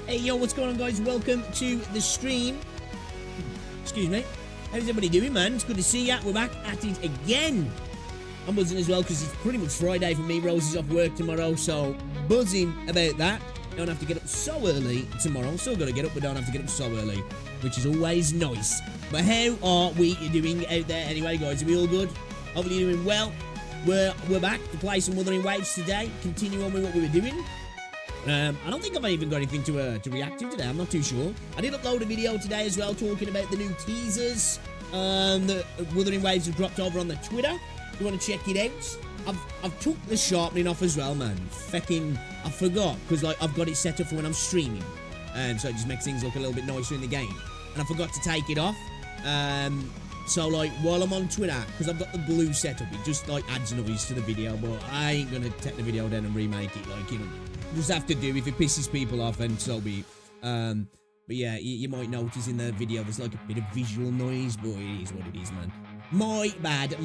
Hey, yo, what's going on, guys? Welcome to the stream. Excuse me. How's everybody doing, man? It's good to see ya. We're back at it again. I'm buzzing as well because it's pretty much Friday for me. Rose is off work tomorrow, so buzzing about that. Don't have to get up so early tomorrow. Still got to get up, but don't have to get up so early, which is always nice. But how are we doing out there anyway, guys? Are we all good? Hopefully you're doing well. We're back to play some Wuthering Waves today. Continue on with what we were doing. I don't think I've even got anything to react to today. I'm not too sure. I did upload a video today as well talking about the new teasers that Wuthering Waves have dropped over on the Twitter. If you want to check it out. I've took the sharpening off as well, man. Fecking, I forgot because like I've got it set up for when I'm streaming, so it just makes things look a little bit nicer in the game. And I forgot to take it off. So like while I'm on Twitter, because I've got the blue set up, it just like adds noise to the video. But I ain't gonna take the video down and remake it. Like, you know, just have to do if it pisses people off, and so be it. But yeah, you might notice in the video there's like a bit of visual noise, but it is what it is, man. My bad.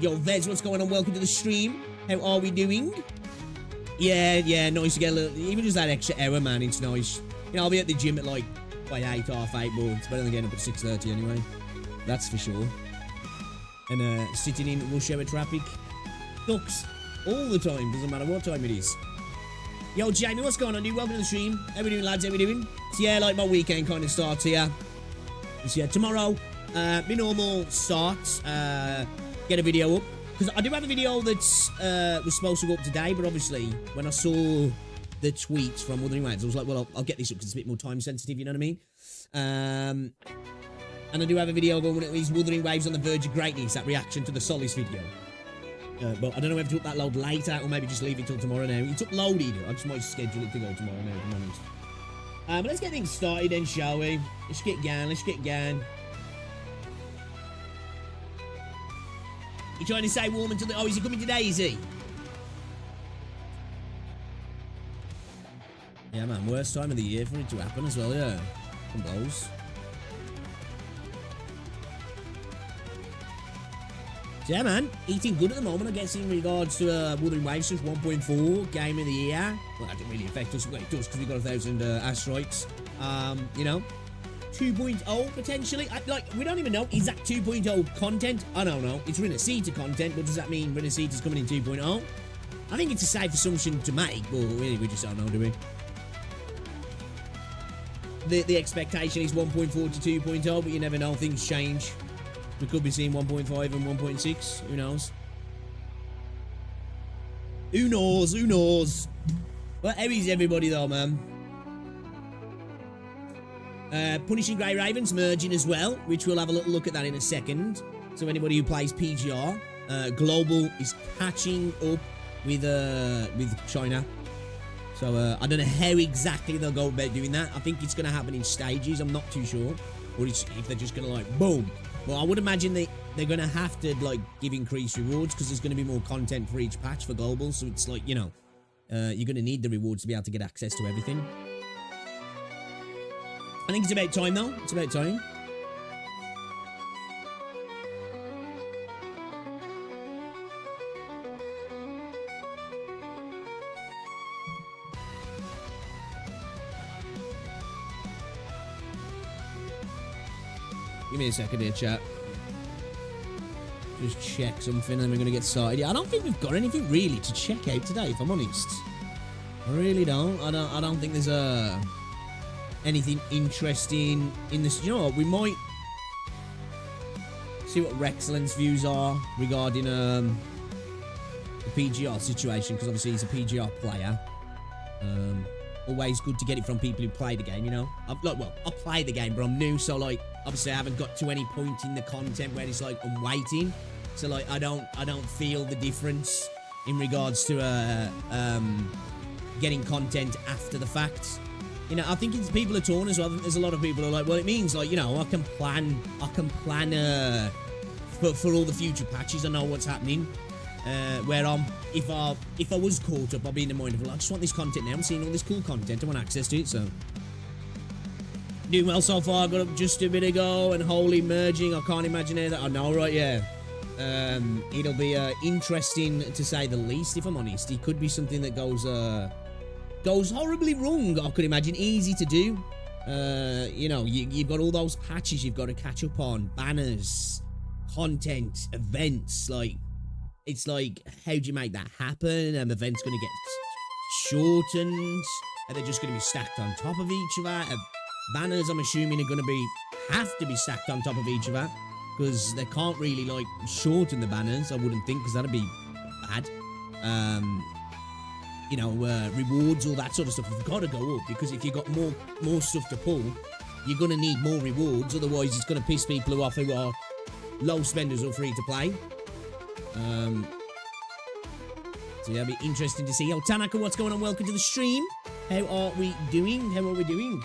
Yo, Vez, what's going on? Welcome to the stream. How are we doing? Yeah, nice to get a little, even just that extra hour, man. It's nice. You know, I'll be at the gym at like by 8, half 8, but it's better than getting up at 6:30 anyway. That's for sure. And sitting in rush hour traffic sucks all the time. Doesn't matter what time it is. Yo, Jamie, what's going on, dude? Welcome to the stream. How we doing, lads? How we doing? So yeah, like my weekend kind of starts here. So yeah, tomorrow, my normal starts. Get a video up, because I do have a video that's was supposed to go up today, but obviously when I saw the tweets from Wuthering Waves, I was like, well, I'll get this up because it's a bit more time sensitive. You know what I mean? And I do have a video going with these Wuthering Waves on the verge of greatness. That reaction to the Solace video. But I don't know whether to upload that later or maybe just leave it till tomorrow now. It's uploaded. I just might schedule it to go tomorrow now at the moment. But let's get things started then, shall we? Let's get going. You trying to say warm until the... Oh, is he coming today, is he? Yeah, man. Worst time of the year for it to happen as well, yeah. Come blows. Yeah, man, eating good at the moment, I guess, in regards to Wuthering Waves, just 1.4 game of the year. Well, that didn't really affect us. Well, it does, because we got 1,000 asteroids. You know, 2.0 potentially. We don't even know. Is that 2.0 content? I don't know. It's Renacita content, but does that mean Renacita's coming in 2.0? I think it's a safe assumption to make, but we just don't know, do we? The expectation is 1.4 to 2.0, but you never know. Things change. We could be seeing 1.5 and 1.6. Who knows? Who knows? Who knows? But how is everybody though, man? Punishing Grey Ravens merging as well, which we'll have a little look at that in a second. So anybody who plays PGR, Global is catching up with China. So I don't know how exactly they'll go about doing that. I think it's going to happen in stages. I'm not too sure. Or if they're just going to like, boom. Well, I would imagine they're going to have to like give increased rewards because there's going to be more content for each patch for Global. So it's like, you know, you're going to need the rewards to be able to get access to everything. I think it's about time though. It's about time. Give me a second here, chat. Just check something and we're going to get started. Yeah, I don't think we've got anything really to check out today, if I'm honest. I really don't. I don't think there's anything interesting in this. You know what? We might see what Rexcellent's views are regarding the PGR situation, because obviously he's a PGR player. Always good to get it from people who play the game, you know. I play the game, but I'm new, so like obviously I haven't got to any point in the content where it's like I'm waiting, so like I don't feel the difference in regards to getting content after the fact. You know, I think it's people are torn as well. There's a lot of people who are like, well, it means like, you know, I can plan for all the future patches. I know what's happening. Where if I was caught up, I'll be in the mind of, well, I just want this content now. I'm seeing all this cool content. I want access to it, so. Doing well so far. Got up just a bit ago and wholly merging. I can't imagine how that. I know, right? Yeah. It'll be interesting to say the least, if I'm honest. It could be something that goes horribly wrong, I could imagine. Easy to do. You know, you've got all those patches you've got to catch up on. Banners, content, events, like. It's like, how do you make that happen? Events going to get shortened? Are they just going to be stacked on top of each other? Banners, I'm assuming, are going to have to be stacked on top of each other, because they can't really like shorten the banners, I wouldn't think, because that'd be bad. You know, rewards, all that sort of stuff have got to go up, because if you've got more stuff to pull, you're going to need more rewards. Otherwise, it's going to piss people off who are low spenders or free to play. So that'll be interesting to see. Yo, Tanaka, what's going on? Welcome to the stream. How are we doing? How are we doing?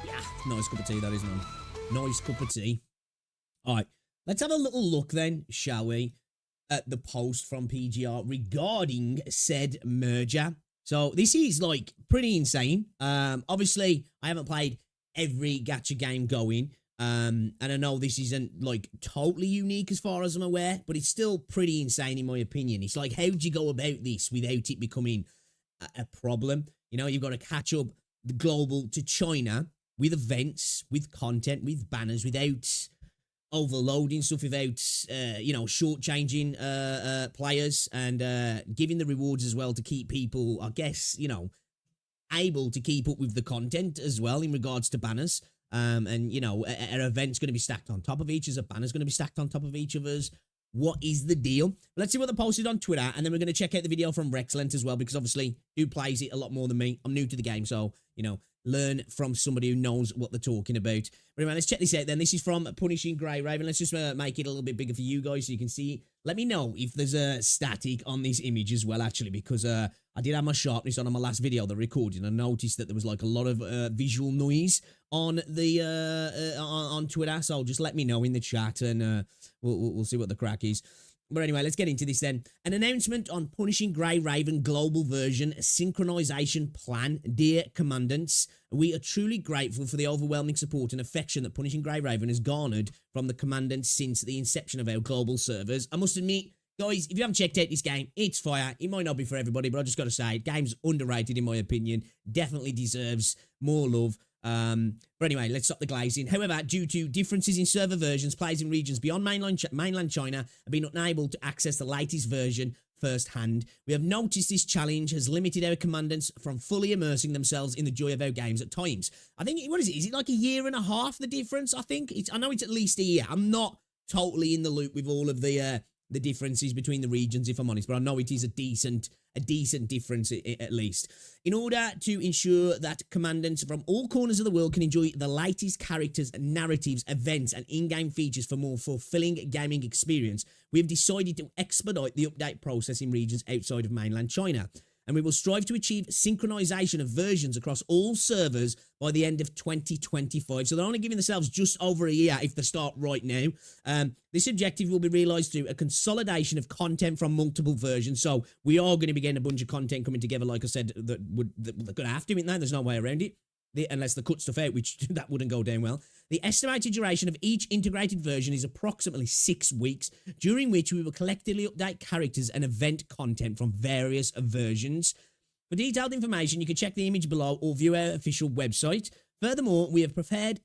Yeah, nice cup of tea, that is, man. Nice cup of tea. All right, let's have a little look then, shall we, at the post from PGR regarding said merger. So this is like pretty insane. Obviously, I haven't played every gacha game going, and I know this isn't like totally unique as far as I'm aware, but it's still pretty insane in my opinion. It's like, how do you go about this without it becoming a problem? You know, you've got to catch up the global to China with events, with content, with banners, without overloading stuff, without you know, shortchanging players, and giving the rewards as well to keep people, I guess, you know, able to keep up with the content as well in regards to banners. And, you know, are events going to be stacked on top of each other? Banners going to be stacked on top of each other's? What is the deal? Let's see what they posted on Twitter, and then we're going to check out the video from Rexcellent as well, because obviously, who plays it a lot more than me? I'm new to the game, so, you know, learn from somebody who knows what they're talking about. But anyway, let's check this out then. This is from Punishing Grey Raven. Let's just make it a little bit bigger for you guys so you can see. Let me know if there's a static on this image as well, actually, because I did have my sharpness on my last video, the recording. I noticed that there was like a lot of visual noise on the on Twitter, so just let me know in the chat, and we'll see what the crack is. But anyway, let's get into this then. An announcement on Punishing Grey Raven Global Version Synchronization Plan. Dear Commandants, we are truly grateful for the overwhelming support and affection that Punishing Grey Raven has garnered from the Commandants since the inception of our global servers. I must admit, guys, if you haven't checked out this game, it's fire. It might not be for everybody, but I just got to say, game's underrated in my opinion. Definitely deserves more love. But anyway, let's stop the glazing. However, due to differences in server versions, players in regions beyond mainland China have been unable to access the latest version firsthand. We have noticed this challenge has limited our commandants from fully immersing themselves in the joy of our games at times. I think, what is it? Is it like a year and a half, the difference? I know it's at least a year. I'm not totally in the loop with all of the differences between the regions, if I'm honest, but I know it is a decent difference at least. In order to ensure that commandants from all corners of the world can enjoy the latest characters, narratives, events, and in-game features for more fulfilling gaming experience, we have decided to expedite the update process in regions outside of mainland China. And we will strive to achieve synchronization of versions across all servers by the end of 2025. So they're only giving themselves just over a year if they start right now. This objective will be realized through a consolidation of content from multiple versions. So we are going to be getting a bunch of content coming together, like I said, they're going to have to, isn't there? There's no way around it. Unless they cut stuff out, which that wouldn't go down well. The estimated duration of each integrated version is approximately 6 weeks, during which we will collectively update characters and event content from various versions. For detailed information, you can check the image below or view our official website. Furthermore, we have prepared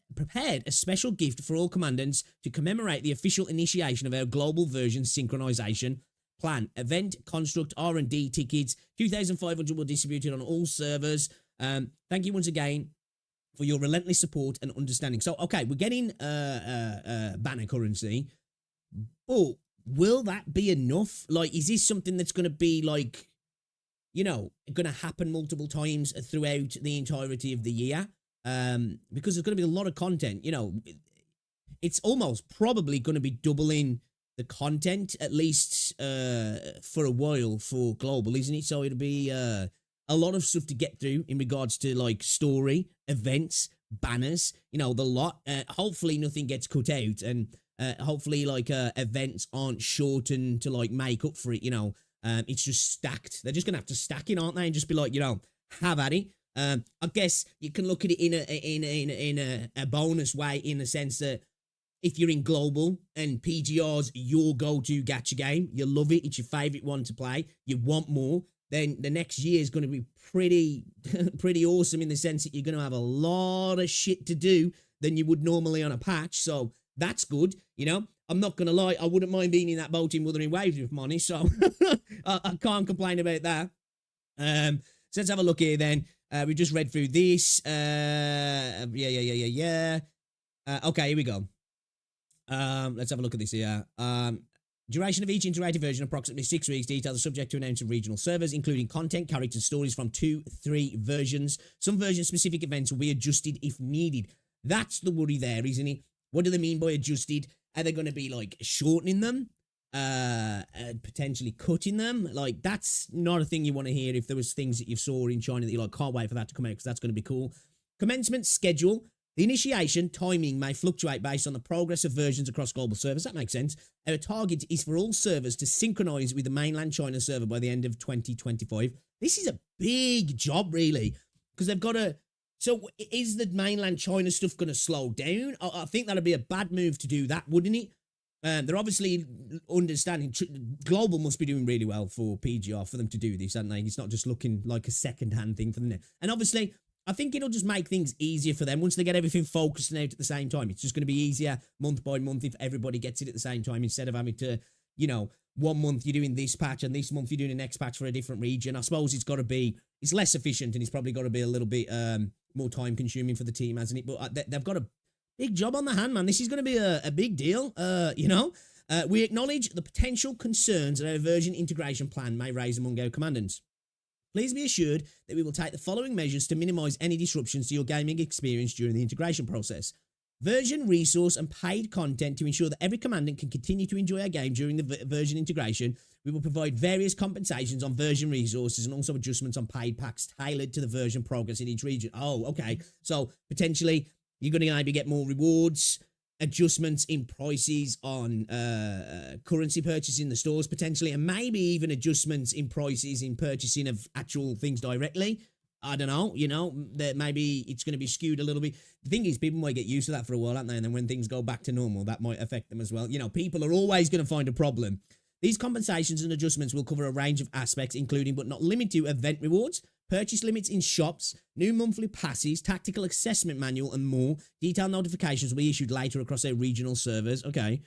a special gift for all commandants to commemorate the official initiation of our global version synchronization plan. Event construct R&D tickets, 2,500 will be distributed on all servers. Thank you once again for your relentless support and understanding. So, okay, we're getting banner currency, but will that be enough? Like, is this something that's going to be like, you know, going to happen multiple times throughout the entirety of the year? Because there's going to be a lot of content. You know, it's almost probably going to be doubling the content, at least for a while, for global, isn't it? So it'll be a lot of stuff to get through in regards to like story, events, banners, you know, the lot. Hopefully nothing gets cut out, and hopefully like events aren't shortened to like make up for it, you know. It's just stacked. They're just gonna have to stack it, aren't they? And just be like, you know, have at it. I guess you can look at it in a bonus way, in the sense that if you're in global and PGR's your go-to gacha game, you love it, it's your favorite one to play, you want more, then the next year is going to be pretty awesome, in the sense that you're going to have a lot of shit to do than you would normally on a patch. So that's good, you know. I'm not going to lie, I wouldn't mind being in that boat in Wuthering Waves with money, so I can't complain about that. So let's have a look here then. We just read through this. Okay, here we go. Let's have a look at this here. Duration of each integrated version, approximately 6 weeks. Details are subject to announced regional servers, including content, characters, stories from 2-3 versions. Some version-specific events will be adjusted if needed. That's the worry there, isn't it? What do they mean by adjusted? Are they going to be, like, shortening them? Potentially cutting them? Like, that's not a thing you want to hear if there was things that you saw in China that you're like, can't wait for that to come out, because that's going to be cool. Commencement schedule. The initiation timing may fluctuate based on the progress of versions across global servers. That makes sense. Our target is for all servers to synchronize with the mainland China server by the end of 2025. This is a big job, really, because they've got to... So is the mainland China stuff going to slow down? I think that'd be a bad move to do that, wouldn't it? They're obviously understanding... Global must be doing really well for PGR for them to do this, aren't they? It's not just looking like a second-hand thing for them. And obviously... I think it'll just make things easier for them once they get everything focused and out at the same time. It's just going to be easier month by month if everybody gets it at the same time, instead of having to, you know, 1 month you're doing this patch and this month you're doing the next patch for a different region. I suppose it's less efficient, and it's probably got to be a little bit more time consuming for the team, hasn't it? But they've got a big job on the hand, man. This is going to be a big deal, you know. We acknowledge the potential concerns that our version integration plan may raise among our commandants. Please be assured that we will take the following measures to minimize any disruptions to your gaming experience during the integration process. Version, resource, and paid content to ensure that every commandant can continue to enjoy our game during the version integration. We will provide various compensations on version resources and also adjustments on paid packs tailored to the version progress in each region. Oh, okay. So potentially you're going to maybe get more rewards, adjustments in prices on currency purchase in the stores potentially, and maybe even adjustments in prices in purchasing of actual things directly. I don't know, you know, that maybe it's going to be skewed a little bit. The thing is, people might get used to that for a while, aren't they? And then when things go back to normal, that might affect them as well. You know, people are always going to find a problem. These compensations and adjustments will cover a range of aspects, including but not limited to event rewards, purchase limits in shops, new monthly passes, tactical assessment manual, and more. Detailed notifications will be issued later across our regional servers. Okay.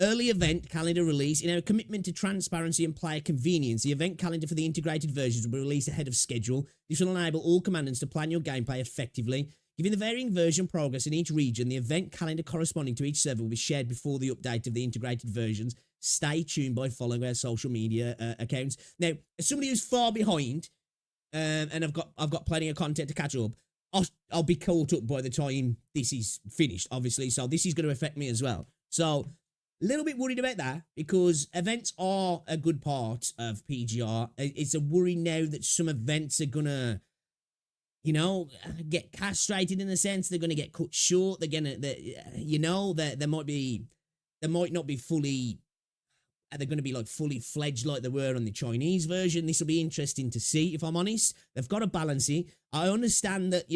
Early event calendar release. In our commitment to transparency and player convenience, the event calendar for the integrated versions will be released ahead of schedule. This will enable all commandants to plan your gameplay effectively. Given the varying version progress in each region, the event calendar corresponding to each server will be shared before the update of the integrated versions. Stay tuned by following our social media accounts. Now, as somebody who's far behind, and I've got plenty of content to catch up, I'll be caught up by the time this is finished, obviously. So this is going to affect me as well. So a little bit worried about that because events are a good part of PGR. It's a worry now that some events are going to, get castrated in a sense. They're going to get cut short. They're going to, there might not be fully, they're going to be like fully fledged like they were on the Chinese version. This will be interesting to see, if I'm honest. They've got to balance it. I understand that,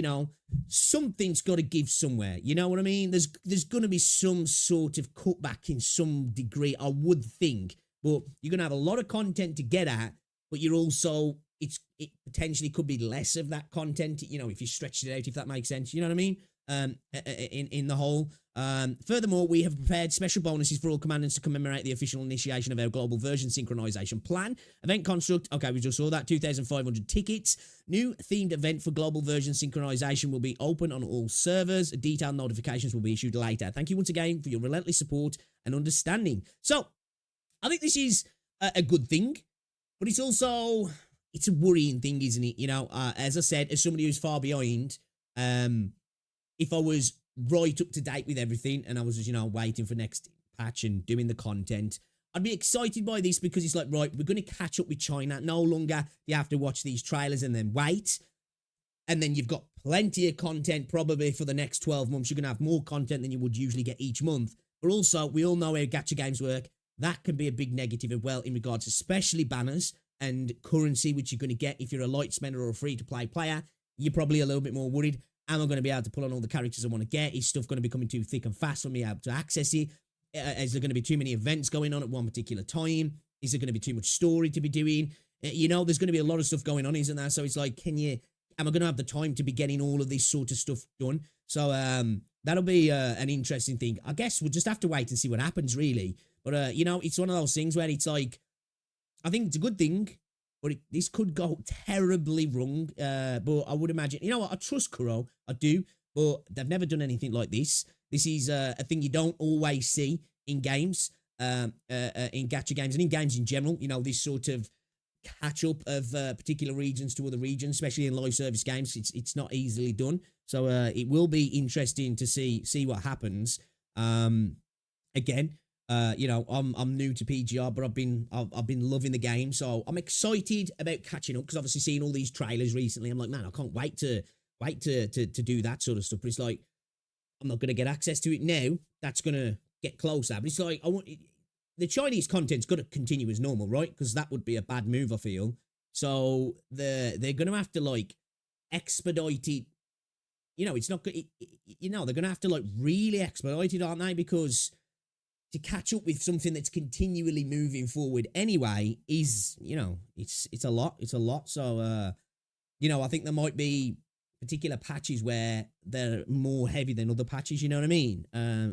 something's got to give somewhere. You know what I mean? There's going to be some sort of cutback in some degree, I would think. But you're going to have a lot of content to get at, but you're also, it potentially could be less of that content, if you stretched it out, if that makes sense. You know what I mean? In the whole. Furthermore, we have prepared special bonuses for all commandants to commemorate the official initiation of our global version synchronization plan. Event construct, okay, we just saw that, 2,500 tickets. New themed event for global version synchronization will be open on all servers. Detailed notifications will be issued later. Thank you once again for your relentless support and understanding. So, I think this is a good thing, but it's also, it's a worrying thing, isn't it? As I said, as somebody who's far behind, if I was right up to date with everything and I was just, waiting for next patch and doing the content, I'd be excited by this because it's like, right, we're going to catch up with China. No longer you have to watch these trailers and then wait. And then you've got plenty of content probably for the next 12 months. You're going to have more content than you would usually get each month. But also, we all know how gacha games work. That can be a big negative as well in regards to especially banners and currency, which you're going to get if you're a light spender or a free-to-play player. You're probably a little bit more worried. Am I going to be able to pull on all the characters I want to get? Is stuff going to be coming too thick and fast for me able to access it? Is there going to be too many events going on at one particular time? Is there going to be too much story to be doing? There's going to be a lot of stuff going on, isn't there? So it's like, am I going to have the time to be getting all of this sort of stuff done? So that'll be an interesting thing. I guess we'll just have to wait and see what happens, really. But, it's one of those things where it's like, I think it's a good thing, but this could go terribly wrong. But I would imagine, what, I trust Kuro, I do, but they've never done anything like this. This is a thing you don't always see in games, in gacha games and in games in general. This sort of catch up of particular regions to other regions, especially in live service games. It's not easily done. So it will be interesting to see what happens. Again, I'm new to PGR, but I've been loving the game, so I'm excited about catching up because obviously seeing all these trailers recently, I'm like, man, I can't wait to do that sort of stuff. But it's like, I'm not going to get access to it now. That's going to get closer. But it's like, the Chinese content's got to continue as normal, right? Because that would be a bad move, I feel. So they're going to have to expedite it. It's not good. They're going to have to really expedite it, aren't they? Because to catch up with something that's continually moving forward anyway is, it's a lot. It's a lot. So, I think there might be particular patches where they're more heavy than other patches, you know what I mean?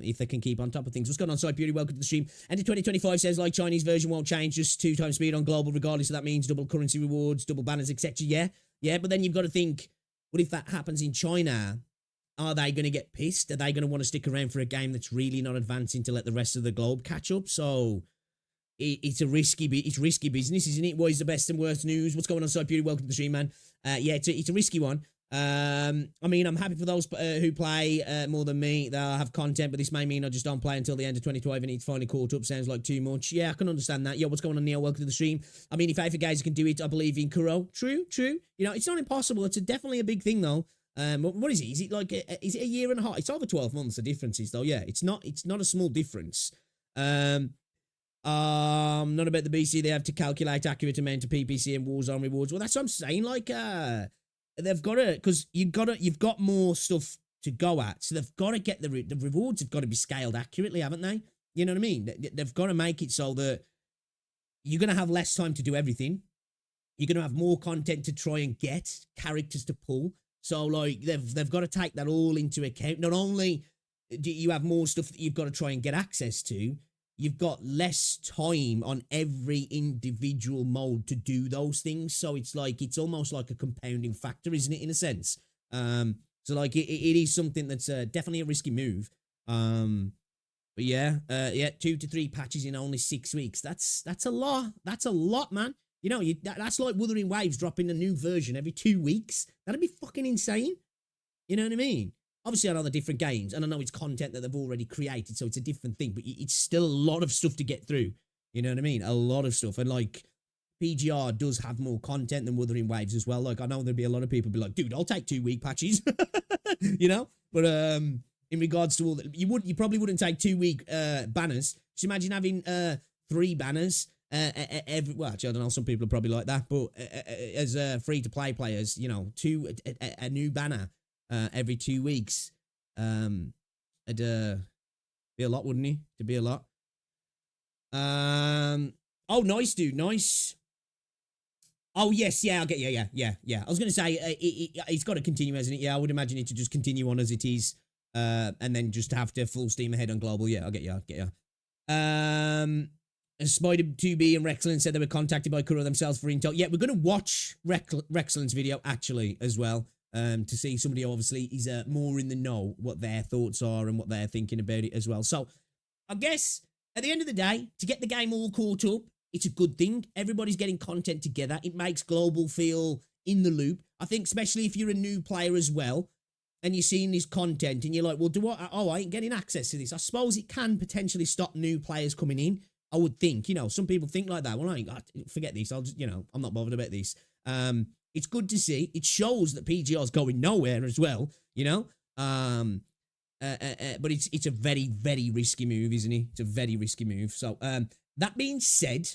If they can keep on top of things. What's going on, Side Beauty? Welcome to the stream. And 2025 says, Chinese version won't change, just 2 times speed on global, regardless of that means double currency rewards, double banners, etc. Yeah, but then you've got to think, what if that happens in China? Are they going to get pissed? Are they going to want to stick around for a game that's really not advancing to let the rest of the globe catch up? So it's risky business, isn't it? What is the best and worst news? What's going on, Side Beauty? Welcome to the stream, man. It's a risky one. I'm happy for those who play more than me. They'll have content, but this may mean I just don't play until the end of 2012 and it's finally caught up. Sounds like too much. Yeah, I can understand that. Yo, what's going on, Neil? Welcome to the stream. If Alpha guys can do it, I believe in Kuro. True. It's not impossible. It's definitely a big thing, though. What is it? Is it a year and a half? It's over 12 months, the differences, though. Yeah, it's not a small difference. Not about the BC. They have to calculate accurate amount of PPC and Warzone rewards. Well, that's what I'm saying. They've got to, because you've got more stuff to go at, so they've got to get the rewards have got to be scaled accurately, haven't they? You know what I mean? They've got to make it so that you're going to have less time to do everything. You're going to have more content to try and get characters to pull. So they've got to take that all into account. Not only do you have more stuff that you've got to try and get access to, you've got less time on every individual mode to do those things. So it's like, it's almost like a compounding factor, isn't it, in a sense? So like it is something that's definitely a risky move. But yeah, 2 to 3 patches in only 6 weeks. That's a lot. That's a lot, man. You know, that's like Wuthering Waves dropping a new version every 2 weeks. That'd be fucking insane. You know what I mean? Obviously, I know the different games, and I know it's content that they've already created, so it's a different thing, but it's still a lot of stuff to get through. You know what I mean? A lot of stuff. And like, PGR does have more content than Wuthering Waves as well. Like, I know there'd be a lot of people be like, dude, I'll take 2-week patches. You know? But in regards to all that, you probably wouldn't take 2-week banners. Just imagine having 3 banners every, well, actually, I don't know, some people are probably like that, but as free-to-play players, you know, a new banner every 2 weeks, it'd be a lot, wouldn't it? It'd be a lot. Oh, nice, dude, nice. Oh, yes, yeah, I'll get, yeah. I was going to say, it's got to continue, hasn't it? Yeah, I would imagine it to just continue on as it is, and then just have to full steam ahead on global. Yeah, I'll get you. Spider2B and Rexland said they were contacted by Kuro themselves for intel. Yeah, we're going to watch Rexland's video, actually, as well, to see somebody who obviously is more in the know what their thoughts are and what they're thinking about it as well. So, I guess, at the end of the day, to get the game all caught up, it's a good thing. Everybody's getting content together. It makes global feel in the loop. I think especially if you're a new player as well, and you're seeing this content, and you're like, well, I ain't getting access to this. I suppose it can potentially stop new players coming in. I would think, you know, some people think like that. Well, I forget this. I'll just, you know, I'm not bothered about this. It's good to see. It shows that PGR is going nowhere as well, you know. But it's a very, very risky move, isn't it? It's a very risky move. So, that being said,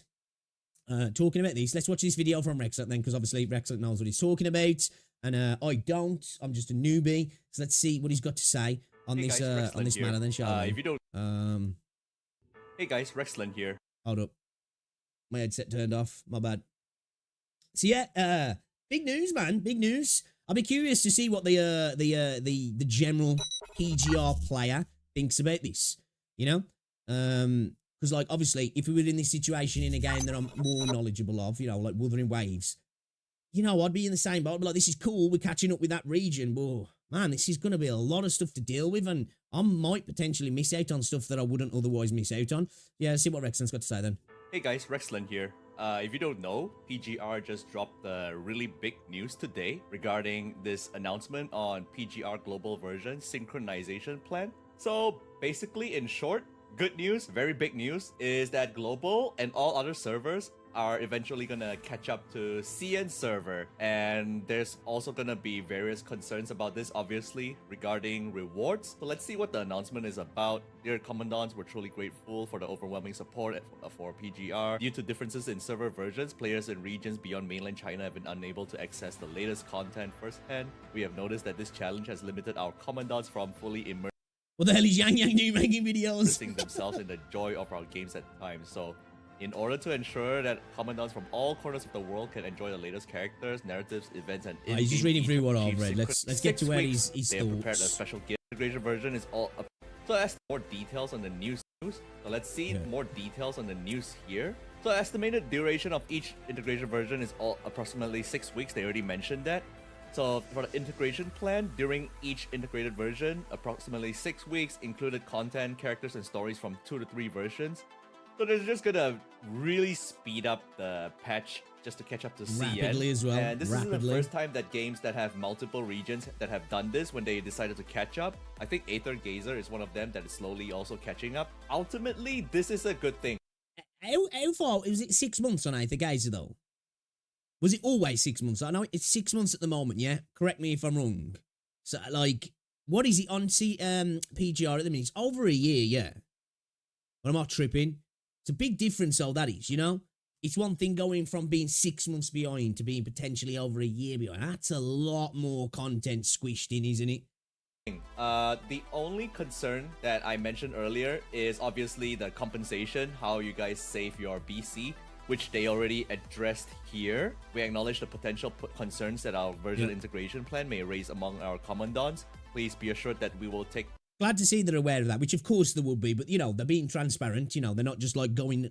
talking about this, let's watch this video from Rexlet then, because obviously Rexlet knows what he's talking about, and I don't. I'm just a newbie. So let's see what he's got to say on this matter then, shall we? If you don't, hey guys, Rexland here. Hold up, my headset turned off. My bad. So yeah, big news, man. Big news. I'll be curious to see what the general PGR player thinks about this. You know, because like obviously, if we were in this situation in a game that I'm more knowledgeable of, you know, like Wuthering Waves, you know, I'd be in the same boat. I'd be like, this is cool. We're catching up with that region, but man, this is going to be a lot of stuff to deal with, and I might potentially miss out on stuff that I wouldn't otherwise miss out on. Yeah, let's see what Rexland's got to say then. Hey guys, Rexland here. If you don't know, PGR just dropped the really big news today regarding this announcement on PGR Global Version Synchronization Plan. So basically, in short, good news, very big news, is that Global and all other servers are eventually gonna catch up to CN server, and there's also gonna be various concerns about this, obviously, regarding rewards. So let's see what the announcement is about. Dear Commandants, we're truly grateful for the overwhelming support for PGR. Due to differences in server versions, players in regions beyond mainland China have been unable to access the latest content firsthand. We have noticed that this challenge has limited our Commandants from fully immersing What the hell is Yang Yang doing making videos? themselves in the joy of our games at times. So, in order to ensure that Commandants from all corners of the world can enjoy the latest characters, narratives, events, and he's just reading through what I've read. Let's get to where he's they have prepared a special gift. Integration version is all up. So as more details on the news. So let's see more details on the news here. So estimated duration of each integration version is all approximately 6 weeks. They already mentioned that. So for the integration plan, during each integrated version, approximately 6 weeks, included content, characters, and stories from 2 to 3 versions. So they're just gonna really speed up the patch just to catch up to CN. Rapidly as well. And this isn't the first time that games that have multiple regions that have done this when they decided to catch up. I think Aether Gazer is one of them that is slowly also catching up. Ultimately, this is a good thing. How far? Was it 6 months on Aether Gazer though? Was it always 6 months? I know it's 6 months at the moment, yeah? Correct me if I'm wrong. So, like, what is it on PGR at the minute? It's over a year, yeah. But I'm not tripping. It's a big difference, though, that is, you know? It's one thing going from being 6 months behind to being potentially over a year behind. That's a lot more content squished in, isn't it? The only concern that I mentioned earlier is obviously the compensation, how you guys save your BC, which they already addressed here. We acknowledge the potential concerns that our version integration plan may raise among our commandants. Please be assured that we will take glad to see they're aware of that, which of course they will be, but you know, they're being transparent, you know, they're not just like going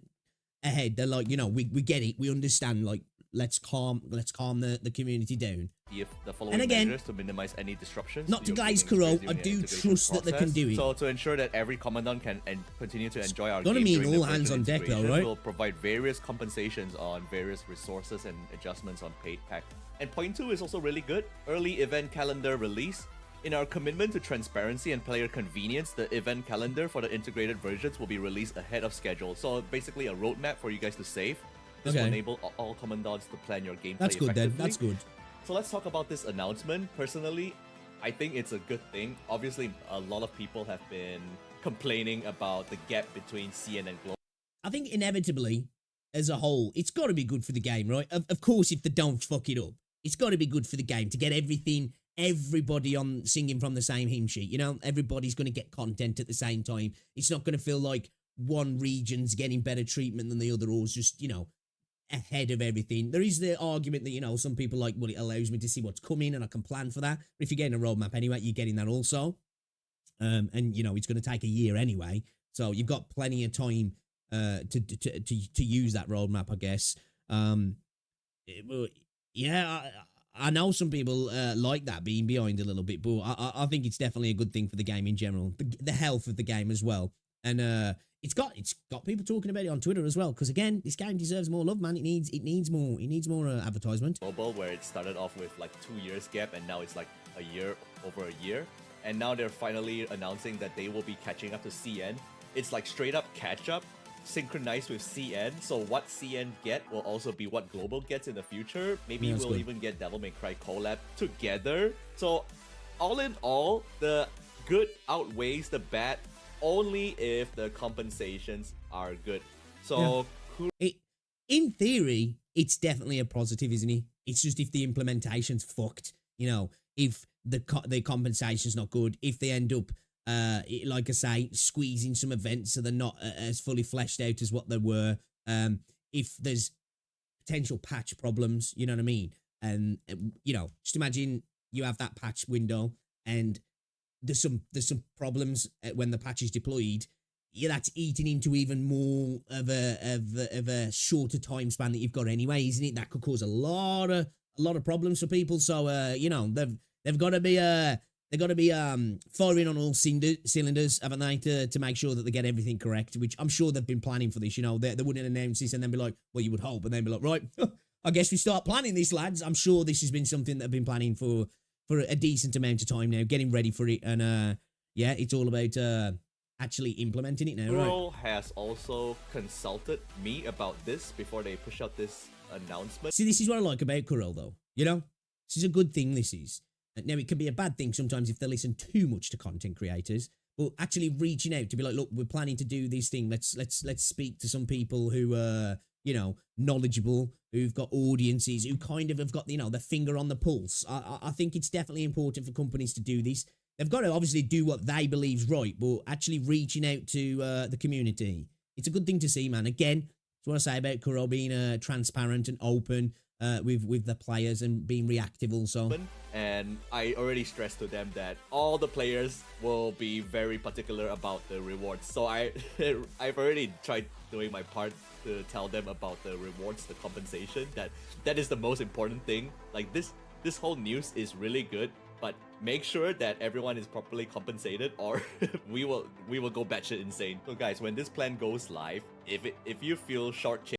ahead. They're like, you know, we get it, we understand, like, let's calm the community down. If the following And again, measures to minimize any disruptions. not to your guys gaming Kuro, I experience do and integration trust that they can process. do it. So to ensure that every commandant can continue to enjoy our Gonna game mean during all the hands version on deck though, integration, right? We'll provide various compensations on various resources and adjustments on paid pack. And point 2 is also really good. Early event calendar release. In our commitment to transparency and player convenience, the event calendar for the integrated versions will be released ahead of schedule. So basically a roadmap for you guys to save. This will enable all commandants to plan your gameplay That's good effectively. then, that's good. So let's talk about this announcement. Personally, I think it's a good thing. Obviously, a lot of people have been complaining about the gap between CN and Global. I think inevitably, as a whole, it's got to be good for the game, right? Of course, if they don't fuck it up, it's got to be good for the game to get everybody on singing from the same hymn sheet. You know, everybody's going to get content at the same time. It's not going to feel like one region's getting better treatment than the other, or it's just, you know, ahead of everything. There is the argument that, you know, some people like, well, it allows me to see what's coming and I can plan for that. But if you're getting a roadmap anyway, you're getting that also. And, you know, it's going to take a year anyway. So you've got plenty of time to use that roadmap, I guess. Yeah, I know some people like that being behind a little bit, but I think it's definitely a good thing for the game in general, the health of the game as well. And it's got people talking about it on Twitter as well, because again, this game deserves more love, man. It needs more advertisement. Global, where it started off with like 2 years gap, and now it's like over a year, and now they're finally announcing that they will be catching up to CN. It's like straight up catch up, synchronized with CN. So what CN get will also be what Global gets in the future. Maybe we'll even get Devil May Cry collab together. So all in all, the good outweighs the bad only if the compensations are good. So in theory, it's definitely a positive, isn't it? It's just if the implementation's fucked, you know, if the compensation's not good, if they end up like I say, squeezing some events so they're not as fully fleshed out as what they were. If there's potential patch problems, you know what I mean? And you know, just imagine you have that patch window and there's some problems when the patch is deployed. Yeah, that's eating into even more of a shorter time span that you've got anyway, isn't it? That could cause a lot of problems for people. So you know, they've got to be firing on all cylinders, haven't they, to make sure that they get everything correct, which I'm sure they've been planning for this. You know, they wouldn't announce this and then be like, well, you would hope, and then be like, right, I guess we start planning this, lads. I'm sure this has been something they've been planning for a decent amount of time now, getting ready for it, and yeah, it's all about actually implementing it now. Girl has also consulted me about this before they push out this announcement. See, this is what I like about Kurel, though. You know, this is a good thing. This is. Now, it can be a bad thing sometimes if they listen too much to content creators, but actually reaching out to be like, look, we're planning to do this thing. Let's speak to some people who are, you know, knowledgeable, who've got audiences, who kind of have got, you know, their finger on the pulse. I think it's definitely important for companies to do this. They've got to obviously do what they believe is right, but actually reaching out to the community. It's a good thing to see, man. Again, that's what I say about Kuro being transparent and open with the players and being reactive also. And I already stressed to them that all the players will be very particular about the rewards. So I've already tried doing my part to tell them about the rewards, the compensation. That is the most important thing. Like this whole news is really good, but make sure that everyone is properly compensated, or we will go batshit insane. So guys, when this plan goes live, if you feel shortchanged.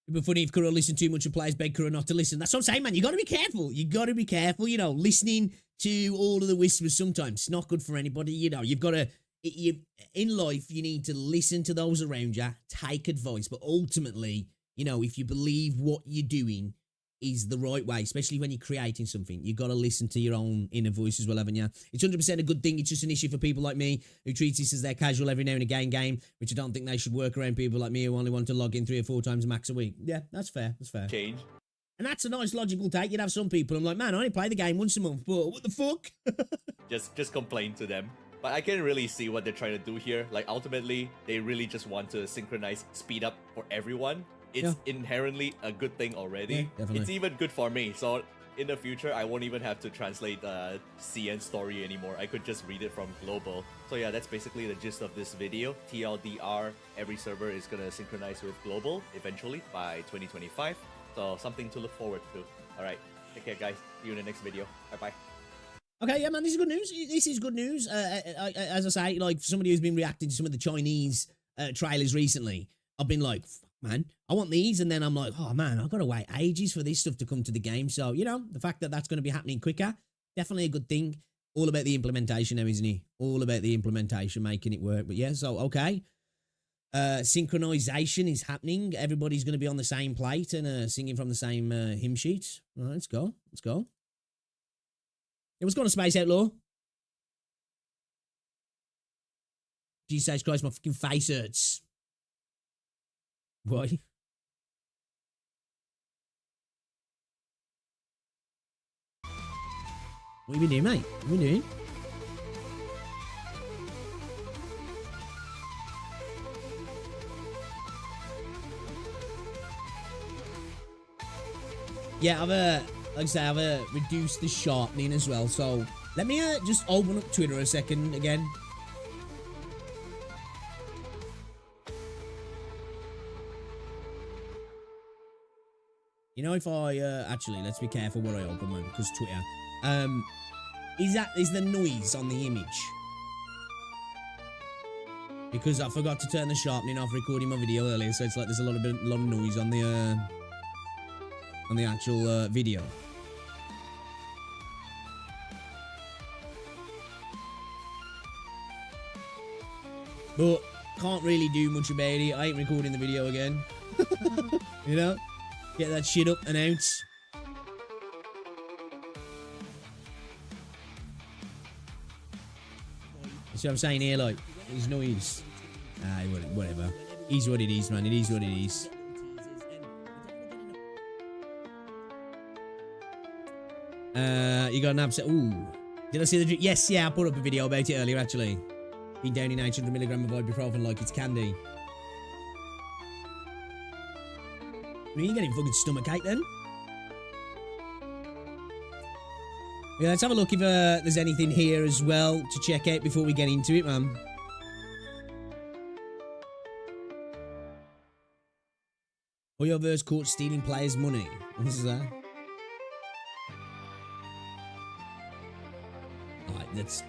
It'd be funny if Kuro listened too much and players beg Kuro not to listen. That's what I'm saying, man. You got to be careful. You got to be careful. You know, listening to all of the whispers sometimes it's not good for anybody. You know, you've got to. In life, you need to listen to those around you, take advice, but ultimately, you know, if you believe what you're doing is the right way, especially when you're creating something, you got to listen to your own inner voice as well, haven't you? It's 100% a good thing. It's just an issue for people like me who treat this as their casual every now and again game, which I don't think they should work around people like me who only want to log in 3 or 4 times max a week. Yeah, that's fair. That's fair. Change. And that's a nice logical take. You'd have some people, I'm like, man, I only play the game once a month, but what the fuck? just complain to them. But I can't really see what they're trying to do here. Like, ultimately, they really just want to synchronize, speed up for everyone. It's inherently a good thing already. Yeah, it's even good for me. So in the future, I won't even have to translate CN story anymore. I could just read it from global. So yeah, that's basically the gist of this video. TLDR, every server is gonna synchronize with global eventually by 2025. So something to look forward to. All right, take care, guys. See you in the next video. Bye-bye. Okay, yeah, man, this is good news. This is good news. As I say, like, for somebody who's been reacting to some of the Chinese trailers recently, I've been like, man, I want these. And then I'm like, oh, man, I've got to wait ages for this stuff to come to the game. So, you know, the fact that that's going to be happening quicker, definitely a good thing. All about the implementation now, isn't he? All about the implementation, making it work. But yeah, so, okay. Synchronization is happening. Everybody's going to be on the same plate and singing from the same hymn sheet. All right, let's go. Let's go. Hey, what's going on, Space Outlaw? Jesus Christ, my fucking face hurts. Why? What have you been doing, mate? What have you been doing? Yeah, like I say, I've reduced the sharpening as well. So let me just open up Twitter a second again. You know, if I actually, let's be careful what I open, man, because Twitter. Is the noise on the image? Because I forgot to turn the sharpening off recording my video earlier, so it's like there's a lot of noise on the actual video. But can't really do much about it. I ain't recording the video again. You know? Get that shit up and out. See what I'm saying here? Like, there's noise. Whatever. It is what it is, man. It is what it is. You got an upset. Ooh. Did I see the... Yes, yeah, I put up a video about it earlier, actually. Been down in 800 milligram of ibuprofen like it's candy. I mean, you getting fucking stomachache then? Yeah, let's have a look if there's anything here as well to check out before we get into it, man. Hoyoverse caught stealing players' money. What is that? Alright,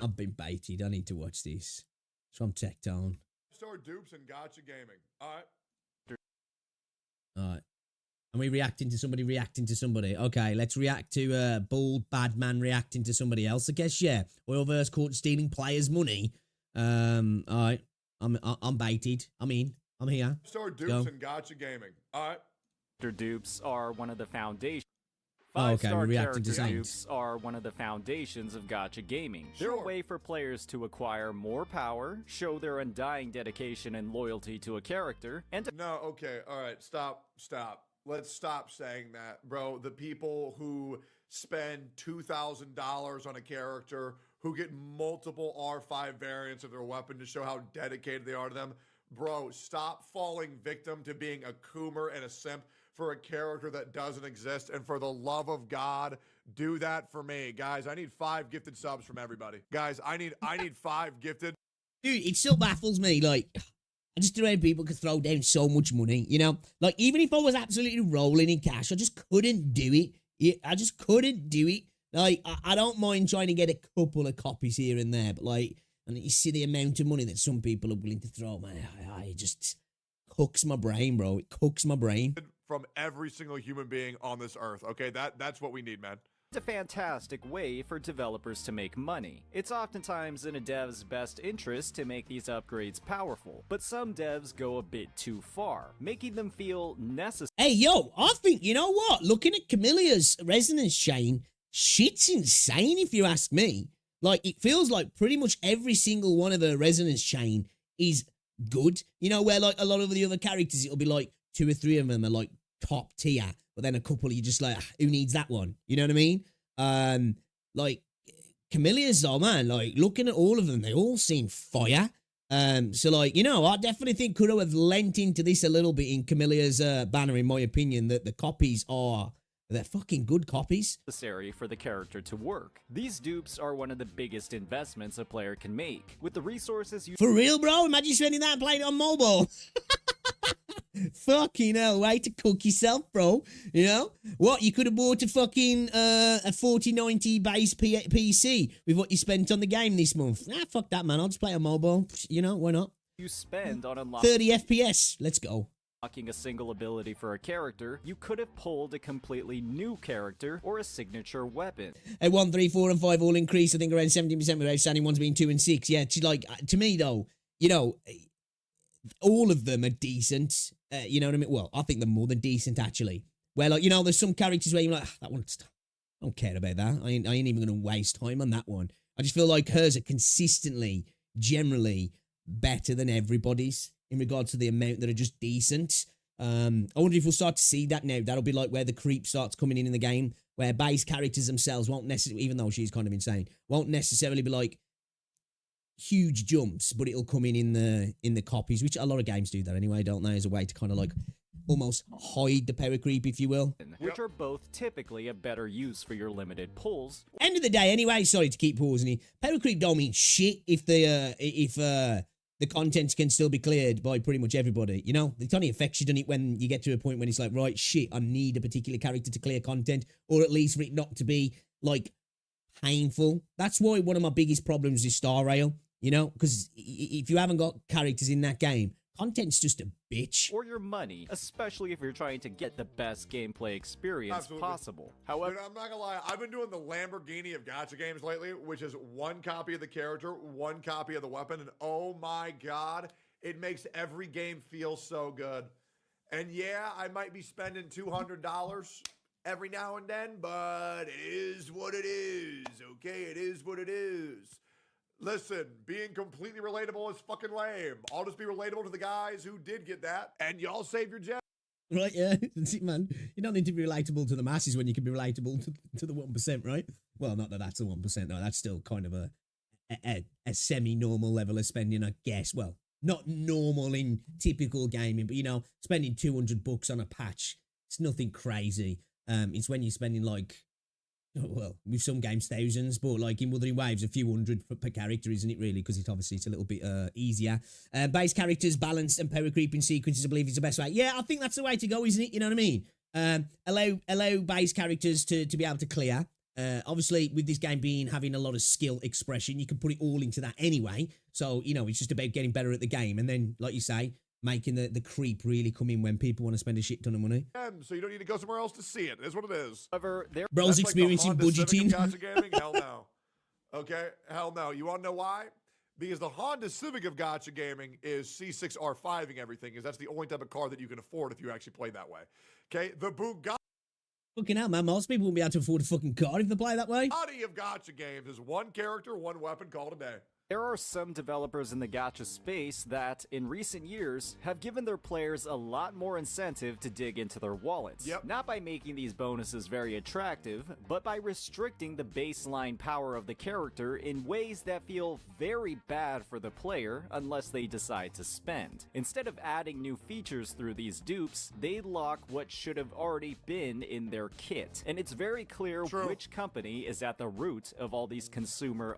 I've been baited. I need to watch this. It's from Tectone. Store dupes and gotcha gaming. Alright. Alright. And we reacting to somebody reacting to somebody. Okay, let's react to bald bad man reacting to somebody else. I guess, yeah. Oilverse caught stealing players' money. Alright. I'm baited. I'm in. I'm here. Store dupes and gotcha gaming. Alright. Dupes are one of the foundations. Oh, okay, we're Five-star reacting to character Saints. dupes are one of the foundations of gacha gaming. They're a way for players to acquire more power, show their undying dedication and loyalty to a character, and to... No, okay, alright, stop. Let's stop saying that, bro. The people who spend $2,000 on a character, who get multiple R5 variants of their weapon to show how dedicated they are to them, bro, stop falling victim to being a coomer and a simp for a character that doesn't exist, and for the love of God, do that for me. Guys, I need 5 gifted subs from everybody. Guys, I need 5 gifted. Dude, it still baffles me, like, I just don't know how people could throw down so much money, you know? Like, even if I was absolutely rolling in cash, I just couldn't do it. I just couldn't do it. Like, I don't mind trying to get a couple of copies here and there, but, like, and you see the amount of money that some people are willing to throw, man, it just cooks my brain, bro. It cooks my brain. From every single human being on this earth, okay? That's what we need, man. It's a fantastic way for developers to make money. It's oftentimes in a dev's best interest to make these upgrades powerful, but some devs go a bit too far, making them feel necessary. Hey, yo, I think, you know what? Looking at Camillea's resonance chain, shit's insane if you ask me. Like, it feels like pretty much every single one of the resonance chain is good. You know, where, like, a lot of the other characters, it'll be like 2 or 3 of them are, like, top tier, but then a couple you just like, who needs that one? You know what I mean? Like Camillea's, oh man, like looking at all of them, they all seem fire. So like, you know, I definitely think Kuro have lent into this a little bit in Camillea's banner, in my opinion, that the copies are They're fucking good copies. Necessary for the character to work. These dupes are one of the biggest investments a player can make. With the resources you For real, bro? Imagine spending that and playing it on mobile. Fucking hell, way to cook yourself, bro. You know? What, you could have bought a fucking a 4090 base PC with what you spent on the game this month. Ah, fuck that, man. I'll just play on mobile. You know, why not? spend on unlocking 30 FPS. Let's go. a single ability for a character, you could have pulled a completely new character or a signature weapon. At 1, 3, 4, and 5 all increase, I think around 17% with outstanding ones being 2 and 6. Yeah, like, to me, though, you know, all of them are decent. You know what I mean? Well, I think they're more than decent, actually. Where, like, you know, there's some characters where you're like, that one, I don't care about that. I ain't even going to waste time on that one. I just feel like hers are consistently, generally, better than everybody's in regards to the amount that are just decent. I wonder if we'll start to see that now. That'll be like where the creep starts coming in the game, where base characters themselves won't necessarily, even though she's kind of insane, won't necessarily be like huge jumps, but it'll come in the copies, which a lot of games do that anyway, don't they? As a way to kind of like almost hide the power creep, if you will. Which are both typically a better use for your limited pulls. End of the day, anyway. Sorry to keep pausing you. Power creep don't mean shit if the contents can still be cleared by pretty much everybody. You know, it only affects you, doesn't it, when you get to a point when it's like, right, shit, I need a particular character to clear content, or at least for it not to be like painful. That's why one of my biggest problems is Star Rail. You know, because if you haven't got characters in that game, content's just a bitch. Or your money, especially if you're trying to get the best gameplay experience Absolutely. possible. However, Dude, I'm not gonna lie, I've been doing the Lamborghini of gacha games lately, which is one copy of the character, one copy of the weapon, and oh my god, it makes every game feel so good. And yeah, I might be spending $200 every now and then, but it is what it is, okay? It is what it is. Listen, being completely relatable is fucking lame. I'll just be relatable to the guys who did get that, and y'all save your gem. Right, yeah. See, man, you don't need to be relatable to the masses when you can be relatable to the 1%, right? Well, not that that's the 1%, though. That's still kind of a semi-normal level of spending, I guess. Well, not normal in typical gaming, but, you know, spending $200 on a patch, it's nothing crazy. It's when you're spending, like, well, with some games, thousands, but like in Wuthering Waves, a few hundred per character, isn't it really? Because it's a little bit easier. Base characters, balanced and power creeping sequences, I believe is the best way. Yeah, I think that's the way to go, isn't it? You know what I mean? Allow base characters to be able to clear. Obviously, with this game having a lot of skill expression, you can put it all into that anyway. So, you know, it's just about getting better at the game. And then, like you say, making the creep really come in when people want to spend a shit ton of money. So you don't need to go somewhere else to see it. It is what it is. however, there Bro's That's experiencing like the Honda Civic budgeting. of gacha gaming? Hell no. Okay? Hell no. You want to know why? Because the Honda Civic of gacha gaming is C6R5ing everything, because that's the only type of car that you can afford if you actually play that way. Okay? The Bugatti Fucking hell, man. Most people wouldn't be able to afford a fucking car if they play that way. of gacha games is one character, one weapon called a day. There are some developers in the gacha space that, in recent years, have given their players a lot more incentive to dig into their wallets. Yep. Not by making these bonuses very attractive, but by restricting the baseline power of the character in ways that feel very bad for the player unless they decide to spend. Instead of adding new features through these dupes, they lock what should have already been in their kit. And it's very clear True. which company is at the root of all these consumer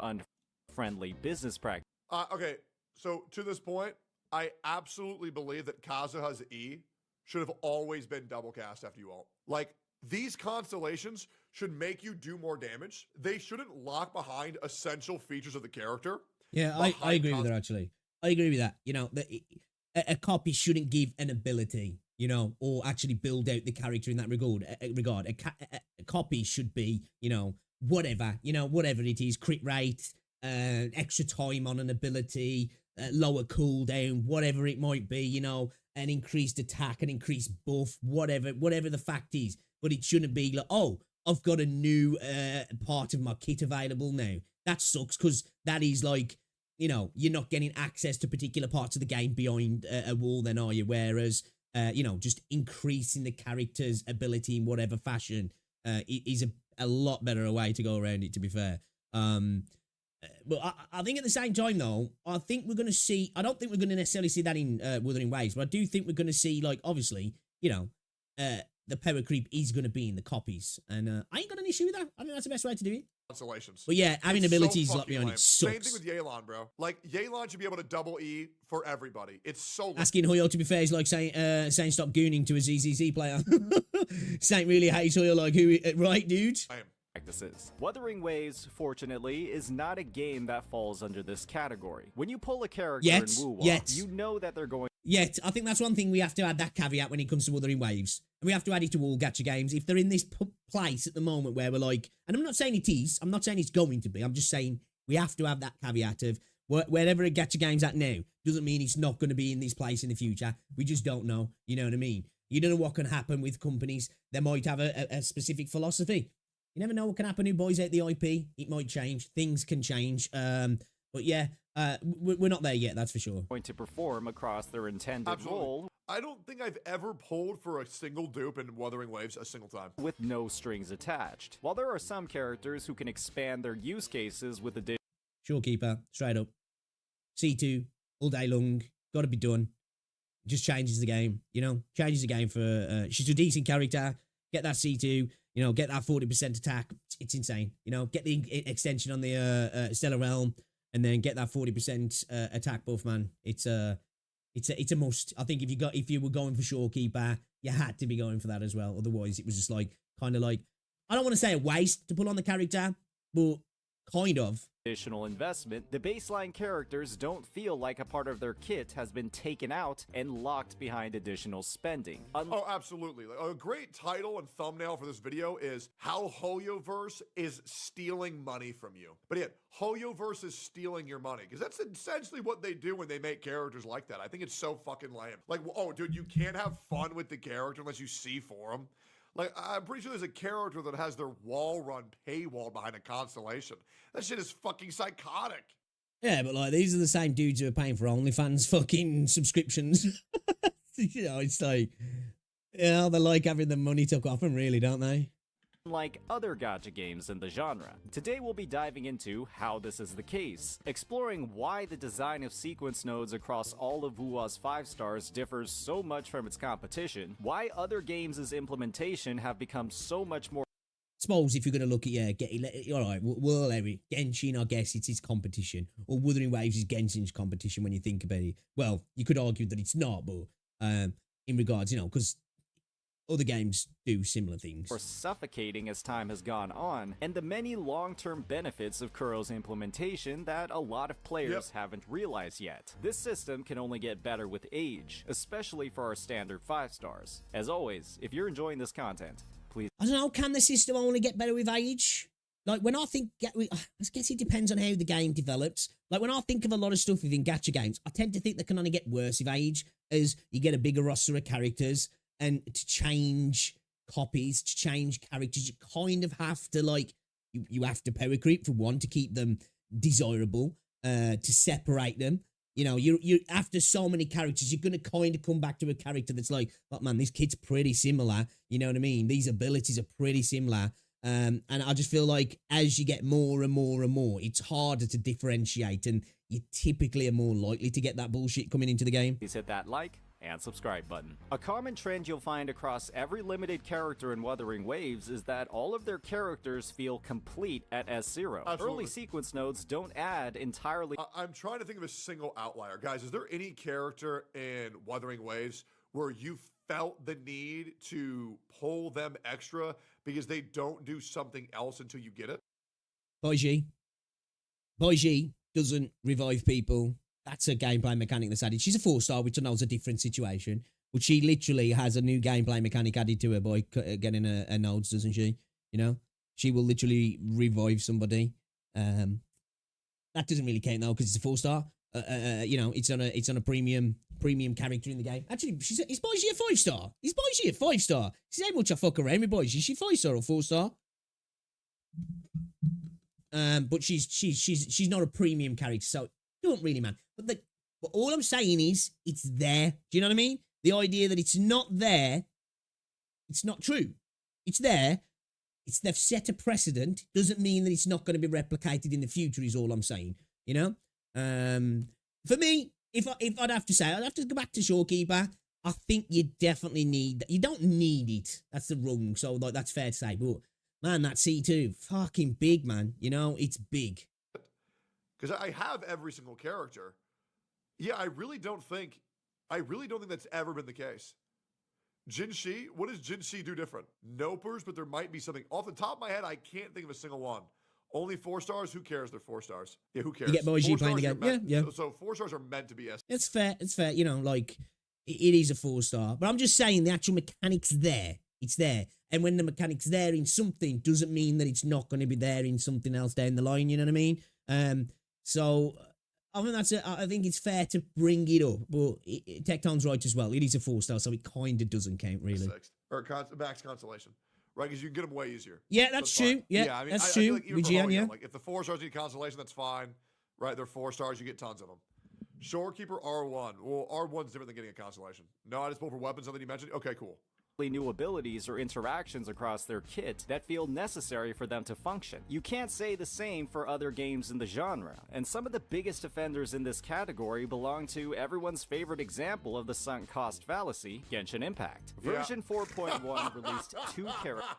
friendly business practices. Okay, so to this point, I absolutely believe that Kazuha's E should have always been double cast after you ult. Like, these constellations should make you do more damage. They shouldn't lock behind essential features of the character. Yeah, I agree with that, actually. I agree with that. You know, a copy shouldn't give an ability, you know, or actually build out the character in that regard. A copy should be, you know, whatever it is, crit rate, extra time on an ability, lower cooldown, whatever it might be, you know, an increased attack, an increased buff, whatever the fact is. But it shouldn't be like, oh, I've got a new part of my kit available now. That sucks, because that is like, you know, you're not getting access to particular parts of the game behind a wall then, are you? Whereas, you know, just increasing the character's ability in whatever fashion is a lot better way to go around it, to be fair. But I think at the same time, though, I think we're going to see, I don't think we're going to necessarily see that in Wuthering Waves, but I do think we're going to see, like, obviously, you know, the power creep is going to be in the copies. And I ain't got an issue with that. I think that's the best way to do it. Constellations. But yeah, having It's abilities so like me on fucking it sucks. lame. Same thing with Yelan, bro. Like, Yelan should be able to double E for everybody. It's so lame. Asking Hoyo to be fair is like saying stop gooning to a ZZZ player. Saint really hates Hoyo like who, right, dude? Practices. Wuthering Waves, fortunately, is not a game that falls under this category. When you pull a character in Wuwa, you know that they're going. Yet, I think that's one thing we have to add that caveat when it comes to Wuthering Waves. And we have to add it to all gacha games. If they're in this place at the moment where we're like, and I'm not saying it is, I'm not saying it's going to be, I'm just saying we have to have that caveat of wherever a gacha game's at now, doesn't mean it's not going to be in this place in the future. We just don't know. You know what I mean? You don't know what can happen with companies. They might have a specific philosophy. You never know what can happen who buys out the IP. It might change. Things can change. But yeah, we're not there yet, that's for sure. Going to perform across their intended role. I don't think I've ever pulled for a single dupe in Wuthering Waves a single time. With no strings attached. While there are some characters who can expand their use cases with additional Shorekeeper, straight up. C2, all day long. Gotta be done. Just changes the game, you know? Changes the game for... she's a decent character. Get that C2. You know, get that 40% attack. It's insane. You know, get the extension on the Stellar Realm, and then get that 40% attack buff, man. It's a must. I think if you were going for Shorekeeper, you had to be going for that as well. Otherwise, it was just like kind of like, I don't want to say a waste to pull on the character, but kind of. Additional investment, the baseline characters don't feel like a part of their kit has been taken out and locked behind additional spending. Oh, absolutely. A great title and thumbnail for this video is How Hoyoverse is Stealing Money from You. But yet, Hoyoverse is stealing your money, because that's essentially what they do when they make characters like that. I think it's so fucking lame. Like, oh, dude, you can't have fun with the character unless you see for them. Like, I'm pretty sure there's a character that has their wall run paywall behind a constellation. That shit is fucking psychotic. Yeah, but like, these are the same dudes who are paying for OnlyFans fucking subscriptions. You know, it's like, you know, they like having the money took off them, really, don't they? Like other gacha games in the genre. Today we'll be diving into how this is the case, exploring why the design of sequence nodes across all of Wuwa's 5 stars differs so much from its competition, why other games' implementation have become so much more. Suppose if you're going to look at, alright, well, Genshin, I guess it's his competition, or Wuthering Waves is Genshin's competition when you think about it. Well, you could argue that it's not, but in regards, you know, because other games do similar things. Or suffocating as time has gone on, and the many long-term benefits of Kuro's implementation that a lot of players haven't realized yet. This system can only get better with age, especially for our standard 5 stars. As always, if you're enjoying this content, please... I don't know, can the system only get better with age? Like, when I think... I guess it depends on how the game develops. Like, when I think of a lot of stuff within gacha games, I tend to think they can only get worse with age, as you get a bigger roster of characters, and to change copies, to change characters, you kind of have to, like, you have to power creep for one, to keep them desirable, to separate them. You know, you're after so many characters, you're going to kind of come back to a character that's like, oh, man, this kid's pretty similar. You know what I mean? These abilities are pretty similar. And I just feel like as you get more and more and more, it's harder to differentiate, and you typically are more likely to get that bullshit coming into the game. Please hit that like and subscribe button. A common trend you'll find across every limited character in Wuthering Waves is that all of their characters feel complete at S0. Absolutely. Early sequence nodes don't add entirely. I'm trying to think of a single outlier. Guys, is there any character in Wuthering Waves where you felt the need to pull them extra because they don't do something else until you get it? Baiji doesn't revive people. That's a gameplay mechanic that's added. She's a 4-star, which I know is a different situation, but she literally has a new gameplay mechanic added to her by getting her nodes, doesn't she? You know, she will literally revive somebody. That doesn't really count though, because it's a 4-star. You know, it's on a premium character in the game. Actually, is Baiji a 5-star? Is Baiji a 5-star? See how much I fuck around with Baiji. Is she 5-star or 4-star? But she's not a premium character, so don't really, man. But all I'm saying is, it's there. Do you know what I mean? The idea that it's not there, it's not true. It's there. They've set a precedent. Doesn't mean that it's not going to be replicated in the future, is all I'm saying. You know? For me, if I'd have to say, I'd have to go back to Shorekeeper. I think you definitely need. You don't need it. That's the wrong. So like that's fair to say. But man, that C2 fucking big, man. You know, it's big. Because I have every single character. Yeah, I really don't think that's ever been the case. Jinshi, what does Jinshi do different? Nopers, but there might be something. Off the top of my head, I can't think of a single one. Only 4 stars? Who cares? They're 4 stars. Yeah, who cares? You get Boji playing the game. Yeah. So 4 stars are meant to be S. It's fair. It's fair. You know, like it is a 4-star. But I'm just saying the actual mechanics there. It's there. And when the mechanic's there in something, doesn't mean that it's not going to be there in something else down the line. You know what I mean? So I think I think it's fair to bring it up, but Tecton's right as well. It is a 4-star, so it kind of doesn't count really. Or max consolation, right? Because you can get them way easier. Yeah, that's true. Fine. Yeah, I mean, that's I true. feel like even for VGN, yeah. Like if the 4 stars need consolation, that's fine, right? They're 4 stars, you get tons of them. Shorekeeper R1. Well, R1's different than getting a consolation. No, I just pulled for weapons. Something you mentioned. Okay, cool. New abilities or interactions across their kit that feel necessary for them to function. You can't say the same for other games in the genre, and some of the biggest offenders in this category belong to everyone's favorite example of the sunk cost fallacy, Genshin Impact. Version 4.1 released 2 characters.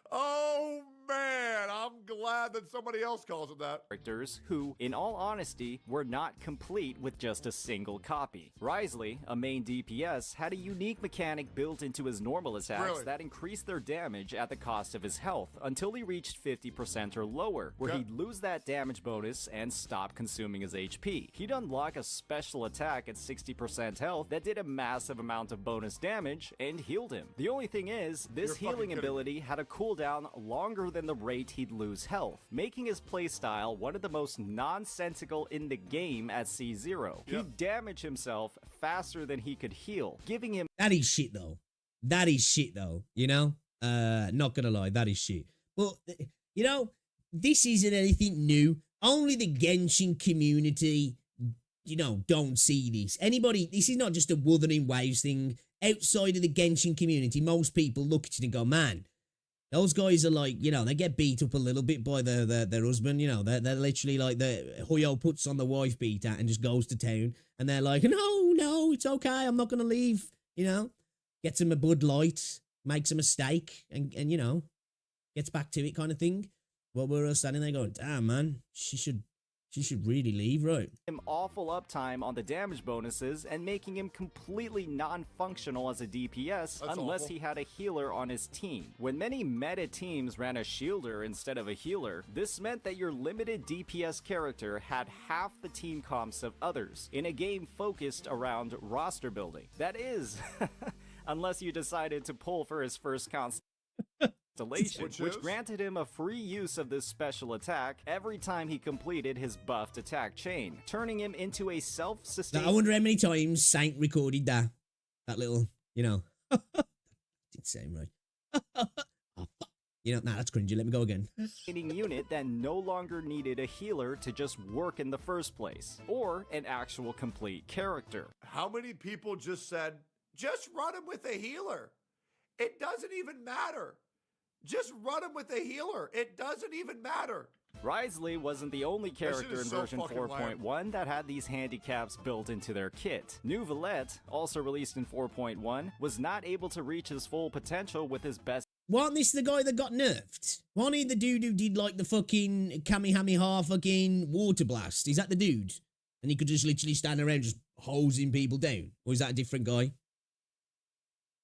Oh man, I'm glad that somebody else calls it that. Characters who, in all honesty, were not complete with just a single copy. Wriothesley, a main DPS, had a unique mechanic built into his normal attacks that increased their damage at the cost of his health until he reached 50% or lower, where he'd lose that damage bonus and stop consuming his HP. He'd unlock a special attack at 60% health that did a massive amount of bonus damage and healed him. The only thing is, this healing ability had a cooldown longer than the rate he'd lose health, making his playstyle one of the most nonsensical in the game at C0. He'd damage himself faster than he could heal, giving him— That is shit though. That is shit though, you know? Not gonna lie, that is shit. But, you know, this isn't anything new. Only the Genshin community, you know, don't see this. This is not just a Wuthering Waves thing. Outside of the Genshin community, most people look at it and go, man, those guys are like, you know, they get beat up a little bit by their husband, you know, they're literally like, the Hoyo puts on the wife beater and just goes to town, and they're like, no, it's okay, I'm not going to leave, you know, gets him a Bud Light, makes a mistake, and you know, gets back to it kind of thing. Well, we're all standing there going, damn, man, she should really leave, right? Him awful uptime on the damage bonuses and making him completely non-functional as a DPS unless he had a healer on his team. When many meta teams ran a shielder instead of a healer, this meant that your limited DPS character had half the team comps of others in a game focused around roster building. That is, unless you decided to pull for his first constellation, which granted him a free use of this special attack every time he completed his buffed attack chain, turning him into a self-sustained— I wonder how many times Saint recorded that little, you know, didn't say him right. Oh, fuck. You know, nah, that's cringy, let me go again. Unit that no longer needed a healer to just work in the first place, or an actual complete character. How many people just said, just run him with a healer? It doesn't even matter. Just run him with a healer. It doesn't even matter. Wriothesley wasn't the only character in version 4.1 that had these handicaps built into their kit. New Villette, also released in 4.1, was not able to reach his full potential with his best— Wasn't this the guy that got nerfed? Wasn't he the dude who did like the fucking Kamehameha fucking water blast? Is that the dude? And he could just literally stand around just hosing people down? Or is that a different guy?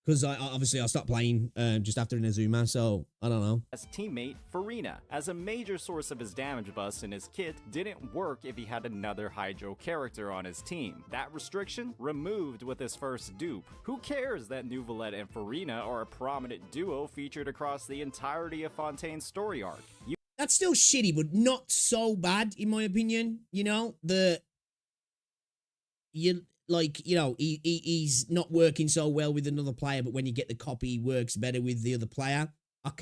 Because I stopped playing just after Inazuma, so I don't know. His teammate, Farina, as a major source of his damage buffs in his kit, didn't work if he had another Hydro character on his team. That restriction removed with his first dupe. Who cares that Neuvillette and Farina are a prominent duo featured across the entirety of Fontaine's story arc? That's still shitty, but not so bad, in my opinion. You know, he's not working so well with another player, but when you get the copy, he works better with the other player.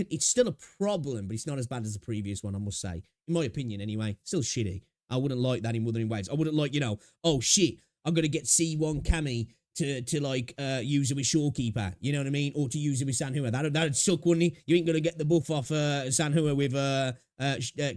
It's still a problem, but it's not as bad as the previous one, I must say. In my opinion, anyway. Still shitty. I wouldn't like that in Wuthering Waves. I wouldn't like, you know, oh shit, I'm going to get C1 Cammy to use it with Shorekeeper, you know what I mean? Or to use it with Sanhua. That'd suck, wouldn't he? You ain't going to get the buff off Sanhua with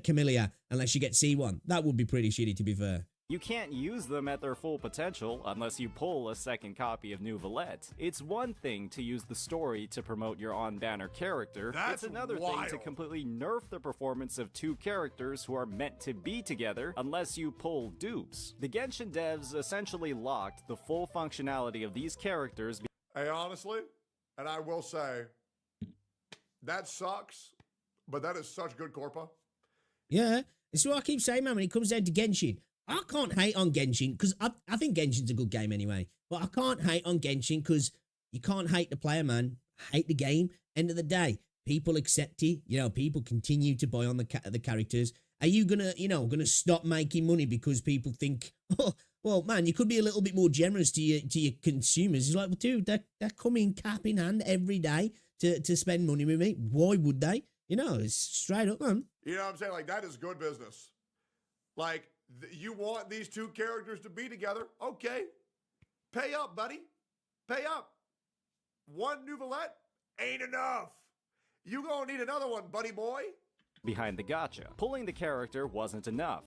Camellia unless you get C1. That would be pretty shitty, to be fair. You can't use them at their full potential unless you pull a second copy of Nouvellette. It's one thing to use the story to promote your on-banner character, That's it's another wild. thing to completely nerf the performance of two characters who are meant to be together unless you pull dupes. The Genshin devs essentially locked the full functionality of these characters. Hey, honestly, and I will say, that sucks, but that is such good corpa. Yeah, it's what I keep saying, man, when it comes down to Genshin. I can't hate on Genshin because I think Genshin's a good game anyway. But I can't hate on Genshin because you can't hate the player, man. Hate the game. End of the day, people accept it. You know, people continue to buy on the characters. Are you gonna stop making money because people think, oh, well, man, you could be a little bit more generous to your consumers? It's like, well, dude, they're coming cap in hand every day to spend money with me. Why would they? You know, it's straight up, man. You know what I'm saying? Like, that is good business. Like, you want these two characters to be together? Okay. Pay up, buddy. Pay up. One Nouvellette ain't enough. You gonna need another one, buddy boy. Behind the gotcha. Pulling the character wasn't enough.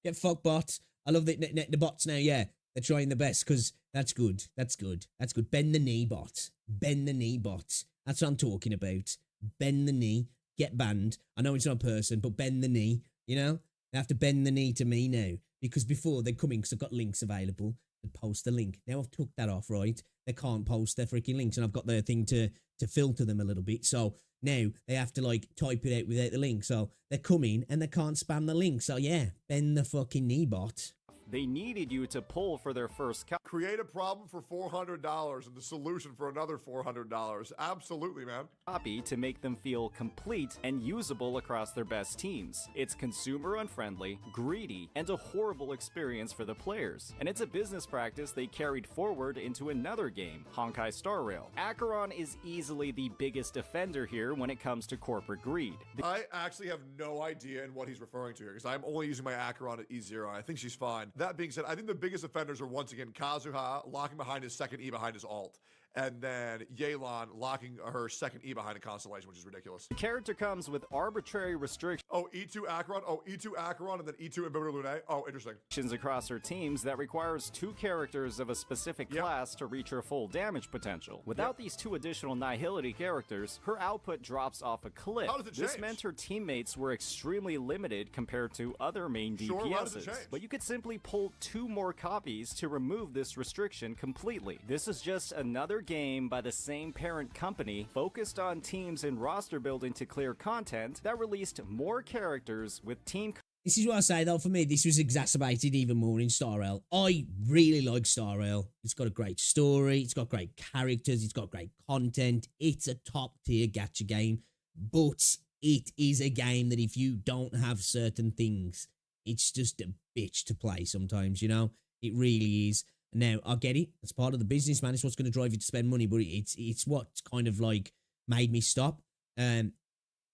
Get fuck bots. I love the bots now, yeah. They're trying the best because that's good. That's good. That's good. Bend the knee bots. Bend the knee bots. That's what I'm talking about. Bend the knee. Get banned. I know it's not a person, but bend the knee, you know? They have to bend the knee to me now because before they're coming because I've got links available to post the link. Now I've took that off, right? They can't post their freaking links and I've got their thing to filter them a little bit. So now they have to like type it out without the link. So they're coming and they can't spam the link. So yeah, bend the fucking knee bot. They needed you to pull for their first Create a problem for $400 and the solution for another $400. Absolutely, man. copy to make them feel complete and usable across their best teams. It's consumer unfriendly, greedy, and a horrible experience for the players. And it's a business practice they carried forward into another game, Honkai Star Rail. Acheron is easily the biggest offender here when it comes to corporate greed. I actually have no idea in what he's referring to here because I'm only using my Acheron at E0. I think she's fine. That being said, I think the biggest offenders are once again Kazuha locking behind his second E behind his ult, and then Yelan locking her second E behind a constellation, which is ridiculous. The character comes with arbitrary restrictions Oh, E2 Acheron. Oh, E2 Acheron and then E2 Imbibitor Lunae. Oh, interesting. across her teams that requires two characters of a specific class to reach her full damage potential. Without these two additional Nihility characters, her output drops off a cliff. How does it This change? meant her teammates were extremely limited compared to other main Sure, how does it DPSs. change? But you could simply pull 2 more copies to remove this restriction completely. This is just another game by the same parent company focused on teams and roster building to clear content that released more characters with team This is what I say though, for me, this was exacerbated even more in Star Rail. I really like Star Rail. It's got a great story, it's got great characters, it's got great content. It's a top tier gacha game, but it is a game that if you don't have certain things, it's just a bitch to play sometimes, you know? It really is. Now, I get it. It's part of the business, man. It's what's going to drive you to spend money, but it's what kind of like made me stop.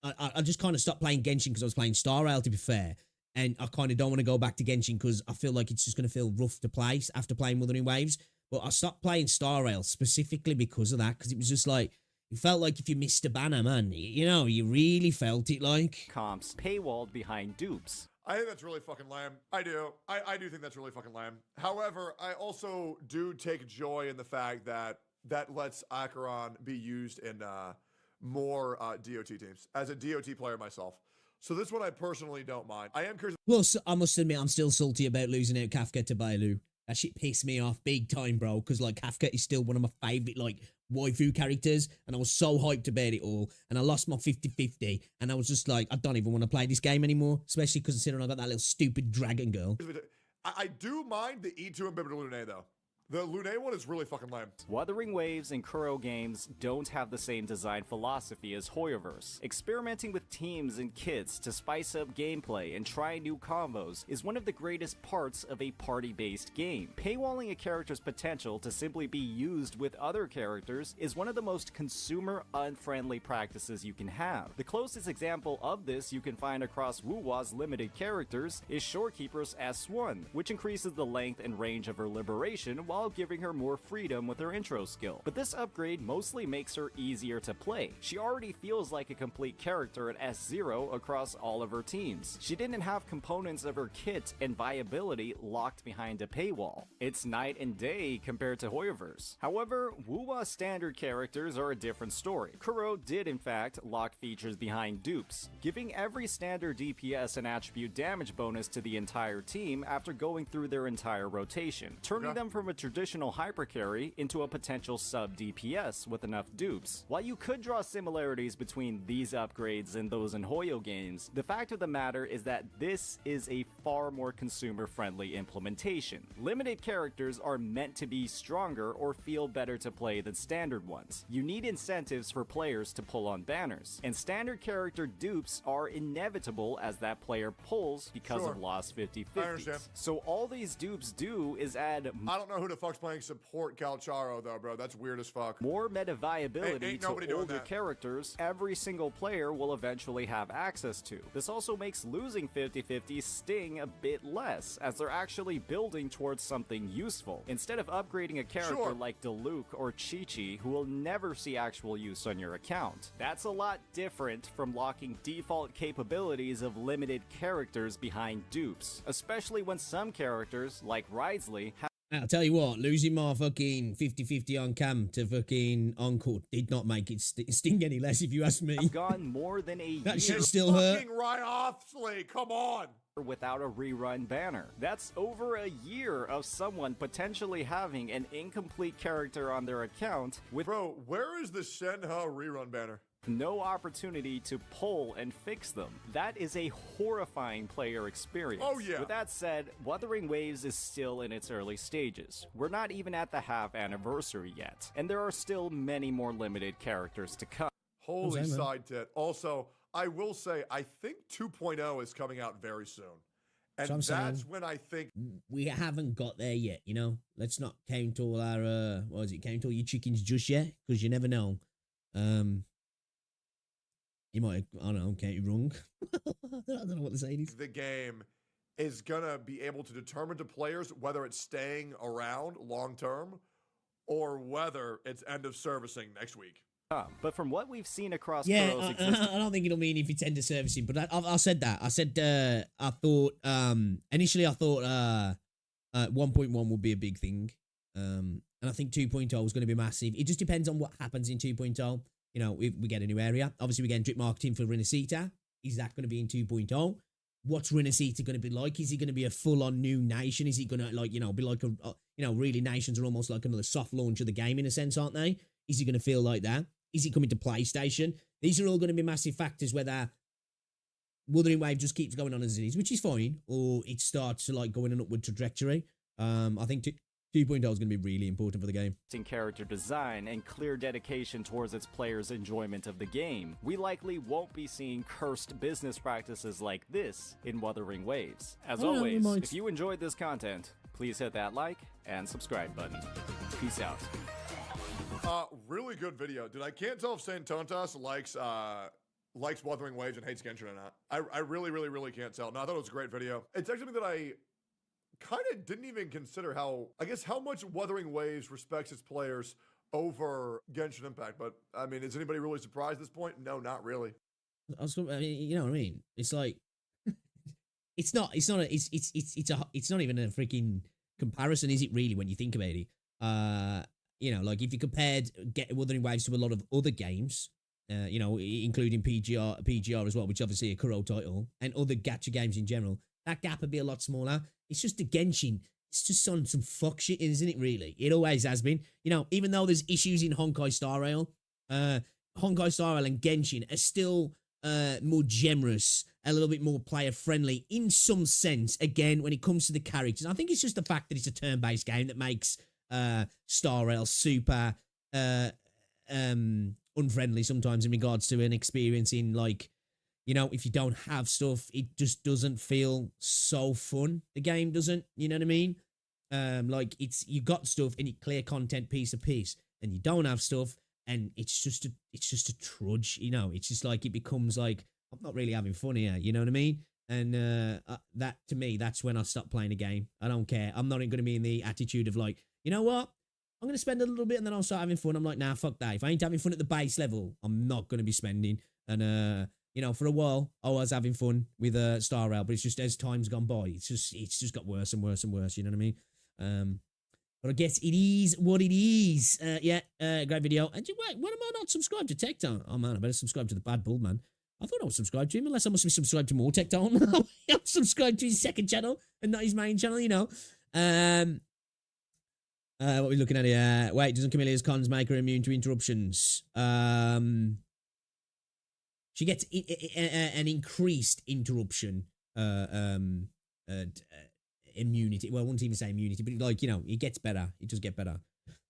I just kind of stopped playing Genshin because I was playing Star Rail, to be fair. And I kind of don't want to go back to Genshin because I feel like it's just going to feel rough to play after playing Wuthering Waves. But I stopped playing Star Rail specifically because of that, because it was just like, it felt like if you missed a banner, man, you know, you really felt it like. comps paywalled behind dupes. I think that's really fucking lame. I do. I do think that's really fucking lame. However, I also do take joy in the fact that that lets Acheron be used in more DOT teams. As a DOT player myself. So this one I personally don't mind. I am curious. Well, so I must admit, I'm still salty about losing out Kafka to Bailu. That shit pissed me off big time, bro, because like Kafka is still one of my favorite like waifu characters, and I was so hyped about it all, and I lost my 50-50, and I was just like, I don't even want to play this game anymore, especially because considering I got that little stupid dragon girl. I do mind the E2 and Imbibitor Lunae though. The Lunae one is really fucking lame. Wuthering Waves and Kuro games don't have the same design philosophy as Hoyoverse. Experimenting with teams and kits to spice up gameplay and try new combos is one of the greatest parts of a party-based game. Paywalling a character's potential to simply be used with other characters is one of the most consumer-unfriendly practices you can have. The closest example of this you can find across Wuwa's limited characters is Shorekeeper's S1, which increases the length and range of her liberation while while giving her more freedom with her intro skill. But this upgrade mostly makes her easier to play. She already feels like a complete character at S0 across all of her teams. She didn't have components of her kit and viability locked behind a paywall. It's night and day compared to Hoyoverse. However, Wuwa standard characters are a different story. Kuro did in fact lock features behind dupes, giving every standard DPS an attribute damage bonus to the entire team after going through their entire rotation, turning them from a traditional hyper carry into a potential sub DPS with enough dupes. While you could draw similarities between these upgrades and those in Hoyo games, the fact of the matter is that this is a far more consumer-friendly implementation. Limited characters are meant to be stronger or feel better to play than standard ones. You need incentives for players to pull on banners, and standard character dupes are inevitable as that player pulls because of lost 50/50s. So all these dupes do is add I don't know who the fuck's playing support Calcharo though, bro. That's weird as fuck. more meta viability Ain't to nobody doing older that. characters every single player will eventually have access to. This also makes losing 50/50 sting a bit less, as they're actually building towards something useful, instead of upgrading a character like Diluc or Chi-Chi, who will never see actual use on your account. That's a lot different from locking default capabilities of limited characters behind dupes, especially when some characters, like Ridesley, have I'll tell you what, losing my fucking 50/50 on cam to fucking Encore did not make it sting any less, if you ask me. gone more than a That year shit still hurt. Fucking Ryothsley, come on. without a rerun banner. That's over a year of someone potentially having an incomplete character on their account with Bro, where is the Sanhua rerun banner? no opportunity to pull and fix them. That is a horrifying player experience. Oh, yeah. With that said, Wuthering Waves is still in its early stages. We're not even at the half anniversary yet, and there are still many more limited characters to come. Holy Okay, man. side tit. Also, I will say, I think 2.0 is coming out very soon. And So I'm that's saying- when I think We haven't got there yet, you know? Let's not count all our, what is it, count all your chickens just yet, because you never know. You might, I don't know, count you wrong. I don't know what to say. the game is going to be able to determine to players whether it's staying around long term or whether it's end of servicing next week. But from what we've seen across Yeah, Kuro's I existence, don't think it'll mean if it's end of servicing, but I said that. I said, I thought, initially I thought 1.1 would be a big thing. And I think 2.0 is going to be massive. It just depends on what happens in 2.0. You know, we get a new area. Obviously, we're getting drip marketing for Rinasita. Is that going to be in 2.0? What's Rinasita going to be like? Is it going to be a full-on new nation? Is it going to, like, you know, be like a, you know, really nations are almost like another soft launch of the game in a sense, aren't they? Is it going to feel like that? Is it coming to PlayStation? These are all going to be massive factors, whether Wuthering Wave just keeps going on as it is, which is fine, or it starts to, like, go in an upward trajectory. I think 2.0 is going to be really important for the game. in character design and clear dedication towards its players' enjoyment of the game, we likely won't be seeing cursed business practices like this in Wuthering Waves. As Oh, no, we always, might. if you enjoyed this content, please hit that like and subscribe button. Peace out. Really good video. Dude, I can't tell if Santontas likes Wuthering Waves and hates Genshin or not. I really can't tell. No, I thought it was a great video. It's actually something that I kind of didn't even consider how much Wuthering Waves respects its players over Genshin Impact. But I mean, is anybody really surprised at this point? No, not really. I mean, you know what I mean? It's like, it's not even a freaking comparison, is it really, when you think about it? You know, like if you compared Wuthering Waves to a lot of other games, you know, including PGR as well, which obviously a Kuro title, and other gacha games in general, that gap would be a lot smaller. It's just the Genshin. It's just on some fuck shit, isn't it, really? It always has been. You know, even though there's issues in Honkai Star Rail, Honkai Star Rail and Genshin are still more generous, a little bit more player-friendly in some sense, again, when it comes to the characters. I think it's just the fact that it's a turn-based game that makes Star Rail super unfriendly sometimes in regards to an experience in, like, you know, if you don't have stuff, it just doesn't feel so fun. The game doesn't, you know what I mean? Like, it's, you got stuff and you clear content piece to piece, and you don't have stuff and it's just a trudge, you know? It's just like, it becomes like, I'm not really having fun here, you know what I mean? And that, to me, that's when I stop playing a game. I don't care. I'm not going to be in the attitude of like, you know what? I'm going to spend a little bit and then I'll start having fun. I'm like, nah, fuck that. If I ain't having fun at the base level, I'm not going to be spending. And, you know, for a while, I was having fun with Star Rail, but it's just as time's gone by, it's just got worse and worse and worse. You know what I mean? But I guess it is what it is. Yeah, great video. And wait, when am I not subscribed to Tectone? Oh man, I better subscribe to the Bad Bull, man. I thought I was subscribed to him, unless I must be subscribed to more Tectone. I'm subscribed to his second channel and not his main channel, you know. What are we looking at here? Wait, doesn't Camille's cons make her immune to interruptions? She gets an increased interruption immunity. Well, I wouldn't even say immunity, but like, you know, it gets better. It does get better.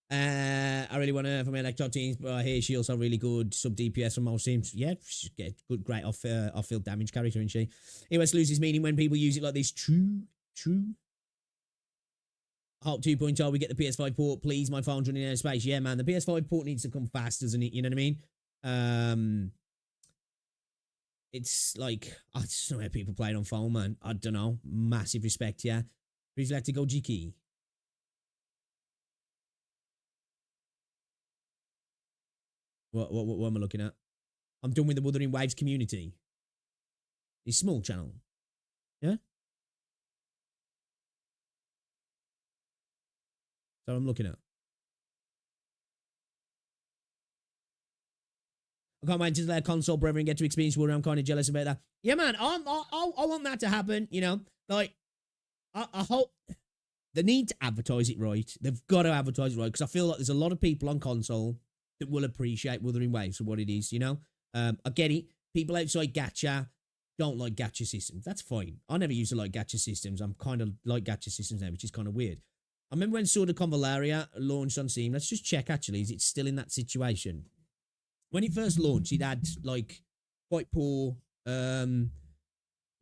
I really want to for my electro teams, but I hear she also really good sub DPS from most teams. Yeah, she get good, great off field damage character, isn't she? AOS loses meaning when people use it like this. True. Hope 2.0, we get the PS5 port, please. My phone's running out of space. Yeah, man, the PS5 port needs to come fast, doesn't it? You know what I mean? It's like, I just don't know how people play it on phone, man. I don't know. Massive respect, yeah. Please let it go, Jiki. What am I looking at? I'm done with the Wuthering Waves community. It's small channel. Yeah? So I'm looking at. I can't wait until their console brethren get to experience War. I'm kind of jealous about that. Yeah, man, I want that to happen, you know. Like, I hope they need to advertise it right. They've got to advertise it right, because I feel like there's a lot of people on console that will appreciate Wuthering Waves for what it is, you know. I get it. People outside gacha don't like gacha systems. That's fine. I never used to like gacha systems. I'm kind of like gacha systems now, which is kind of weird. I remember when Sword of Convalaria launched on Steam. Let's just check, actually. Is it still in that situation? When it first launched, it had, like, quite poor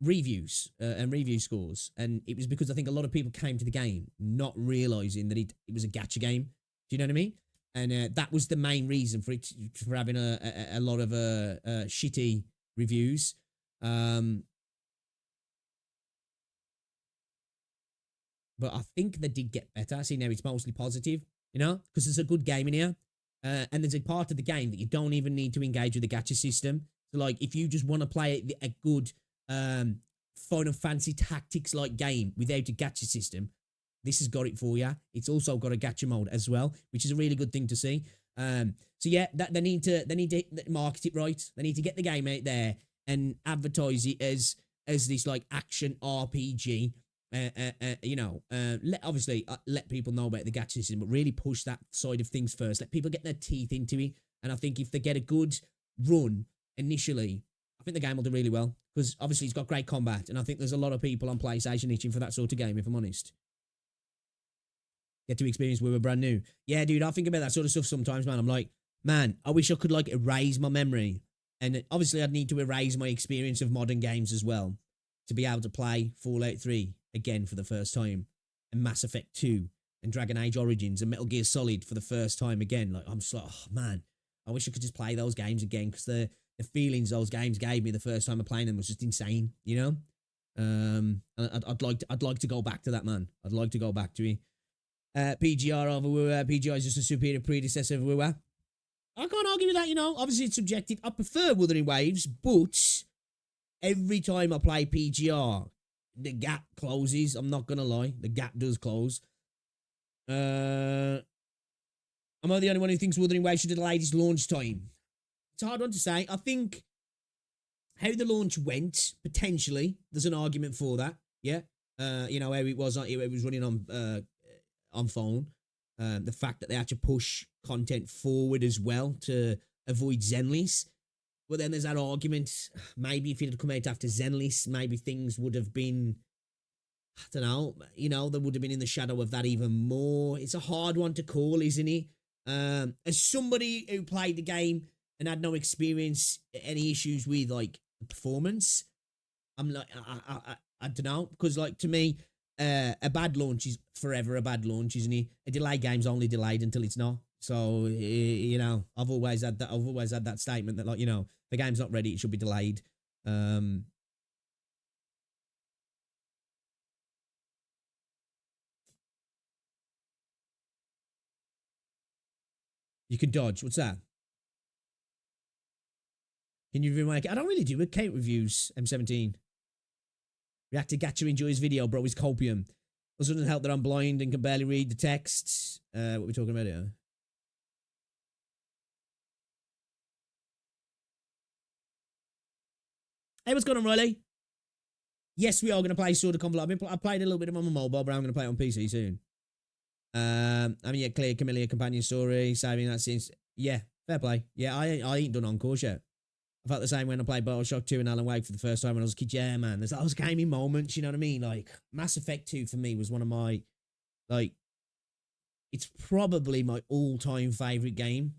reviews and review scores. And it was because I think a lot of people came to the game not realizing that it was a gacha game. Do you know what I mean? And that was the main reason for it for having a lot of shitty reviews. But I think they did get better. See, now it's mostly positive, you know, because there's a good game in here. And there's a part of the game that you don't even need to engage with the gacha system. So, like, if you just want to play a good Final Fantasy Tactics-like game without a gacha system, this has got it for you. It's also got a gacha mode as well, which is a really good thing to see. So yeah, they need to market it right. They need to get the game out there and advertise it as this, like, action RPG. You know, let people know about the gacha system, but really push that side of things first. Let people get their teeth into it. And I think if they get a good run initially, I think the game will do really well, because obviously it's got great combat, and I think there's a lot of people on PlayStation itching for that sort of game, if I'm honest. Get to experience we were brand new. Yeah, dude, I think about that sort of stuff sometimes, man. I'm like, man, I wish I could, like, erase my memory. And obviously I'd need to erase my experience of modern games as well to be able to play Fallout 3 again for the first time, and Mass Effect 2, and Dragon Age Origins, and Metal Gear Solid for the first time again. Like, I'm just like, oh, man, I wish I could just play those games again, because the feelings those games gave me the first time of playing them was just insane, you know? And I'd like to go back to that, man. I'd like to go back to it. PGR over WoW. PGR is just a superior predecessor of WoW. I can't argue with that, you know. Obviously, it's subjective. I prefer Wuthering Waves, but every time I play PGR, the gap closes. I'm not gonna lie, the gap does close. Am I the only one who thinks Wuthering Waves should have delayed its launch time? It's a hard one to say. I think how the launch went, potentially, there's an argument for that. Yeah, you know, how it was running on phone. The fact that they had to push content forward as well to avoid Zenless. But then there's that argument, maybe if it had come out after Zenless, maybe things would have been, I don't know, you know, they would have been in the shadow of that even more. It's a hard one to call, isn't it? As somebody who played the game and had no experience, any issues with, like, performance, I'm like, I don't know, because, like, to me, a bad launch is forever a bad launch, isn't it? A delayed game's only delayed until it's not. So, you know, I've always had that statement that, like, you know, the game's not ready, it should be delayed. You can dodge. What's that? Can you review my... I don't really do account reviews, M17. Reactor Gatcher enjoys video, bro. Is copium. Also doesn't help that I'm blind and can barely read the text. What are we talking about here? Hey, what's going on, Riley? Yes, we are going to play Sword of Conflict. I played a little bit of it on my mobile, but I'm going to play it on PC soon. I mean, yeah, clear Camellia companion story, saving that since... Yeah, fair play. Yeah, I ain't done Encore yet. I felt the same when I played Bioshock 2 and Alan Wake for the first time when I was a kid. Yeah, man, there's those gaming moments, you know what I mean? Like, Mass Effect 2 for me was one of my, like, it's probably my all-time favourite game,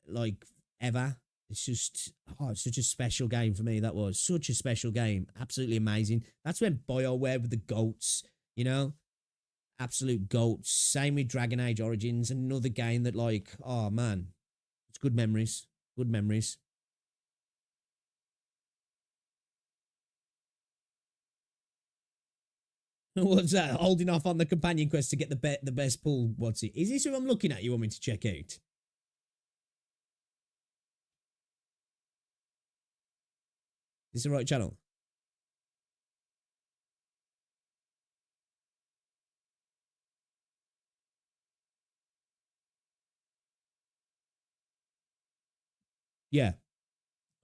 like, ever. It's just, oh, it's such a special game for me, that was. Such a special game. Absolutely amazing. That's when BioWare with the GOATs, you know? Absolute GOATs. Same with Dragon Age Origins, another game that, like, oh, man. It's good memories. Good memories. What's that? Holding off on the companion quest to get the best pull. What's it? Is this who I'm looking at you want me to check out? Is this the right channel? Yeah.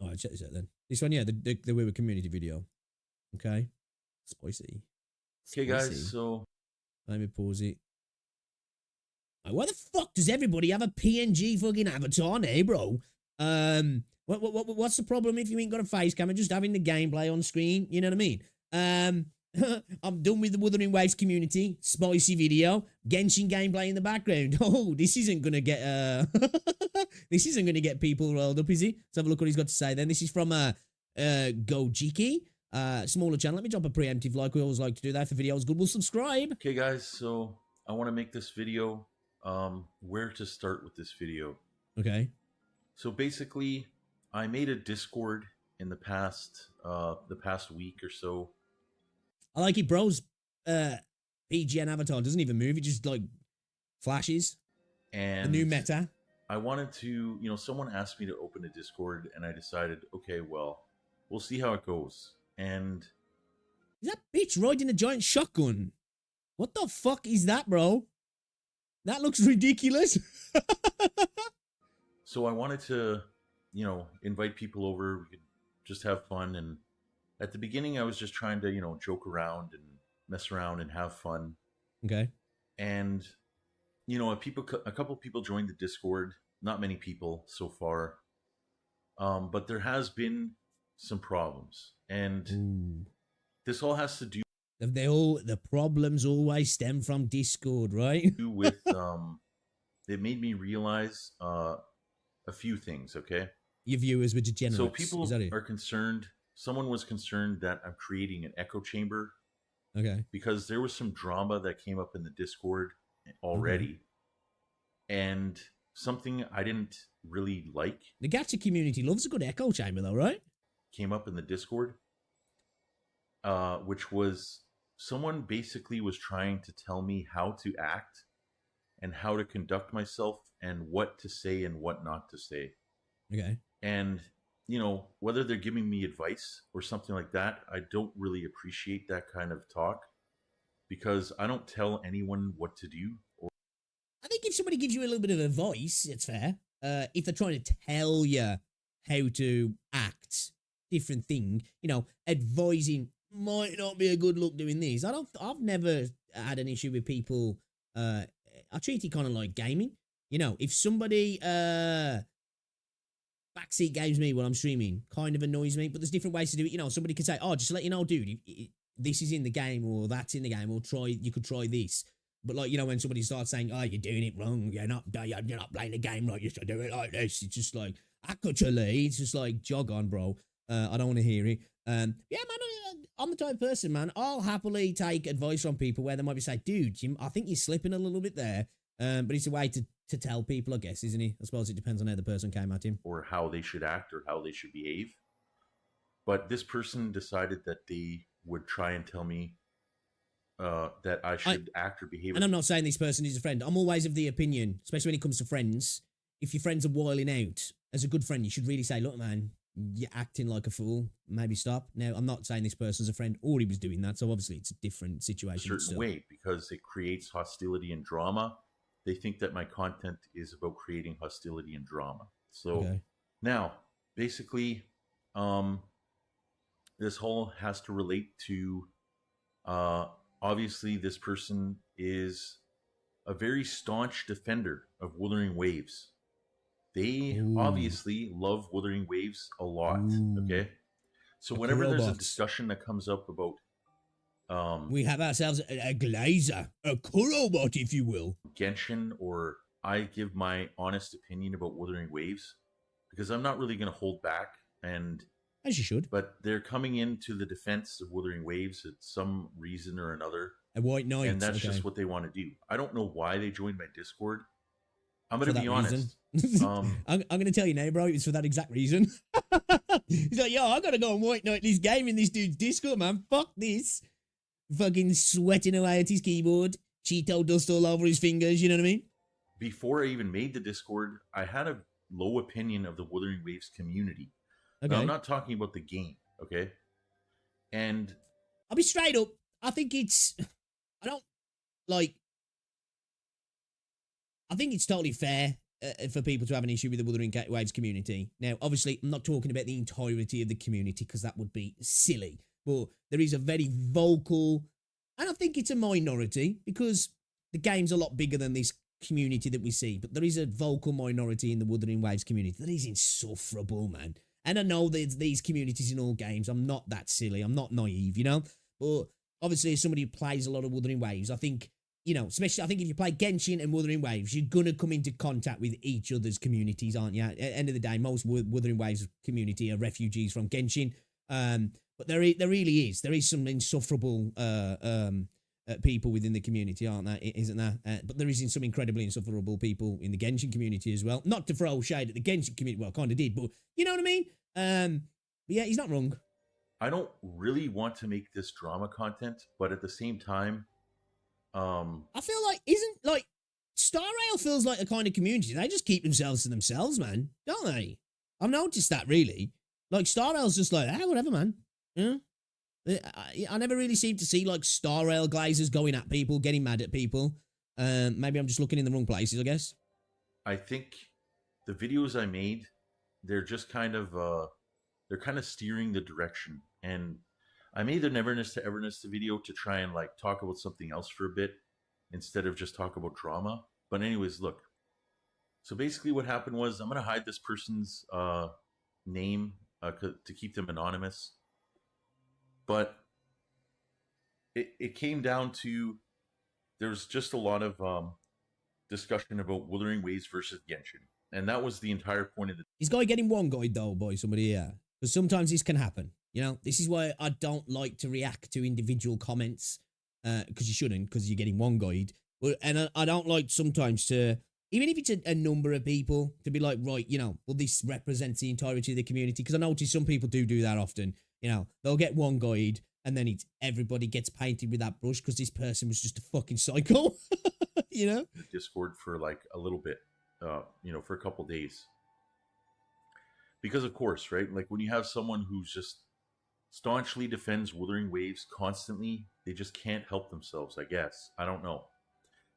All right, check this out then. This one, yeah, the We Were community video. Okay. Spicy. Okay, guys, so... Let me pause it. Like, why the fuck does everybody have a PNG fucking avatar now, bro? What's the problem if you ain't got a face camera? Just having the gameplay on screen, you know what I mean? I'm done with the Wuthering Waves community. Spicy video. Genshin gameplay in the background. Oh, this isn't gonna get this isn't gonna get people rolled up, is he? Let's have a look what he's got to say then. This is from Gojiki. Smaller channel. Let me drop a preemptive like we always like to do that. If the video is good, we'll subscribe. Okay, guys, so I want to make this video. Where to start with this video? Okay. So basically, I made a Discord in the past week or so. I like it, bro's PGN avatar doesn't even move. It just like flashes. And the new meta. I wanted to, you know, someone asked me to open a Discord, and I decided, okay, well, we'll see how it goes. And is that bitch riding a giant shotgun? What the fuck is that, bro? That looks ridiculous. So I wanted to, you know, invite people over. We could just have fun. And at the beginning, I was just trying to, you know, joke around and mess around and have fun. Okay. And, you know, a couple people joined the Discord. Not many people so far. But there has been some problems. And this all has to do... The problems always stem from Discord, right? with it made me realize a few things. Okay, your viewers were degenerates. So people are concerned. Someone was concerned that I'm creating an echo chamber. Okay, because there was some drama that came up in the Discord already, and something I didn't really like. The gacha community loves a good echo chamber, though, right? Came up in the Discord, which was. Someone basically was trying to tell me how to act and how to conduct myself and what to say and what not to say. Okay. And, you know, whether they're giving me advice or something like that, I don't really appreciate that kind of talk because I don't tell anyone what to do. I think if somebody gives you a little bit of advice, it's fair. If they're trying to tell you how to act, different thing, you know, advising might not be a good look doing this. I've never had an issue with people. I treat it kind of like gaming. You know, if somebody backseat games me while I'm streaming, kind of annoys me, but there's different ways to do it. You know, somebody can say, oh, just to let you know, dude, this is in the game or that's in the game, or you could try this. But like, you know, when somebody starts saying, oh, you're doing it wrong, you're not playing the game right, you should do it like this. It's just like, actually, it's just like, jog on, bro. I don't want to hear it. Yeah, man, I'm the type of person, man. I'll happily take advice from people where they might be saying, dude, I think you're slipping a little bit there. But it's a way to tell people, I guess, isn't it? I suppose it depends on how the person came at him. Or how they should act or how they should behave. But this person decided that they would try and tell me that I should act or behave. And I'm not saying this person is a friend. I'm always of the opinion, especially when it comes to friends, if your friends are whiling out, as a good friend, you should really say, look, man, you're acting like a fool. Maybe stop. Now, I'm not saying this person's a friend or he was doing that, so obviously it's a different situation. A certain way, because it creates hostility and drama. They think that my content is about creating hostility and drama. So now, basically, this whole has to relate to, obviously, this person is a very staunch defender of Wuthering Waves. They obviously love Wuthering Waves a lot. Okay, so whenever there's a discussion that comes up about, we have ourselves a glazer, a Kurobot, if you will, Genshin, or I give my honest opinion about Wuthering Waves, because I'm not really going to hold back, and as you should. But they're coming into the defense of Wuthering Waves at some reason or another. A white knight, and that's just what they want to do. I don't know why they joined my Discord. I'm going to be honest. I'm going to tell you now, bro. It's for that exact reason. He's like, yo, I got to go and white knight this game in this dude's Discord, man. Fuck this. Fucking sweating away at his keyboard. Cheeto dust all over his fingers, you know what I mean? Before I even made the Discord, I had a low opinion of the Wuthering Waves community. Okay. Now, I'm not talking about the game, okay? And I'll be straight up. I think it's... I think it's totally fair for people to have an issue with the Wuthering Waves community. Now, obviously, I'm not talking about the entirety of the community because that would be silly. But there is a very vocal, and I think it's a minority because the game's a lot bigger than this community that we see. But there is a vocal minority in the Wuthering Waves community that is insufferable, man. And I know there's these communities in all games. I'm not that silly. I'm not naive, you know? But obviously, as somebody who plays a lot of Wuthering Waves, I think, you know, especially I think if you play Genshin and Wuthering Waves, you're going to come into contact with each other's communities, aren't you? At the end of the day, most Wuthering Waves community are refugees from Genshin. But there really is. There is some insufferable people within the community, aren't there? Isn't there? But there is some incredibly insufferable people in the Genshin community as well. Not to throw shade at the Genshin community. Well, I kind of did, but you know what I mean? But yeah, he's not wrong. I don't really want to make this drama content, but at the same time, I feel like Star Rail feels like a kind of community. They just keep themselves to themselves, man, don't they? I've noticed that really. Like Star Rail's just like, whatever, man. Yeah. I never really seem to see like Star Rail glazers going at people, getting mad at people. Maybe I'm just looking in the wrong places, I guess. I think the videos I made, they're just kind of steering the direction. And I made the Neverness to Everness video to try and like talk about something else for a bit instead of just talk about drama. But anyways, look. So basically what happened was I'm going to hide this person's name to keep them anonymous. But it came down to, there's just a lot of discussion about Wuthering Waves versus Genshin. And that was the entire point of the... He's got to get him one guide though, boy, somebody here. Because sometimes this can happen. You know, this is why I don't like to react to individual comments. Because you shouldn't, because you're getting one guide. And I don't like sometimes to, even if it's a number of people, to be like, right, you know, well, this represents the entirety of the community. Because I notice some people do that often. You know, they'll get one guide and then everybody gets painted with that brush because this person was just a fucking psycho. You know? Discord for like a little bit, you know, for a couple days. Because of course, right? Like when you have someone who's just staunchly defends Wuthering Waves constantly, they just can't help themselves, I guess. I don't know.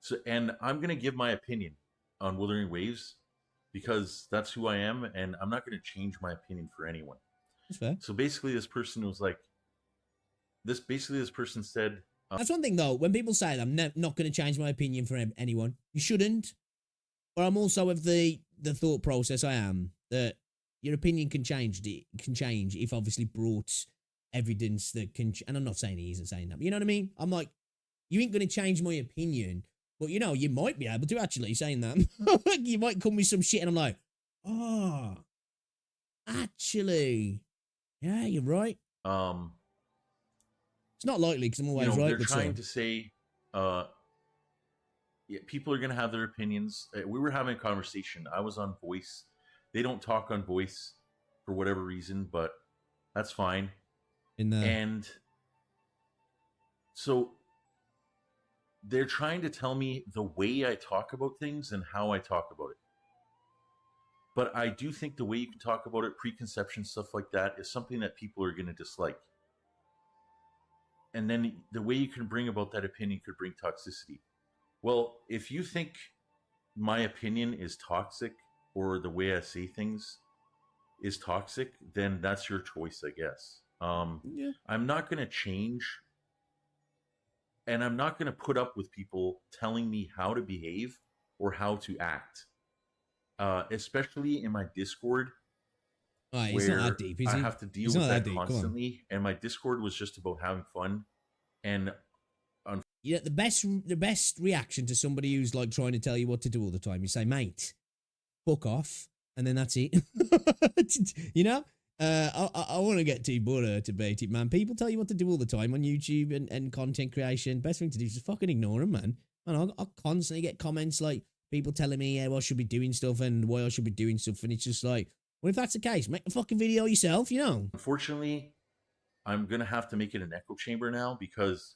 So, and I'm going to give my opinion on Wuthering Waves because that's who I am, and I'm not going to change my opinion for anyone. That's fair. So basically, this person was like, this person said... that's one thing, though. When people say that, I'm not going to change my opinion for anyone. You shouldn't. But I'm also of the thought process I am, that your opinion can change. It can change if obviously brought evidence that can... And I'm not saying he isn't saying that, but you know what I mean? I'm like, you ain't going to change my opinion, but you know, you might be able to actually, saying that. You might come with some shit and I'm like, oh, actually... Yeah, you're right. It's not likely because I'm always right. They're trying to say, yeah, people are going to have their opinions. We were having a conversation. I was on voice. They don't talk on voice for whatever reason, but that's fine. And so they're trying to tell me the way I talk about things and how I talk about it. But I do think the way you can talk about it, preconception, stuff like that, is something that people are going to dislike. And then the way you can bring about that opinion could bring toxicity. Well, if you think my opinion is toxic or the way I say things is toxic, then that's your choice, I guess. Yeah. I'm not going to change, and I'm not going to put up with people telling me how to behave or how to act, especially in my Discord. It's not that deep, is I it? have to deal It's with not that that deep, come on. constantly, and my Discord was just about having fun. And Yeah, the best reaction to somebody who's like trying to tell you what to do all the time, you say, mate, fuck off, and then that's it. You know? I want to get too bored to bait it, man. People tell you what to do all the time on YouTube and content creation. Best thing to do is just fucking ignore them, man. And I constantly get comments like people telling me I should be doing stuff and why I should be doing stuff, and it's just like, well, if that's the case, make a fucking video yourself, you know? unfortunately, I'm going to have to make it an echo chamber now because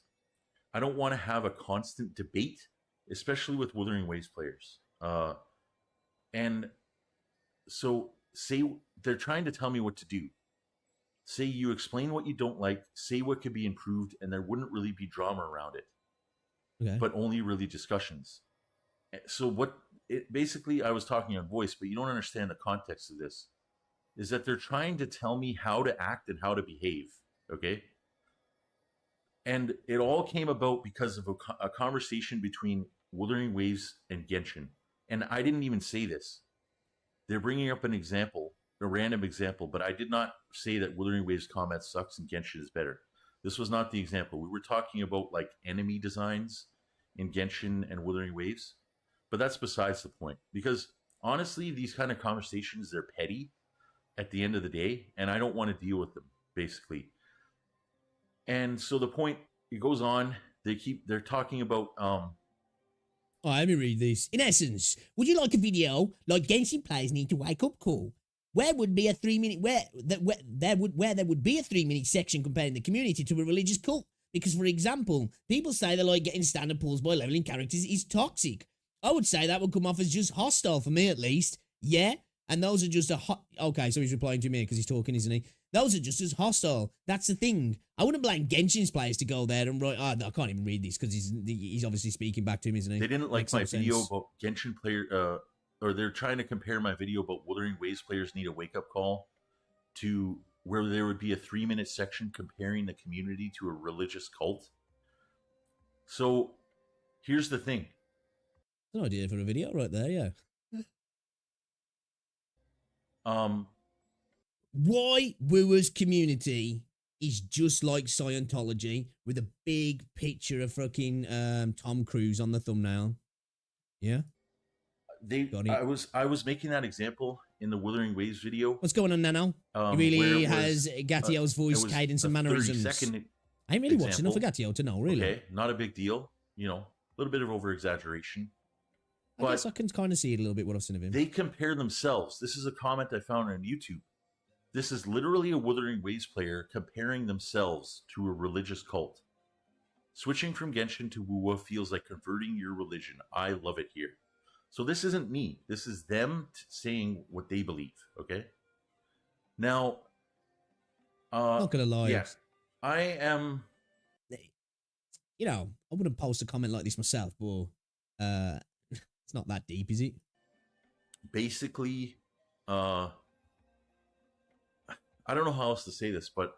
I don't want to have a constant debate, especially with Wuthering Waves players. And so say they're trying to tell me what to do. Say you explain what you don't like, say what could be improved, and there wouldn't really be drama around it, Okay. but only really discussions. So basically, I was talking on voice, but you don't understand the context of this, is that they're trying to tell me how to act and how to behave, okay? And it all came about because of a conversation between Wuthering Waves and Genshin. And I didn't even say this. They're bringing up an example, a random example, but I did not say that Wuthering Waves combat sucks and Genshin is better. This was not the example. We were talking about like enemy designs in Genshin and Wuthering Waves, but that's besides the point. Because honestly, these kind of conversations, they're petty at the end of the day, and I don't want to deal with them, basically. And so the point, it goes on, they're talking about Oh, let me read this. In essence, would you like a video like Genshin players need to wake up call? Where would be a 3-minute where there would be a 3-minute section comparing the community to a religious cult? Because, for example, people say they like getting standard pulls by leveling characters is toxic. I would say that would come off as just hostile for me, at least. Yeah, and those are just okay. So he's replying to me because he's talking, isn't he? Those are just as hostile. That's the thing. I wouldn't blame Genshin's players to go there and write. I can't even read this because he's obviously speaking back to him, isn't he? they didn't like Makes my no video sense. about Genshin player, or they're trying to compare my video about Wuthering Waves players need a wake-up call to where there would be a 3-minute section comparing the community to a religious cult. So here's the thing. That's an idea for a video right there, yeah. Why Wooer's community is just like Scientology with a big picture of fucking Tom Cruise on the thumbnail. Yeah. Got it. I was making that example in the Wuthering Waves video. What's going on, Nano? He where really it was, has Gatio's voice, it was cadence, and a mannerisms. 30-second I ain't really watched enough of example. Gatio to know, really. Okay, not a big deal. You know, a little bit of over-exaggeration. I guess I can kind of see it a little bit what I've seen of him. They compare themselves. This is a comment I found on YouTube. This is literally a Wuthering Waves player comparing themselves to a religious cult. Switching from Genshin to Wuwa feels like converting your religion. I love it here. So this isn't me. This is them saying what they believe, okay? Now, Not gonna lie. yeah, I am... You know, I wouldn't post a comment like this myself, but it's not that deep, is it? basically, I don't know how else to say this, but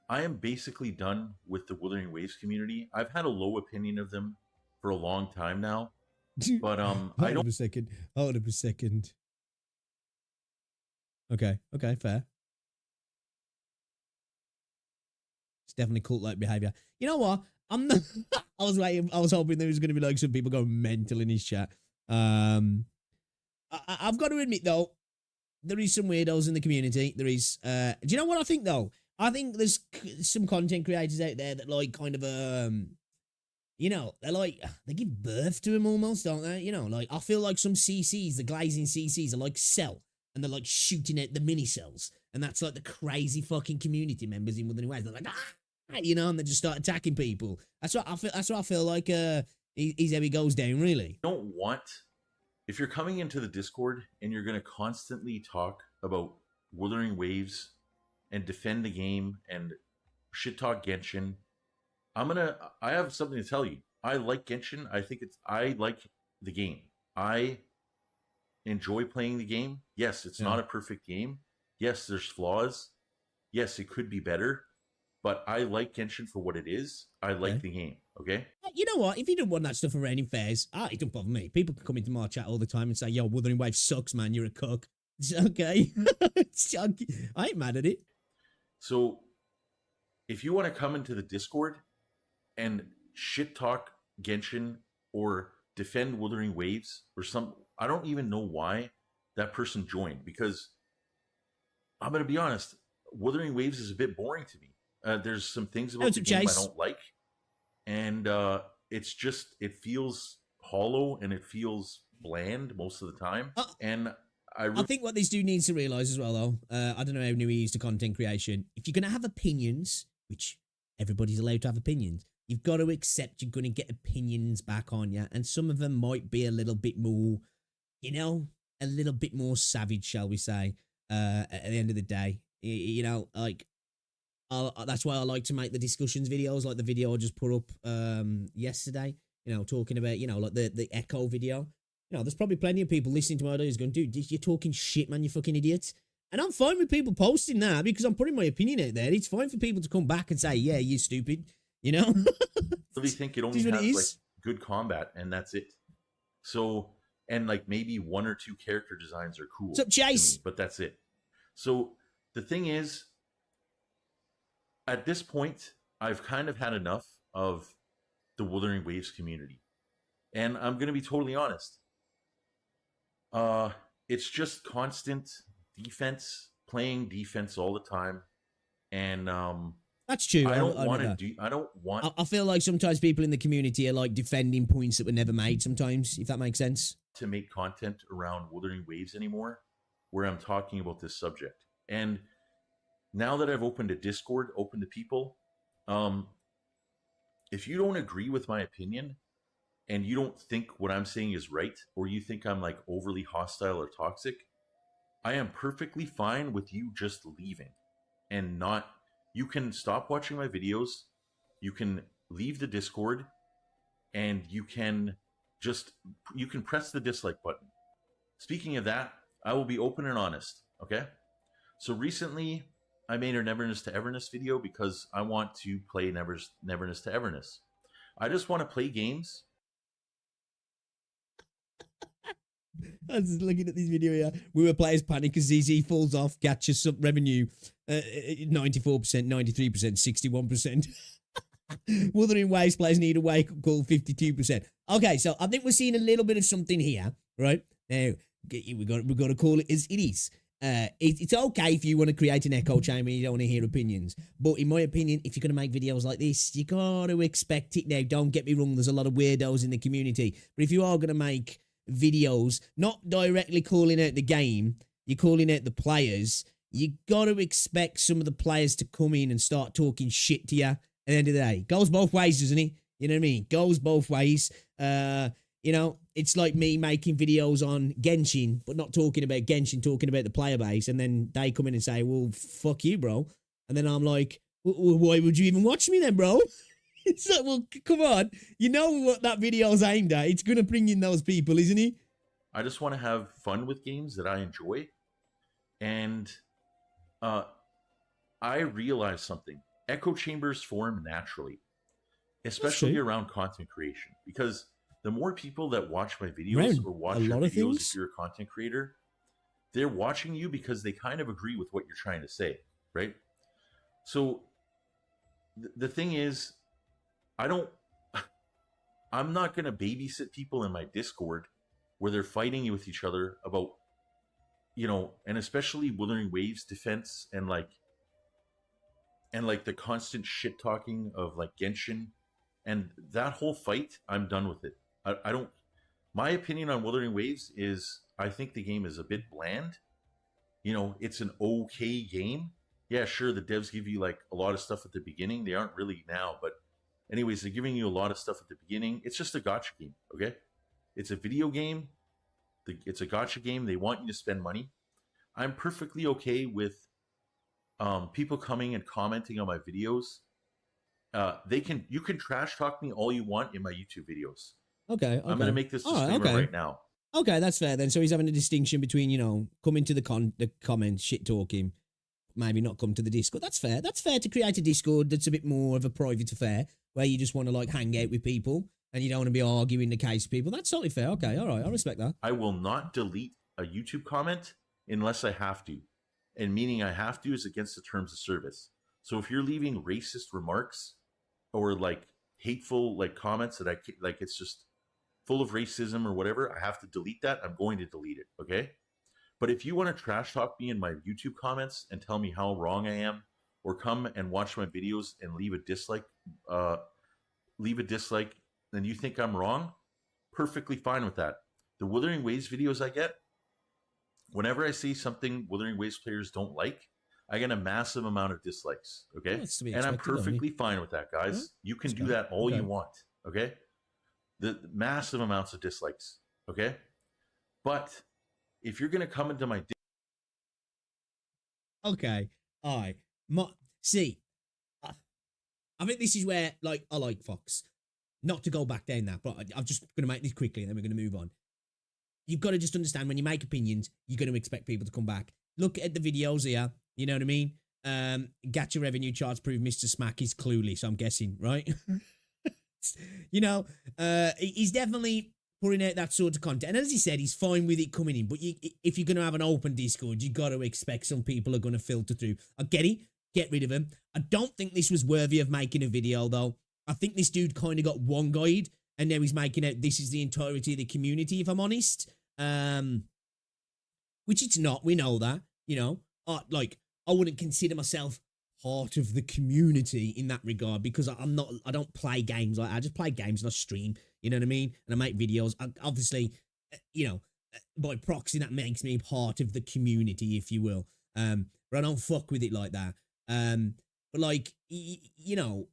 I am basically done with the Wuthering Waves community. I've had a low opinion of them for a long time now, but I Hold don't. up a second. Hold up a second. Okay, fair. It's definitely cult-like behavior. You know what? I'm not, I was hoping there was going to be like some people going mental in his chat. I've got to admit though, there is some weirdos in the community. There is. Do you know what I think though? I think there's some content creators out there that like kind of you know, they give birth to him almost, don't they? You know, like I feel like some CCs, the glazing CCs, are like Cell, and they're like shooting at the mini cells, and that's like the crazy fucking community members in Wuthering Waves. They're like, you know, and they just start attacking people. That's what I feel. That's what I feel like. He's how he goes down, really. Don't want, if you're coming into the Discord and you're going to constantly talk about Wuthering Waves and defend the game and shit talk Genshin, I have something to tell you. I like Genshin. I like the game. I enjoy playing the game. Yes, it's not a perfect game. Yes, there's flaws. Yes, it could be better. But I like Genshin for what it is. I like the game, okay? You know what? If you don't want that stuff around in fairs, it don't bother me. People can come into my chat all the time and say, yo, Wuthering Wave sucks, man. You're a cook. It's okay. I ain't mad at it. So if you want to come into the Discord and shit talk Genshin or defend Wuthering Waves or I don't even know why that person joined, because I'm going to be honest, Wuthering Waves is a bit boring to me. There's some things about the game I don't like, and it feels hollow and it feels bland most of the time. And I think what this dude needs to realize as well, though, I don't know how new he is to content creation. If you're gonna have opinions, which everybody's allowed to have opinions, you've got to accept you're gonna get opinions back on you, and some of them might be a little bit more, you know, a little bit more savage, shall we say? At the end of the day, you know, like. That's why I like to make the discussions videos, like the video I just put up yesterday, you know, talking about, you know, like the Echo video. You know, there's probably plenty of people listening to my ideas going, dude, you're talking shit, man, you fucking idiot. And I'm fine with people posting that because I'm putting my opinion out there. It's fine for people to come back and say, yeah, you stupid, you know? I really think it only has like good combat and that's it. So, and like maybe one or two character designs are cool. What's up, Chase? But that's it. So the thing is, at this point, I've kind of had enough of the Wuthering Waves community. And I'm going to be totally honest. It's just constant defense, playing defense all the time. And that's true. I don't want I feel like sometimes people in the community are like defending points that were never made sometimes, if that makes sense. To make content around Wuthering Waves anymore, where I'm talking about this subject. And now that I've opened a Discord, open to people, if you don't agree with my opinion and you don't think what I'm saying is right, or you think I'm like overly hostile or toxic, I am perfectly fine with you just leaving and not, you can stop watching my videos, you can leave the Discord, and you can press the dislike button. Speaking of that, I will be open and honest, okay? So recently, I made a Neverness to Everness video because I want to play Neverness to Everness. I just want to play games. I was just looking at this video here. We were players panic as ZZ falls off, catches some revenue, 94%, 93%, 61%. Wuthering Waves players need a wake up call, 52%. Okay, so I think we're seeing a little bit of something here, right? Now, we've got to call it as it is. It's okay if you want to create an echo chamber and you don't want to hear opinions, but in my opinion, if you're going to make videos like this, you got to expect it. Now, don't get me wrong, there's a lot of weirdos in the community, but if you are going to make videos not directly calling out the game, you're calling out the players, you got to expect some of the players to come in and start talking shit to you at the end of the day. Goes both ways, doesn't it? You know what I mean? Goes both ways. You know, it's like me making videos on Genshin, but not talking about Genshin, talking about the player base. And then they come in and say, well, fuck you, bro. And then I'm like, why would you even watch me then, bro? It's like, well, come on. You know what that video's aimed at. It's going to bring in those people, isn't it? I just want to have fun with games that I enjoy. And I realized something. Echo chambers form naturally, especially around content creation, because the more people that watch my videos or watch your videos, if you're a content creator, they're watching you because they kind of agree with what you're trying to say, right? So the thing is, I'm not going to babysit people in my Discord where they're fighting with each other about, you know, and especially Wuthering Waves defense and like the constant shit talking of like Genshin and that whole fight. I'm done with it. I don't, my opinion on Wuthering Waves is I think the game is a bit bland. You know, it's an okay game, yeah, sure, the devs give you like a lot of stuff at the beginning. They aren't really now, but anyways, they're giving you a lot of stuff at the beginning. It's just a gotcha game, okay? It's a video game. It's a gotcha game. They want you to spend money. I'm perfectly okay with people coming and commenting on my videos. You can trash talk me all you want in my YouTube videos. Okay. I'm gonna make this disclaimer right now. Okay, that's fair then. So he's having a distinction between, you know, coming to the comments, shit talking, maybe not come to the Discord. That's fair. That's fair to create a Discord that's a bit more of a private affair where you just want to like hang out with people and you don't want to be arguing the case with people. That's totally fair. Okay, all right, I respect that. I will not delete a YouTube comment unless I have to. And meaning I have to is against the terms of service. So if you're leaving racist remarks or like hateful like comments that like it's just full of racism or whatever, I have to delete that. I'm going to delete it, okay? But if you want to trash talk me in my YouTube comments and tell me how wrong I am, or come and watch my videos and leave a dislike, and you think I'm wrong, perfectly fine with that. The Wuthering Waves videos I get, whenever I see something Wuthering Waves players don't like, I get a massive amount of dislikes, okay? And I'm perfectly fine with that, guys. Huh? You can do that all you want, okay? The massive amounts of dislikes, okay? But if you're going to come into my... Okay, all right. See, I think this is where, like, I like Fox. Not to go back down that, but I'm just going to make this quickly and then we're going to move on. You've got to just understand when you make opinions, you're going to expect people to come back. Look at the videos here, you know what I mean? Gacha revenue charts prove Mr. Smack is clueless, I'm guessing, right? You know, he's definitely putting out that sort of content. And as he said, he's fine with it coming in. But if you're going to have an open Discord, you got to expect some people are going to filter through. I get it. Get rid of him. I don't think this was worthy of making a video, though. I think this dude kind of got one guide, and now he's making out this is the entirety of the community, if I'm honest. Which it's not. We know that, you know. I wouldn't consider myself part of the community in that regard because I don't play games. I just play games and I stream, you know what I mean? And I make videos. Obviously, you know, by proxy, that makes me part of the community, if you will. But I don't fuck with it like that. But like, you know,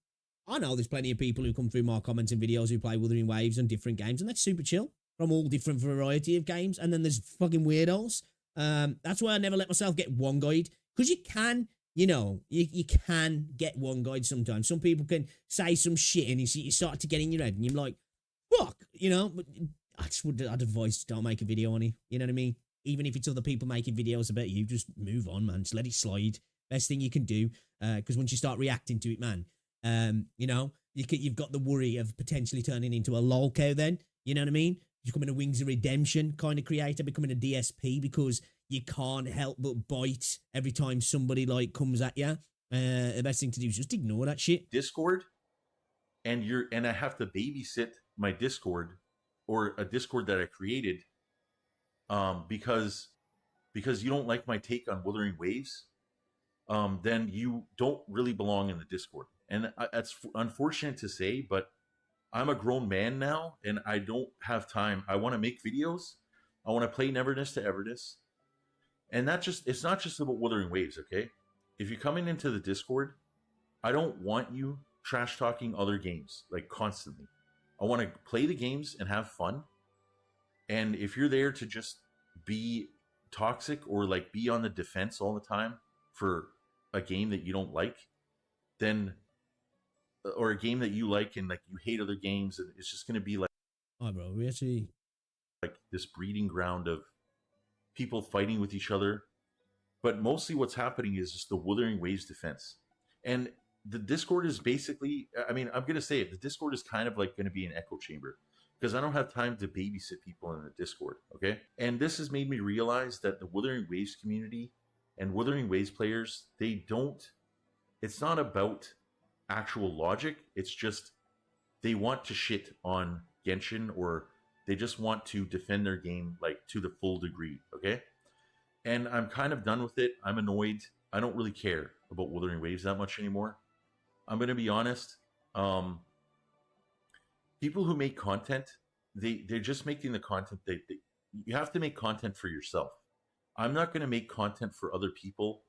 I know there's plenty of people who come through my comments and videos who play Wuthering Waves on different games, and that's super chill from all different variety of games. And then there's fucking weirdos. That's why I never let myself get one guide, because you can, you know, you can get one guide sometimes. Some people can say some shit and you start to get in your head and you're like, fuck, you know. But I'd advise don't make a video on it, you know what I mean? Even if it's other people making videos about you, just move on, man. Just let it slide. Best thing you can do, because once you start reacting to it, man, you know, you've got the worry of potentially turning into a lol cow then, you know what I mean? Becoming a Wings of Redemption kind of creator, becoming a DSP because you can't help but bite every time somebody like comes at you. The best thing to do is just ignore that shit. Discord, and I have to babysit my Discord, or a Discord that I created, because you don't like my take on Wuthering Waves, then you don't really belong in the Discord. And that's unfortunate to say, but I'm a grown man now, and I don't have time. I want to make videos. I want to play Neverness to Everness. And it's not just about Wuthering Waves, okay? If you're coming into the Discord, I don't want you trash talking other games, like constantly. I want to play the games and have fun. And if you're there to just be toxic or like be on the defense all the time for a game that you don't like, then, or a game that you like and like you hate other games, and it's just going to be like, oh, bro, we actually like this breeding ground of people fighting with each other. But mostly what's happening is just the Wuthering Waves defense. And the Discord is basically, I mean, I'm going to say it, the Discord is kind of like going to be an echo chamber, because I don't have time to babysit people in the Discord, okay? And this has made me realize that the Wuthering Waves community and Wuthering Waves players, it's not about actual logic. It's just they want to shit on Genshin, or they just want to defend their game like to the full degree, okay? And I'm kind of done with it. I'm annoyed. I don't really care about Wuthering Waves that much anymore. I'm going to be honest. People who make content, they're just making the content. You have to make content for yourself. I'm not going to make content for other people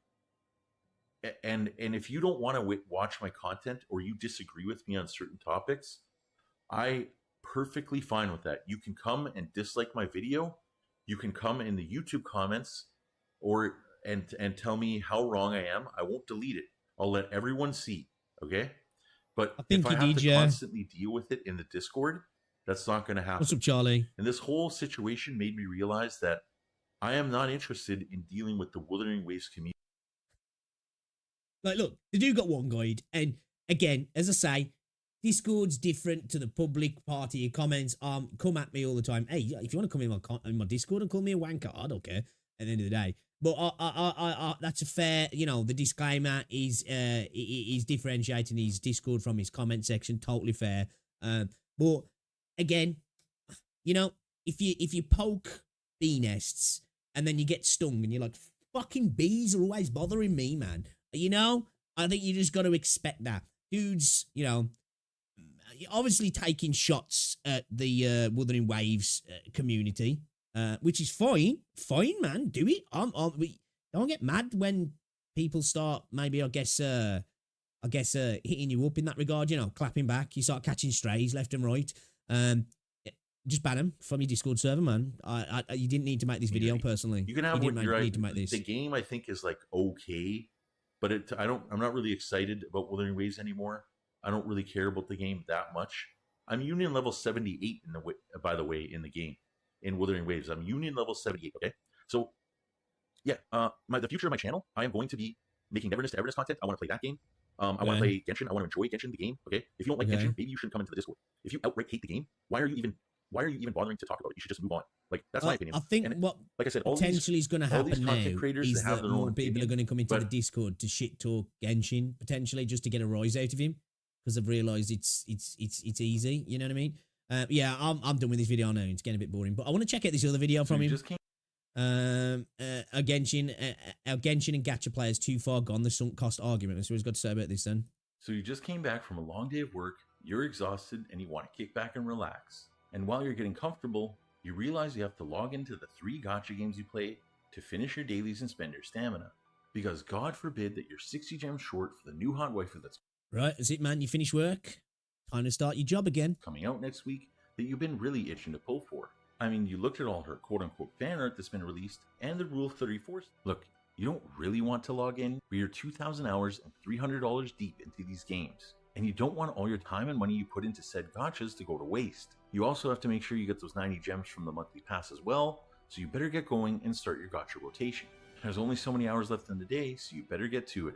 And if you don't want to watch my content or you disagree with me on certain topics, I perfectly fine with that. You can come and dislike my video. You can come in the YouTube comments or and tell me how wrong I am. I won't delete it. I'll let everyone see. Okay. But I think if I you have did, to yeah. constantly deal with it in the Discord, that's not going to happen. What's up, Charlie? And this whole situation made me realize that I am not interested in dealing with the Wuthering Waves community. Like, look, the dude got one guide, and again, as I say, Discord's different to the public party. Your comments come at me all the time. Hey, if you want to come in my Discord and call me a wanker, I don't care. At the end of the day, but that's a fair, the disclaimer is differentiating his Discord from his comment section. Totally fair. But again, if you poke bee nests and then you get stung and you're like, fucking bees are always bothering me, man. I think you just got to expect that. Dudes, obviously taking shots at the Wuthering Waves community, which is fine. Fine, man. Do it. We don't get mad when people start maybe, I guess, hitting you up in that regard, clapping back. You start catching strays left and right. Just ban them from your Discord server, man. You didn't need to make this video, personally. You can have you what didn't you're need to make this. The game, I think, is like okay, but I'm not really excited about Wuthering Waves anymore. I don't really care about the game that much. I'm Union level 78 by the way, in the game. In Wuthering Waves, I'm Union level 78, okay? So, yeah, the future of my channel, I am going to be making Everness to Everness content. I want to play that game. I want to play Genshin. I want to enjoy Genshin, the game, okay? If you don't like Genshin, maybe you shouldn't come into the Discord. If you outright hate the game, why are you even bothering to talk about it? You should just move on. Like, that's my opinion. I think what like I said, potentially is going to happen now is that more people are going to come into the Discord to shit talk Genshin, potentially, just to get a rise out of him, because they've realised it's easy. You know what I mean? Yeah, I'm done with this video now. It's getting a bit boring, but I want to check out this other video from him. Our Genshin and Gacha players too far gone. The sunk cost argument. That's what he's got to say about this then. So you just came back from a long day of work. You're exhausted and you want to kick back and relax. And while you're getting comfortable, you realize you have to log into the 3 gacha games you play to finish your dailies and spend your stamina. Because God forbid that you're 60 gems short for the new hot waifu that's right. That's it, man. You finish work. Time to start your job again. Coming out next week that you've been really itching to pull for. I mean, you looked at all her quote-unquote fan art that's been released and the Rule 34. Look, you don't really want to log in, but you're 2,000 hours and $300 deep into these games. And you don't want all your time and money you put into said gachas to go to waste. You also have to make sure you get those 90 gems from the monthly pass as well, so you better get going and start your gacha rotation. There's only so many hours left in the day, so you better get to it.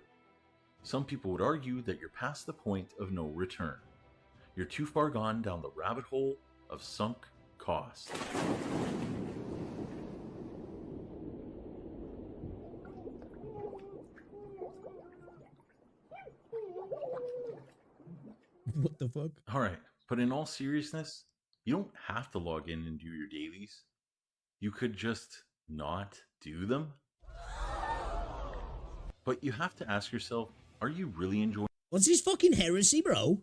Some people would argue that you're past the point of no return. You're too far gone down the rabbit hole of sunk cost. What the fuck? All right, but in all seriousness, you don't have to log in and do your dailies. You could just not do them. But you have to ask yourself, are you really enjoying What's this fucking heresy, bro?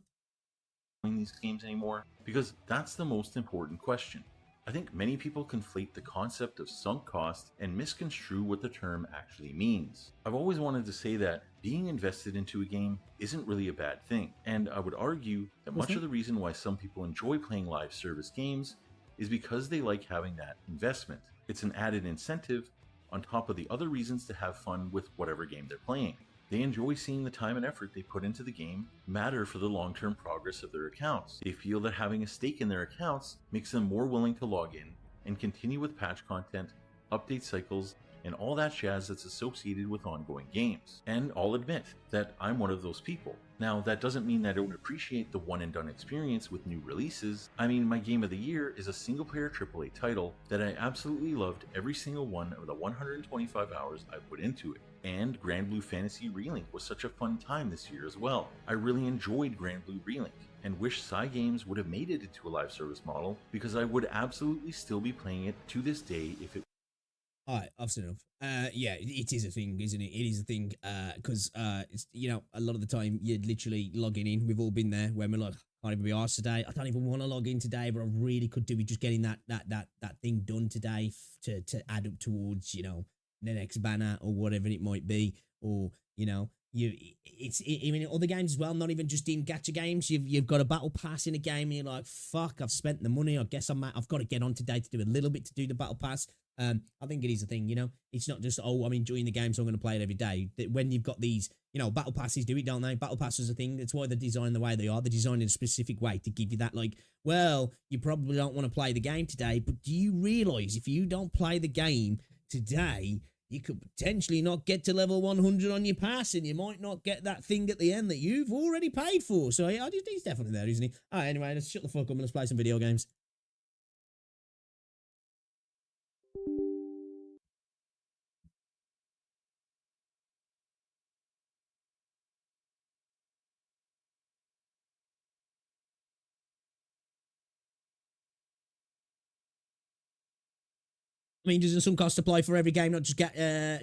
these games anymore? Because that's the most important question. I think many people conflate the concept of sunk cost and misconstrue what the term actually means. I've always wanted to say that being invested into a game isn't really a bad thing, and I would argue that much of the reason why some people enjoy playing live service games is because they like having that investment. It's an added incentive on top of the other reasons to have fun with whatever game they're playing. They enjoy seeing the time and effort they put into the game matter for the long-term progress of their accounts. They feel that having a stake in their accounts makes them more willing to log in and continue with patch content, update cycles, and all that jazz that's associated with ongoing games. And I'll admit that I'm one of those people. Now, that doesn't mean that I don't appreciate the one-and-done experience with new releases. I mean, my game of the year is a single-player AAA title that I absolutely loved every single one of the 125 hours I put into it. And Grand Blue Fantasy Relink was such a fun time this year as well. I really enjoyed Grand Blue Relink and wish Cygames would have made it into a live service model, because I would absolutely still be playing it to this day if it. Alright, I've seen enough. Yeah, it is a thing, isn't it? It is a thing, because, it's, a lot of the time you're literally logging in. We've all been there when we're like, I can't even be arsed today. I don't even want to log in today, but I really could do with just getting that thing done today to add up towards, the next banner or whatever it might be. Or, you I mean, in other games as well, not even just in gacha games. You've got a battle pass in a game, and you're like, fuck, I've spent the money. I guess I've got to get on today to do a little bit to do the battle pass. I think it is a thing, you know. It's not just, oh, I'm enjoying the game, so I'm going to play it every day. When you've got these, you know, battle passes do it, don't they? Battle passes are a thing. That's why they're designed the way they are. They're designed in a specific way to give you that, like, well, you probably don't want to play the game today, but do you realise if you don't play the game today, you could potentially not get to level 100 on your pass, and you might not get that thing at the end that you've already paid for. So yeah, he's definitely there, isn't he? All right, anyway, let's shut the fuck up and let's play some video games. I mean, doesn't some cost apply for every game, not just well,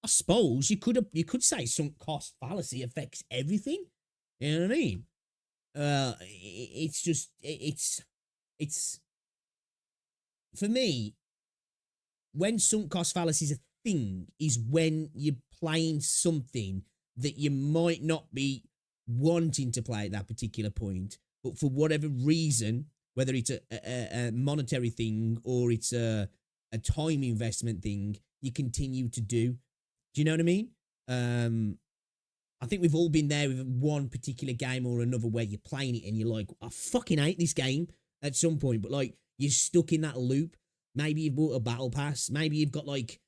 I suppose you could say sunk cost fallacy affects everything. You know what I mean? It's for me, when sunk cost fallacy is a thing, is when you're playing something that you might not be wanting to play at that particular point, but for whatever reason, whether it's a monetary thing or it's a time investment thing, you continue to do. Do you know what I mean? I think we've all been there with one particular game or another where you're playing it and you're like, I fucking hate this game at some point, but like you're stuck in that loop. Maybe you've bought a battle pass. Maybe you've got like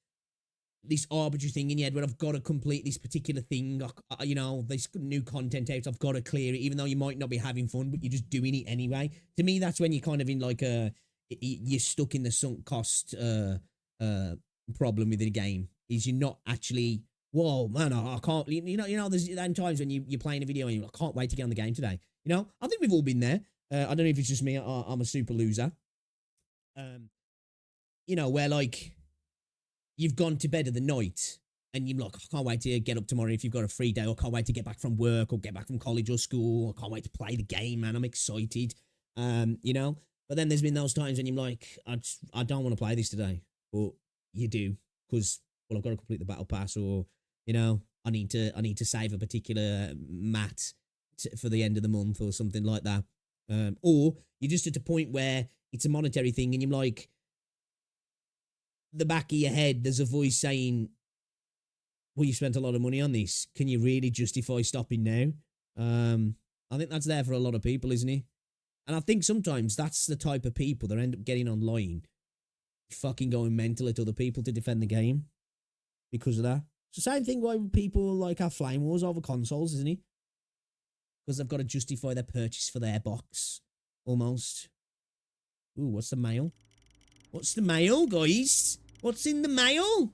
this arbitrary thing in your head where I've got to complete this particular thing. You know, there's new content out. I've got to clear it, even though you might not be having fun, but you're just doing it anyway. To me, that's when you're kind of in like you're stuck in the sunk cost problem within a game. Is you're not actually, whoa, man, I can't. You know, there's them times when you're playing a video and you're like, I can't wait to get on the game today. You know, I think we've all been there. I don't know if it's just me. I'm a super loser. You know, where like you've gone to bed of the night and you're like, I can't wait to get up tomorrow if you've got a free day, or I can't wait to get back from work or get back from college or school. I can't wait to play the game, man. I'm excited. You know, but then there's been those times when you're like, I don't want to play this today, but you do because, well, I've got to complete the battle pass, or, you know, I need to save a particular mat for the end of the month or something like that. Or you're just at a point where it's a monetary thing and you're like, the back of your head, there's a voice saying, well, you spent a lot of money on this. Can you really justify stopping now? I think that's there for a lot of people, isn't it? And I think sometimes that's the type of people that end up getting online, fucking going mental at other people to defend the game because of that. It's the same thing why people like have flame wars over consoles, isn't it? Because they've got to justify their purchase for their box, almost. Ooh, what's the mail? What's the mail, guys? What's in the mail?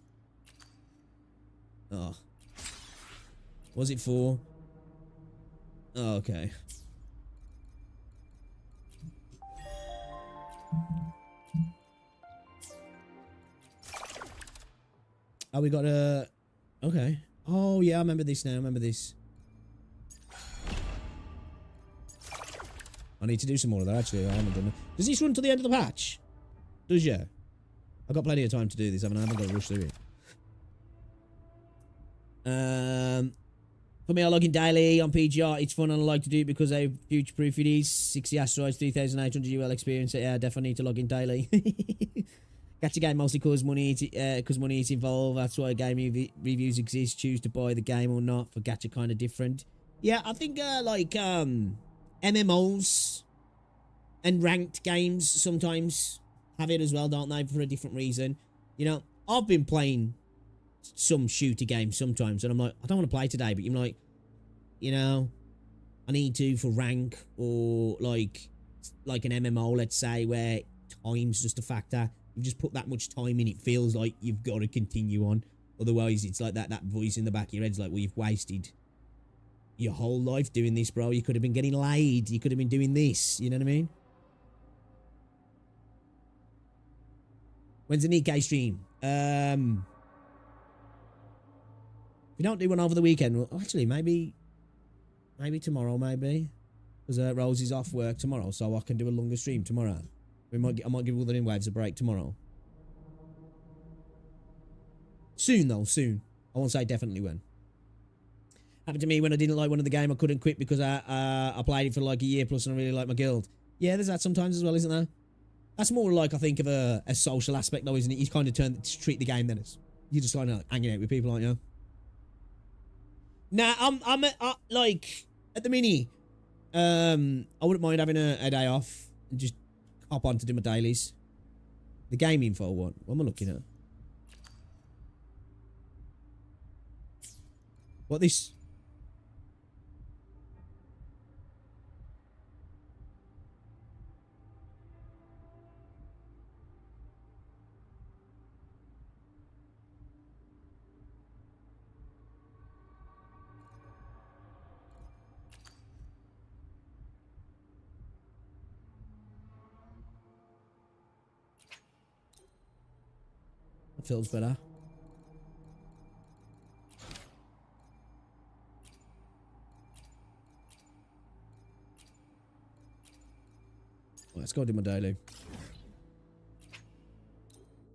Oh. What's it for? Oh, okay. Oh, we got a... Okay. Oh, yeah, I remember this now. I remember this. I need to do some more of that, actually. I haven't done it. Does this run to the end of the patch? Does ya? I've got plenty of time to do this, haven't I? I haven't got to rush through it. For me, I log in daily on PGR. It's fun and I like to do it because I future-proof it is. 60 asteroids, 3,800 UL experience. Yeah, definitely need to log in daily. Gacha game mostly cause money is involved. That's why game reviews exist. Choose to buy the game or not. For gacha, kind of different. Yeah, I think MMOs and ranked games sometimes have it as well, don't they? For a different reason. You know, I've been playing some shooter games sometimes, and I'm like, I don't want to play today, but you're like, you know, I need to for rank, or like an MMO, let's say, where time's just a factor. You've just put that much time in, it feels like you've got to continue on. Otherwise, it's like that voice in the back of your head's like, well, you've wasted your whole life doing this, bro. You could have been getting laid. You could have been doing this. You know what I mean? When's the Nikke stream? If we don't do one over the weekend, well, actually, maybe tomorrow, maybe. Because Rosie's off work tomorrow, so I can do a longer stream tomorrow. I might give Wuthering Waves a break tomorrow. Soon, though, soon. I won't say definitely when. Happened to me when I didn't like one of the game. I couldn't quit because I played it for like a year plus and I really liked my guild. Yeah, there's that sometimes as well, isn't there? That's more like, I think, of a social aspect, though, isn't it? You kind of treat the game then as you're just like hanging out with people, aren't you? Nah, I'm like at the minute. I wouldn't mind having a day off and just hop on to do my dailies. The game info one. What am I looking at? What this? That feels better. Let's go do my daily.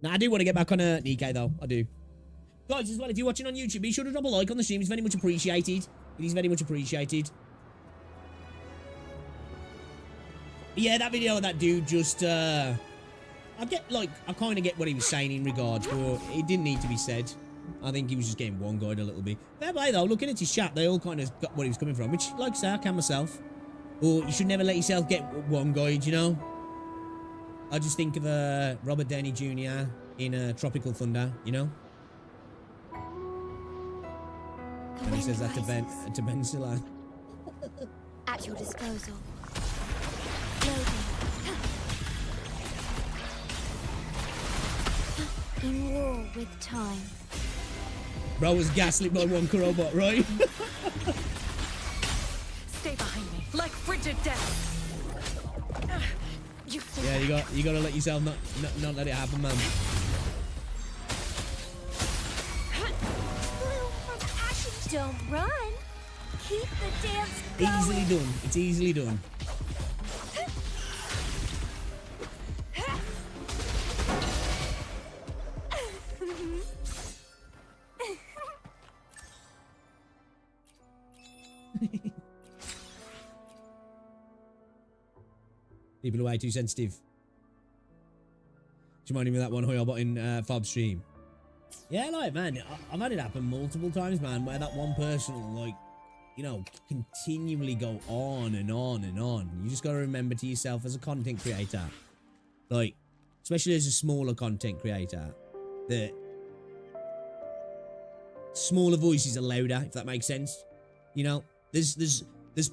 Now, I do want to get back on nikke, though. I do. Guys, as well, if you're watching on YouTube, be sure to drop a like on the stream. It's very much appreciated. It is very much appreciated. But yeah, that video of that dude just, I kind of get what he was saying in regards, but it didn't need to be said. I think he was just getting one-guyed a little bit. Fair play, though. Looking at his chat, they all kind of got where he was coming from, which, like I say, I can myself. But you should never let yourself get one-guyed, you know? I just think of Robert Downey Jr. in Tropical Thunder, you know? And he says that to Ben Stiller. At your disposal. Loading. In war with time. Bro was gaslit by one robot, right? Stay behind me, like frigid death. Yeah, you gotta let yourself not let it happen, man. Don't run. Keep the dance going. Easily done. It's easily done. People are way too sensitive. Just reminding me of that one Hoyobot in Fob's stream. Yeah, like, man, I've had it happen multiple times, man, where that one person will, like, you know, continually go on and on and on. You just got to remember to yourself as a content creator, like, especially as a smaller content creator, that smaller voices are louder, if that makes sense. You know, there's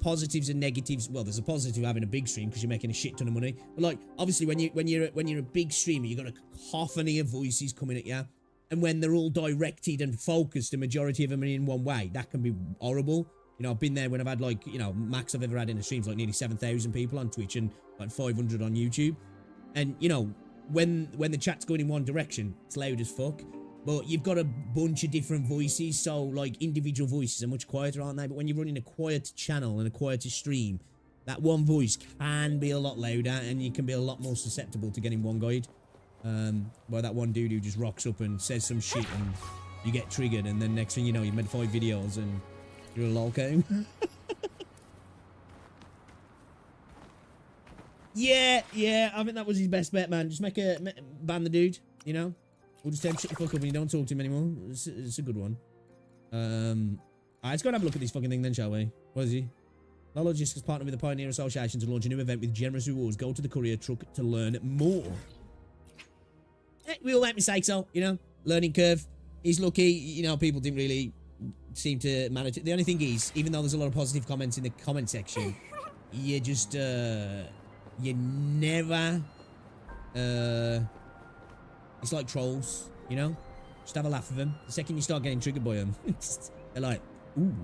positives and negatives. Well, there's a positive having a big stream because you're making a shit ton of money. But like, obviously, when you're a big streamer, you've got a cacophony of voices coming at you, and when they're all directed and focused, the majority of them are in one way. That can be horrible. You know, I've been there when I've had, like, you know, max I've ever had in a stream's like nearly 7,000 people on Twitch and like 500 on YouTube. And you know, when the chat's going in one direction, it's loud as fuck. But you've got a bunch of different voices, so like individual voices are much quieter, aren't they? But when you're running a quiet channel and a quieter stream, that one voice can be a lot louder and you can be a lot more susceptible to getting one-guyed. By that one dude who just rocks up and says some shit and you get triggered, and then next thing you know, you've made 5 videos and you're a lolco. Yeah, I think that was his best bet, man. Just ban the dude, you know? We'll just tell him shut the fuck up and you don't talk to him anymore. It's a good one. Alright, let's go and have a look at this fucking thing then, shall we? What is he? Logistics has partnered with the Pioneer Association to launch a new event with generous rewards. Go to the courier truck to learn more. We all make mistakes, though, you know? Learning curve. He's lucky, you know, people didn't really seem to manage it. The only thing is, even though there's a lot of positive comments in the comment section, you just, you never, it's like trolls, you know? Just have a laugh with them. The second you start getting triggered by them, they're like, ooh,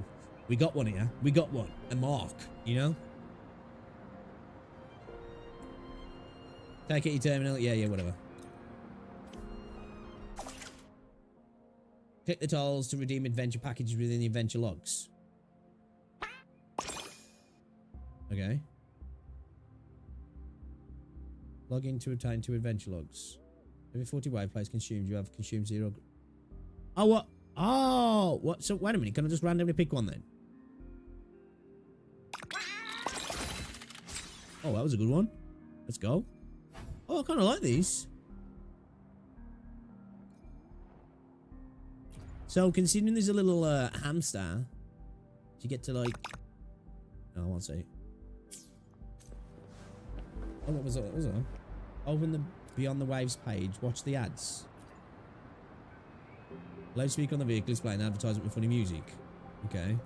we got one here. We got one. A mark, you know? Take it your terminal. Yeah, whatever. Click the tiles to redeem adventure packages within the adventure logs. Okay. Log in to obtain 2 adventure logs. Every 40 wayplays consumed, you have consumed 0. Oh, what? Oh, what? So, wait a minute. Can I just randomly pick one then? Oh, that was a good one. Let's go. Oh, I kind of like these. So, considering there's a little hamster, you get to like... Oh, I won't say. Oh, what was that? What was that? Open the Beyond the Waves page. Watch the ads. Loudspeaker on the vehicle is playing an advertisement with funny music. Okay.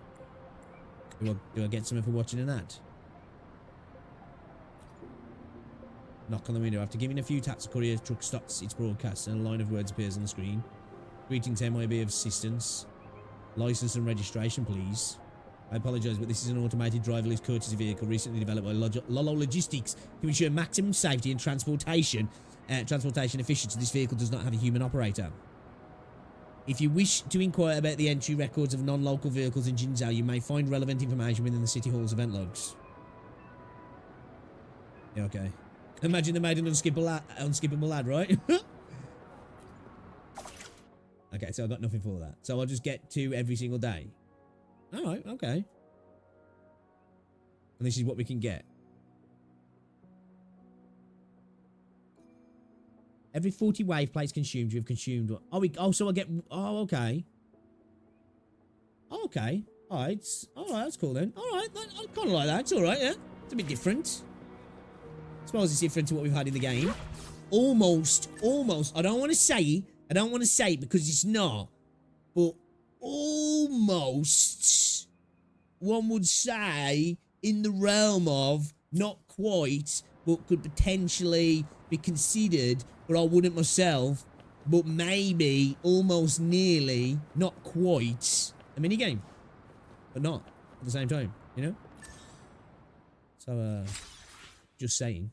Do I get something for watching an ad? Knock on the window. After giving a few taps, the courier truck stops its broadcast and a line of words appears on the screen. Greetings, MIB of assistance. License and registration, please. I apologise, but this is an automated driverless courtesy vehicle recently developed by Lolo Logistics to ensure maximum safety and transportation efficiency. This vehicle does not have a human operator. If you wish to inquire about the entry records of non-local vehicles in Jinzhou, you may find relevant information within the City Hall's event logs. Yeah, okay. Imagine they made an unskippable ad, right? Okay, so I got nothing for that. So I'll just get to every single day. Alright, okay. And this is what we can get. Every 40 wave plates consumed, you have consumed... Oh, so I get... Oh, okay. Oh, okay. Alright, that's cool then. Alright, I kind of like that. It's alright, yeah. It's a bit different. I suppose it's different to what we've had in the game. Almost. I don't want to say it because it's not. But almost, one would say, in the realm of, not quite, but could potentially be considered, but I wouldn't myself, but maybe, almost nearly, not quite, a minigame. But not at the same time, you know? So, just saying.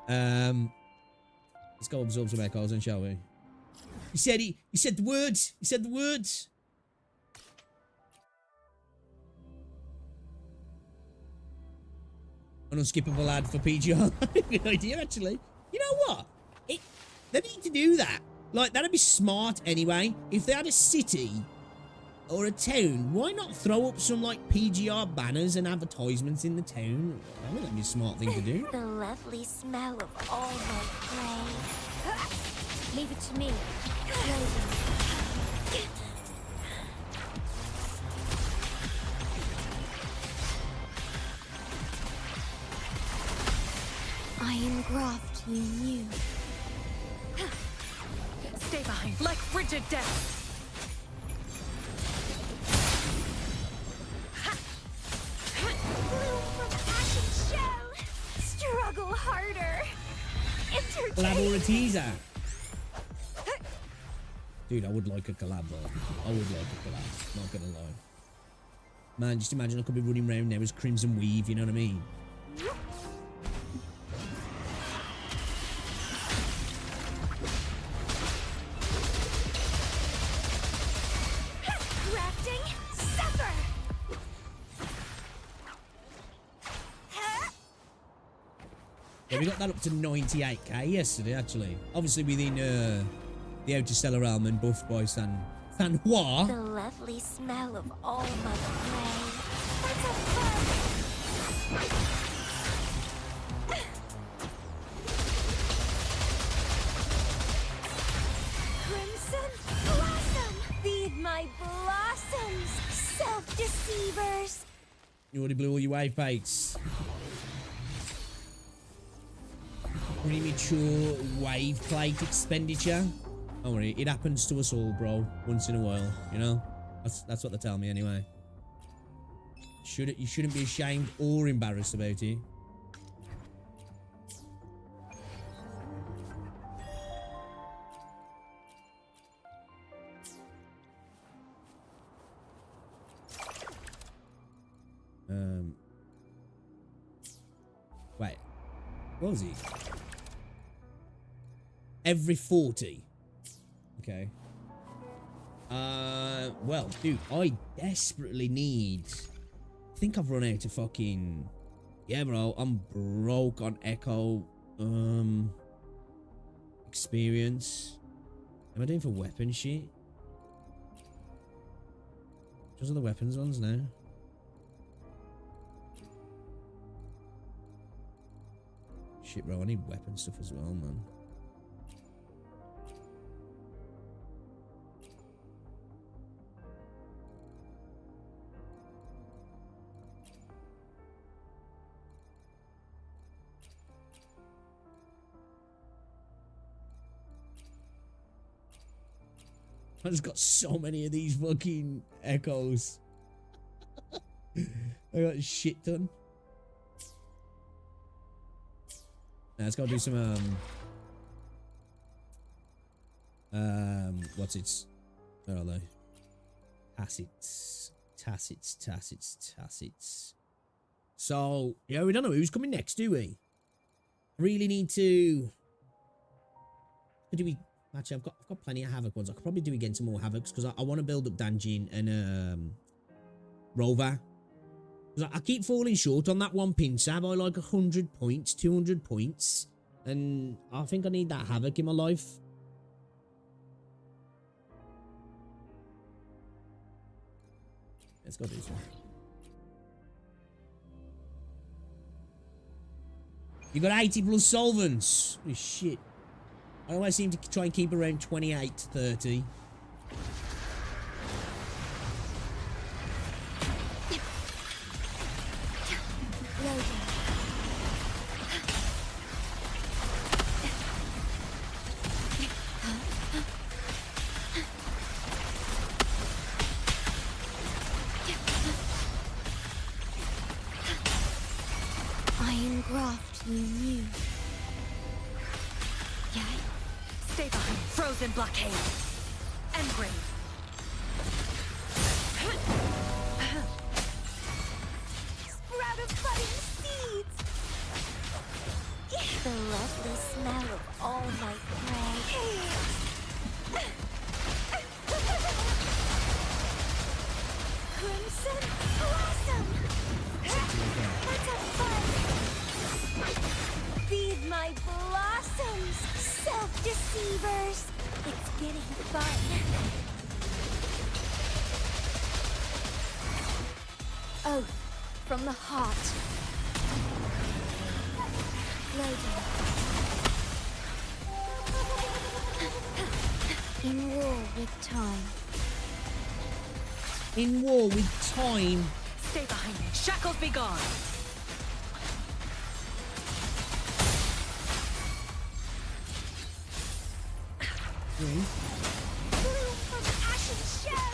Let's go absorb some echoes then, shall we? He said the words. He said the words. An unskippable ad for PGR. Good idea, actually. You know what? They need to do that. Like, that'd be smart anyway. If they had a city or a town, why not throw up some, like, PGR banners and advertisements in the town? I think that'd be a smart thing to do. The lovely smell of all my prey. Leave it to me. I engraft you new. Stay behind, like frigid death. Bloom from ashen shell. Struggle harder. Collab or a teaser. Dude, I would like a collab though. I would like a collab. Not gonna lie. Man, just imagine I could be running around now as Crimson Weave, you know what I mean? Crafting, suffer. Yeah, we got that up to 98k yesterday, actually. Obviously within the Outer Stellar realm and buffed by Sanhua. The lovely smell of all my prey. That's a fun. Crimson blossom. Feed my blossoms, self-deceivers. You already blew all your wave pates. Premature wave plate expenditure. Don't worry, it happens to us all, bro. Once in a while, you know. That's what they tell me anyway. You shouldn't be ashamed or embarrassed about it. Wait. What was he? Every 40. Okay. Well, dude, I desperately need... I think I've run out of fucking... Yeah, bro, I'm broke on Echo. Experience. Am I doing for weapon shit? Those are the weapons ones now. Shit, bro, I need weapon stuff as well, man. I just got so many of these fucking echoes. I got shit ton. Now let's go do some what's it? Where are they? Tacits. So yeah, we don't know who's coming next, do we? Really need to. Who do we? Actually, I've got plenty of Havoc ones. I could probably do again some more Havocs because I want to build up Danjin and Rover. Because I keep falling short on that one pincer by like 100 points, 200 points, and I think I need that Havoc in my life. Let's go do this one. You got 80 plus solvents. Oh, shit. I always seem to try and keep around 28 to 30. Iron graft you knew. Yeah. Stay behind. Frozen blockade. Engrave. Sprout of budding seeds! The lovely smell of all my prey. Crimson blossom! Let's have fun! Feed my blossoms, self-deceivers! It's getting fun. Oath from the heart. Loading. In war with time. In war with time. Stay behind me. Shackles be gone. Bloom from ashen shell.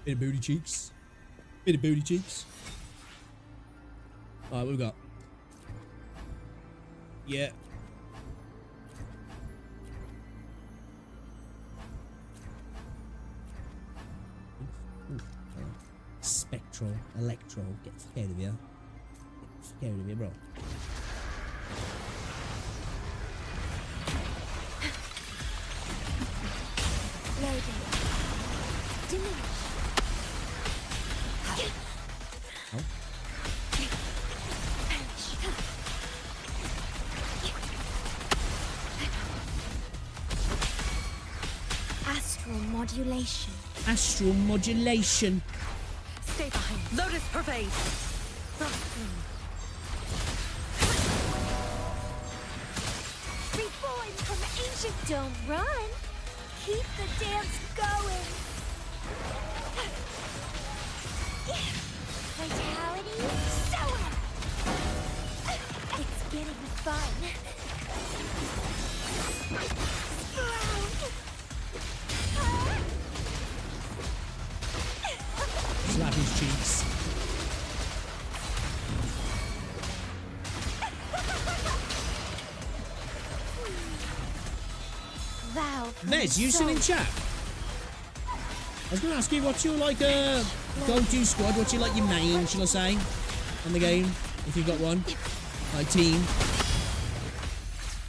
Bit of booty cheeks. Bit of booty cheeks. Alright, what we got? Yeah. Spectral, electro, get the fuck out of here. Get the fuck out of here, bro. Loading. Diminish. Oh. Astral modulation. Astral modulation. Stay behind. Lotus pervade. Frostbloom. Reborn from ancient. Don't run. Keep the dance going. Vitality. Sour. It's getting fun. Sprout. Slap his cheeks. Vow from Vez, you still in soul. chat? I was going to ask you what's your like go-to squad, what's your like your main, shall I say, on the game, if you've got one, like team.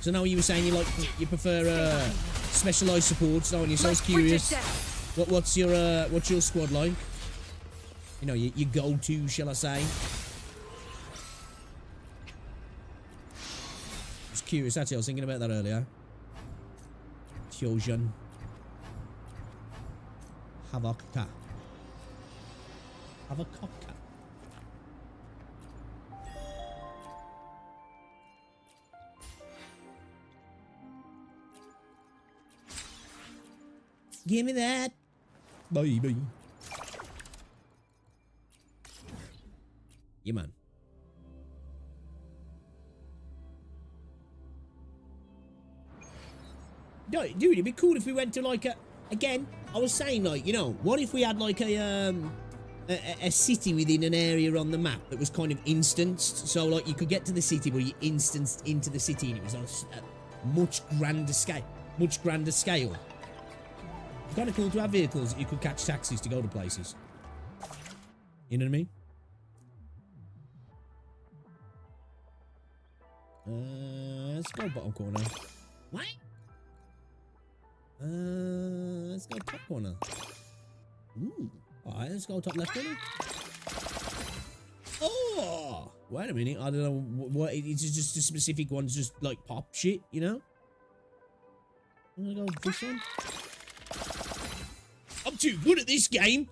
So I know you were saying you prefer specialised supports, don't you? So I was curious. What's your squad like? You know, your go-to, shall I say? Just curious, actually, I was thinking about that earlier. Hyojin. Havokka. Havokka. Give me that. Baby. Yeah, man. Dude, it'd be cool if we went to like a... Again, I was saying like, you know, what if we had like a city within an area on the map that was kind of instanced? So like you could get to the city, but you instanced into the city and it was on a much grander scale. Much grander scale. It's kind of cool to have vehicles that you could catch taxis to go to places. You know what I mean? Let's go bottom corner. What? Let's go top corner. Ooh. Alright, let's go top left corner. Oh! Wait a minute. I don't know what. It's just a specific one's just like pop shit, you know? I'm gonna go with this one. I'm too good at this game.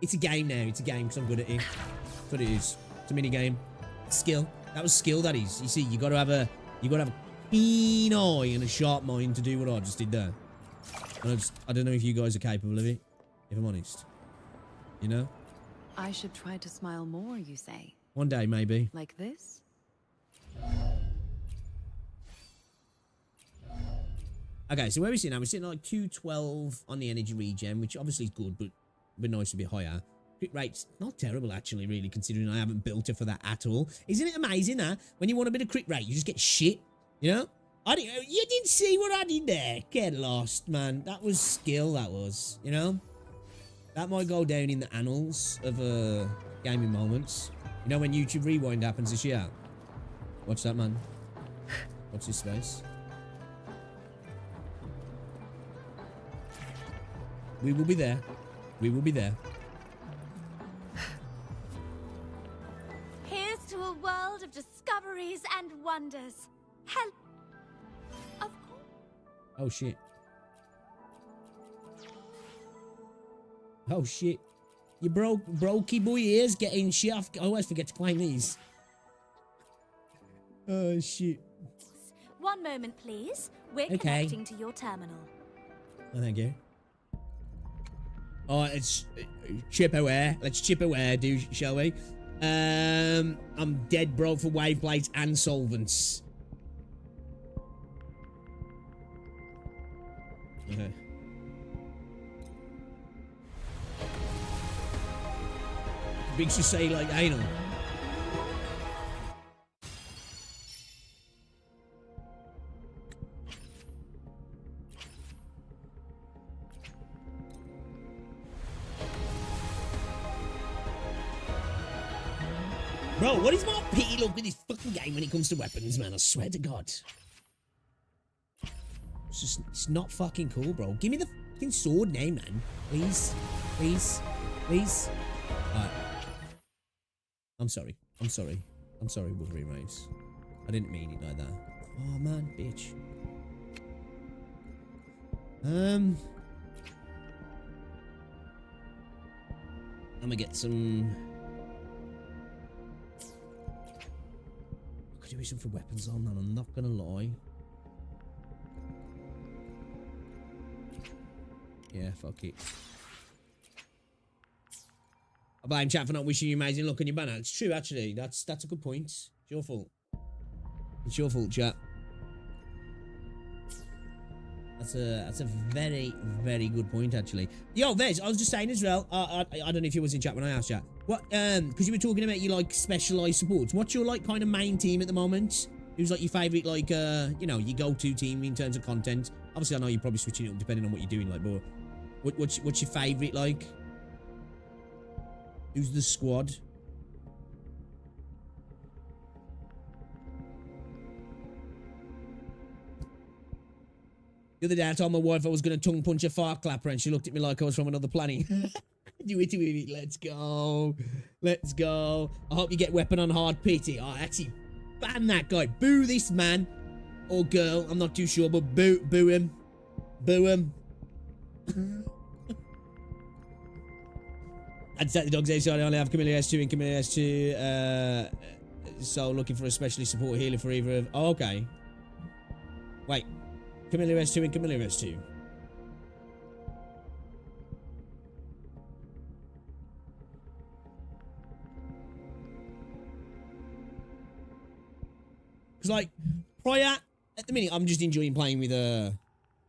It's a game now. It's a game because I'm good at it. That's what it is. It's a mini game. Skill. That was skill. That is. You see, you gotta have a keen eye and a sharp mind to do what I just did there. And I don't know if you guys are capable of it. If I'm honest, you know. I should try to smile more. You say? One day, maybe. Like this? Okay, so where are we sitting now? We're sitting at like 212 on the energy regen, which obviously is good, but it'd be nice to be higher. Crit rate's not terrible, actually, really, considering I haven't built her for that at all. Isn't it amazing that when you want a bit of crit rate, you just get shit, you know? You didn't see what I did there. Get lost, man. That was skill, that was, you know? That might go down in the annals of gaming moments. You know when YouTube Rewind happens this year? Watch that, man. Watch this space. We will be there. We will be there. Here's to a world of discoveries and wonders. Hell, of course. Oh shit. Oh shit. You brokey boy ears getting shit off. I always forget to claim these. Oh shit. One moment, please. We're Okay. connecting to your terminal. Oh, thank you. Oh, it's chip away. Let's chip away, shall we? I'm dead broke for wave blades and solvents. Okay. Big to say like anal. Bro, what is my pity look with this fucking game when it comes to weapons, man? I swear to God. It's just, it's not fucking cool, bro. Give me the fucking sword now, man. Please. Please. Please. Alright. I'm sorry. I'm sorry. I'm sorry, Wolverine Race. I didn't mean it like that. Oh, man, bitch. I'm gonna get some... I could do with some for weapons on, man. I'm not gonna lie. Yeah, fuck it. I blame chat for not wishing you amazing luck on your banner. It's true, actually. That's a good point. It's your fault. It's your fault, chat. That's a very, very good point, actually. Yo, Vez, I was just saying as well. I don't know if you was in chat when I asked chat. What? Because you were talking about your like specialized supports. What's your like kind of main team at the moment? Who's like your favorite like you know, your go-to team in terms of content? Obviously, I know you're probably switching it up depending on what you're doing, like, but what's your favorite like? Who's the squad? The other day I told my wife I was going to tongue punch a fart clapper and she looked at me like I was from another planet. Do it. Let's go. Let's go. I hope you get weapon on hard pity. I actually ban that guy. Boo this man. Or girl. I'm not too sure, but boo him. Boo him. I'd set the dogs outside. I only have Camilla S2 and Camilla S2. So looking for a specially support healer for either of... Oh, okay. Wait. Camilla S2 and Camilla S2. Because, like, prior... At the minute, I'm just enjoying playing with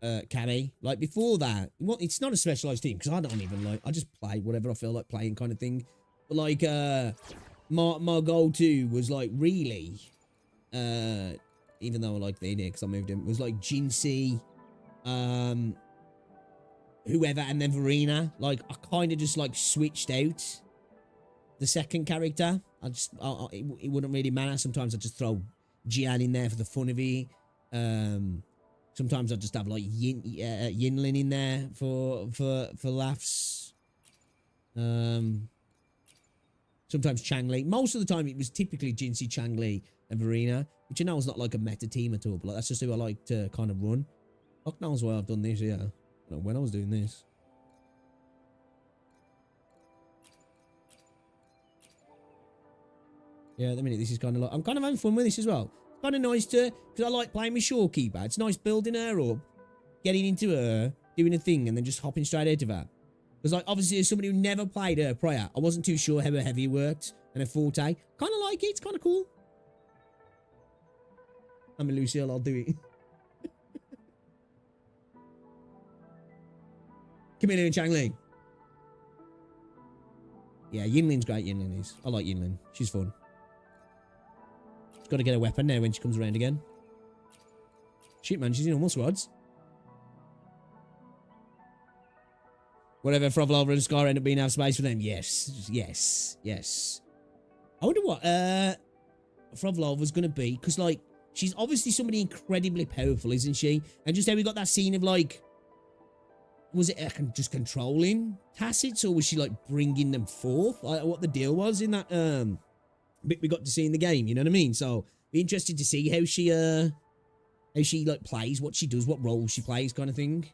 Cammy. Like, before that... Well, it's not a specialised team, because I don't even like... I just play whatever I feel like playing kind of thing. But, like, my go-to was, like, really... even though I like the idea because I moved him, it was like Jinsey, whoever, and then Verena. Like, I kind of just like switched out the second character. It wouldn't really matter. Sometimes I just throw Jian in there for the fun of it. Sometimes I just have like Yinlin in there for laughs. Sometimes Changli. Most of the time it was typically Jinsey, Changli, and Verena, which you know is not like a meta team at all, but like, that's just who I like to kind of run. Fuck knows why I've done this, yeah. I don't know when I was doing this. Yeah, at the minute, this is kind of like... I'm kind of having fun with this as well. It's kind of nice to... Because I like playing with Shorekeeper. It's nice building her up, getting into her, doing a thing, and then just hopping straight out of her. Because, like, obviously, as somebody who never played her prior, I wasn't too sure how her heavy worked and her forte. Kind of like it. It's kind of cool. I'm a Lucille, I'll do it. Camilla and Changli. Yeah, Yinlin's great, Yinlin is. I like Yinlin. She's fun. She's got to get a weapon now when she comes around again. Shit, man, she's in all squads. Whatever, Frovlova and Scar end up being out of space for them. Yes. I wonder what Frovlova's going to be, because, like, she's obviously somebody incredibly powerful, isn't she? And just how we got that scene of, like... Was it just controlling Tassets, or was she, like, bringing them forth? Like, what the deal was in that bit we got to see in the game, you know what I mean? So, be interested to see how she, like, plays, what she does, what role she plays, kind of thing.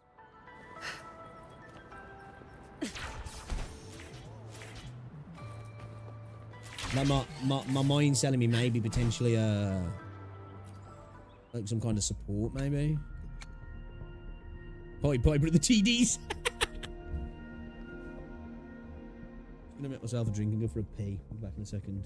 Like, my mind's telling me maybe potentially, like some kind of support, maybe. Potty with the TDs. I'm gonna make myself a drink and go for a pee. I'll be back in a second.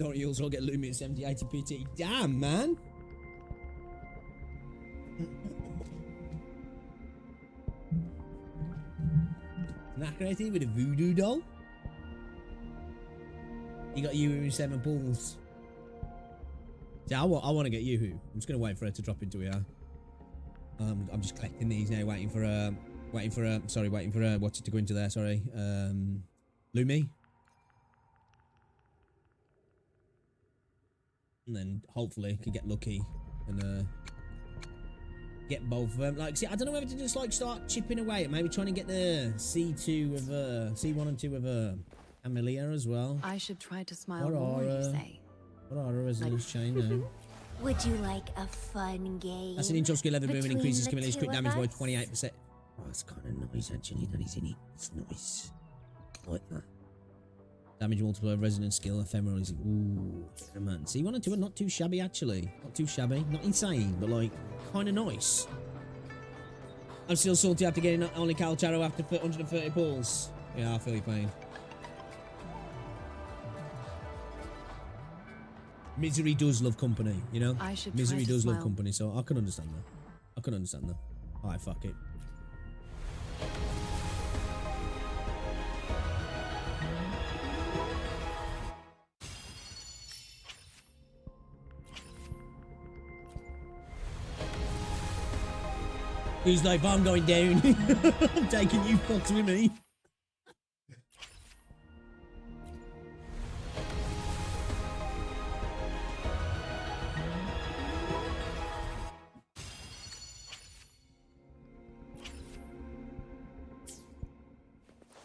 Don't you also get Lumi at 70, 80 PT? Damn, man. Nakarete with a voodoo doll. You got Yoo-hoo 7 pulls. See, I want to get Yoo-hoo. I'm just gonna wait for her to drop into here. I'm just collecting these now, waiting for what's it to go into there? Sorry, Lumi. And then hopefully can get lucky and get both of them. Like, see, I don't know whether to just like start chipping away at maybe trying to get the C2 of C1 and 2 of Amelia as well. I should try to smile more, you say. What are our resonance chain now? Would you like a fun game? That's an intro skill level boom and between increases the Camilla's crit two of damage by us? 28%. Oh, it's kind of nice actually, that is, isn't it? It's nice. I like that. Damage multiplier, resonance skill, ephemeral is. Ooh, yeah, man. See, 1 and 2 are not too shabby actually. Not too shabby. Not insane, but like, kind of nice. I'm still salty after getting only Calcharo after 130 pulls. Yeah, I feel your pain. Misery does love company, you know? I should Misery try to does love smile. company, so I can understand that. I can understand that. Alright, fuck it. Who's like, I'm going down. I'm taking you fucks with me.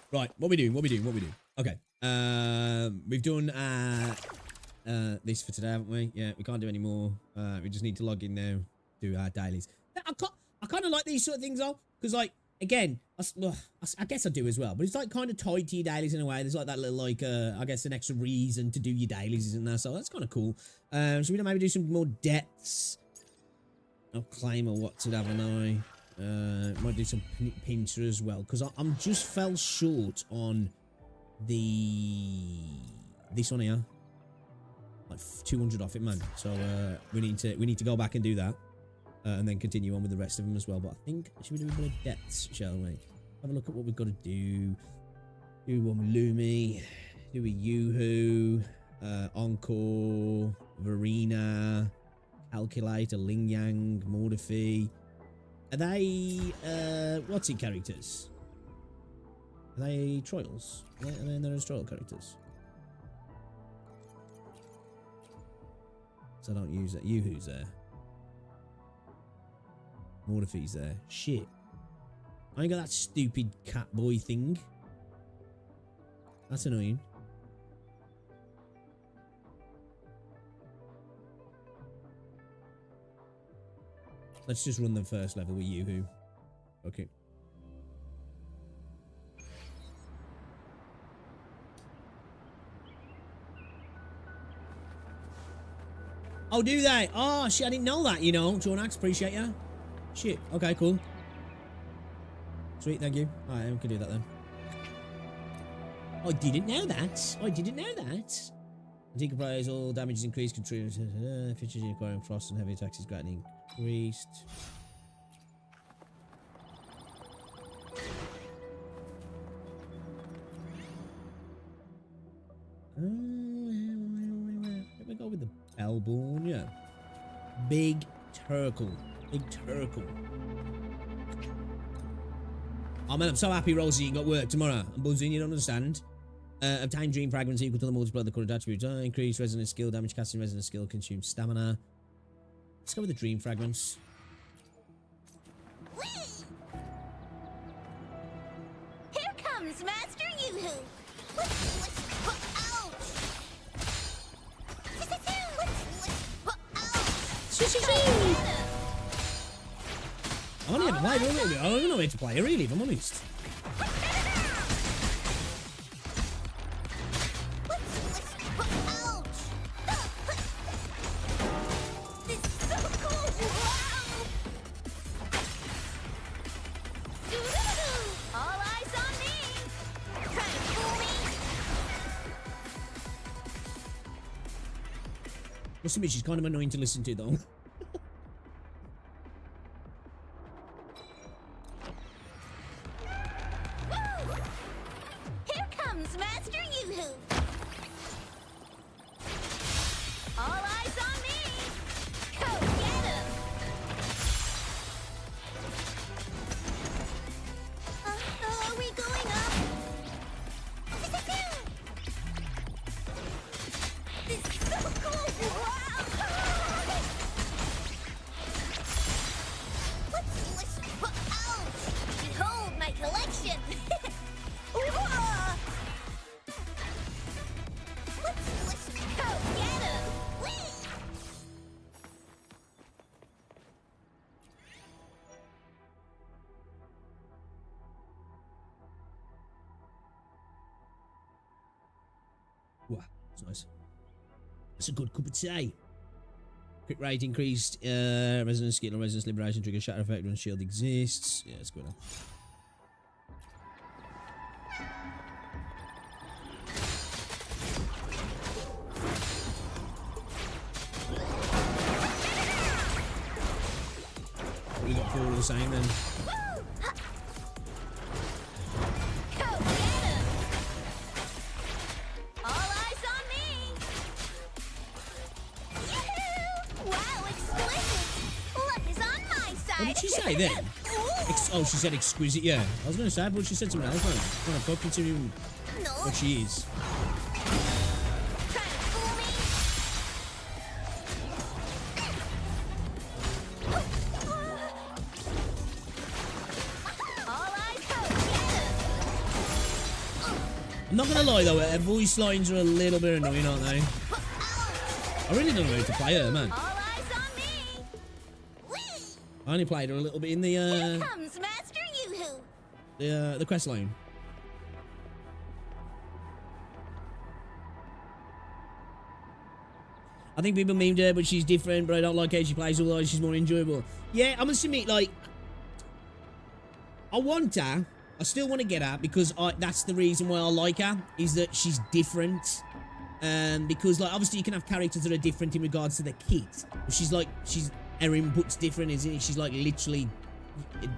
Right, what we do? Okay, we've done this for today, haven't we? Yeah, we can't do any more. We just need to log in now, do our dailies. I kind of like these sort of things though, because like again, I guess I do as well, but it's like kind of tied to your dailies in a way. There's like that little like I guess an extra reason to do your dailies, isn't there? So that's kind of cool. Should we maybe do some more depths? I'll claim or what to have an eye. Might do some pincer as well, because I'm just fell short on this one here, like 200 off it, man. So we need to go back and do that, and then continue on with the rest of them as well. But I think should we do a bit of depths, shall we? Have a look at what we've got to do. Do one with Lumi, do a Yoo-hoo, Encore, Verena, Calculator, Ling Yang, Mordefi. Are they, what's it characters? Are they Troils? Are they those Troll characters? So I don't use that. Yoo-hoo's there. Mordefi's there. Shit. I ain't got that stupid cat boy thing. That's annoying. Let's just run the first level with Yoo-hoo. Okay. Oh, do they? Oh, shit, I didn't know that, you know. Jornax, appreciate ya. Shit, okay, cool. Sweet, thank you. Alright, we can do that then. I didn't know that. I didn't know that. Antique appraisal, damage is increased, control, efficiency acquiring frost and heavy attacks is greatly increased. Let me go with the Bellborn, yeah. Big Turkle. Big Turkle. Oh man, I'm so happy, Rosie, you got work tomorrow. I'm buzzing, you don't understand. Obtain dream fragments equal to the multiplier of the current attributes. Increase resonance skill, damage casting resonance skill, consume stamina. Let's go with the dream fragments. Whee! Here comes Master Yoo-hoo. Ouch! I only ever played, really. I don't even know where to play, really, if I'm honest. All eyes on me! Try to fool me! Must admit, she's kind of annoying to listen to, though. Here comes Master Yoo-Hoo. All eyes on me. Go get him. Are we going up? This is so cool. Wow. What's this? Ouch! Behold my collection. Whoa. Let's go get him! Whee! Wow, that's nice. That's a good cup of tea. Crit rate increased. Resonance skill and resonance liberation trigger shatter effect when shield exists. Yeah, it's good. We got 4 of the same then. Go get him! All eyes on me! Yoo-hoo! Wow, exquisite! Luck is on my side! What did she say then? Ooh. Oh, she said exquisite, yeah. I was going to say, but she said something else, man. What the fuck, considering No. what she is. Trying to fool me? All eyes go get him! I'm not going to lie, though, her voice lines are a little bit annoying, aren't they? I really don't know how to play her, man. All eyes on me! Whee! I only played her a little bit in Here the comes Master Yoo-Hoo! the quest line. I think people memed her, but she's different, but I don't like how she plays, although she's more enjoyable. Yeah, I must admit, like, I want her. I still want to get her, because that's the reason why I like her, is that she's different. Because, like, obviously you can have characters that are different in regards to the kit. But her input's different, isn't it? She's, like, literally,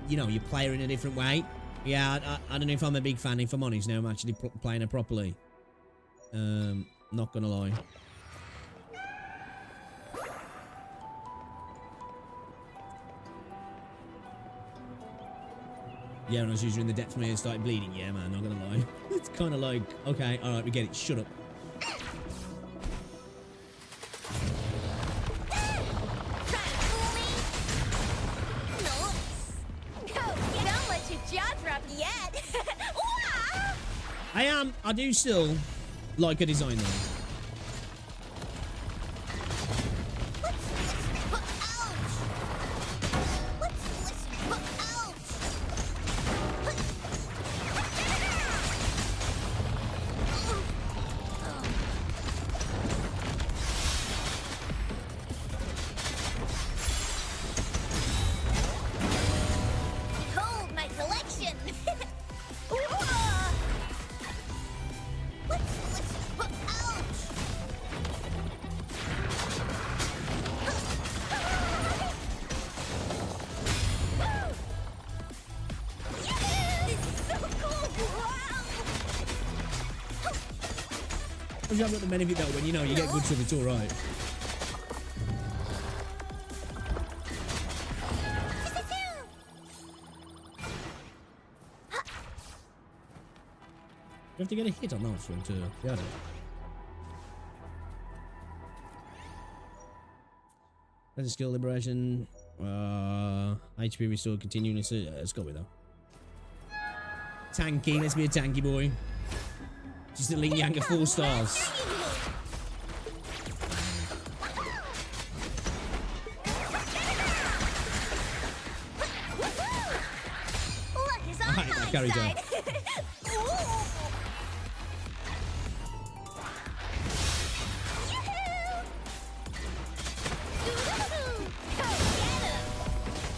you know, you play her in a different way. Yeah, I don't know if I'm a big fan, if I'm honest, now I'm actually playing her properly. Not gonna lie. Yeah, when I was using the depths, my ears started bleeding. Yeah, man, not gonna lie. It's kind of like, okay, all right, we get it. Shut up. Trying to fool me? No. Go, don't let your jaw drop yet. Wah! I do still like her design though. Behold my collection. I've got the benefit though, when you know you get good stuff, it's alright. You have to get a hit on that one to get it. That's a skill liberation. HP restored continuously. Let's go with that. Tanky, let's be a tanky boy. Just a Ling Yang of 4 stars. Luck is on I hate that my character. side.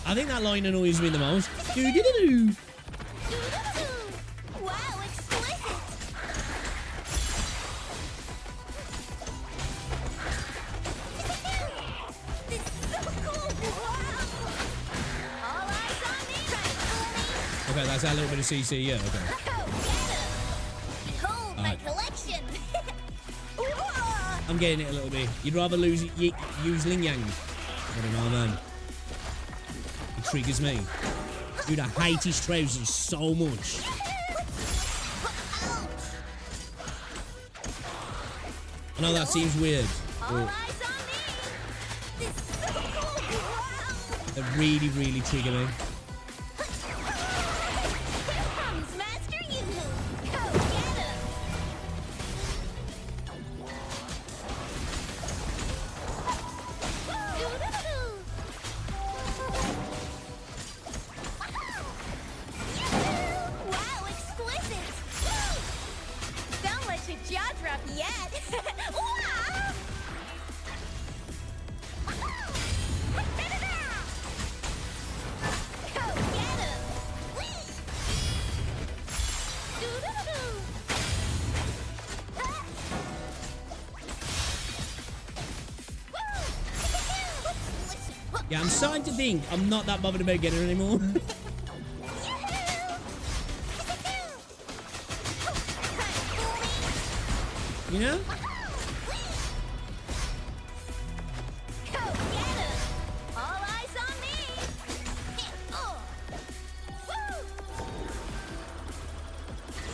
I think that line annoys me the most. Doo-doo-doo-doo. Wow, exquisite! Okay, that's our little bit of CC, yeah, okay. Behold my collection. I'm getting it a little bit. You'd rather use Ling Yang. I don't know, man. It triggers me. Dude, I hate his trousers so much. I know that seems weird, All but eyes on me. This is so cool. Wow. they really, really trigger me. Here comes Master Yu. Go get him. Wow, exquisite. Don't let your jaw drop yet. Wow. Go get him. Yeah, I'm starting to think I'm not that bothered about getting her anymore. You know? Go get him! All eyes on me! Oh. Woo.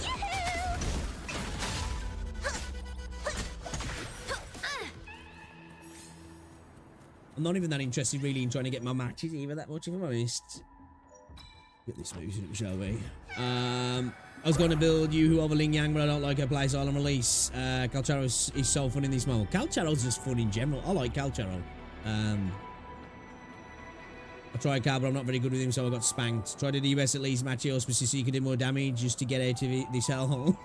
Yoo-hoo. I'm not even that interested really in trying to get my matches either that much, if I'm honest. Get this movie, shall we? I was going to build Yoo-hoo over Ling Yang, but I don't like her playstyle on release. Calcharo is so fun in this mode. Calcharo's just fun in general. I like Calcharo. I tried Cal, but I'm not very good with him, so I got spanked. Tried to the US at least match your auspices so you could do more damage just to get out of this hellhole.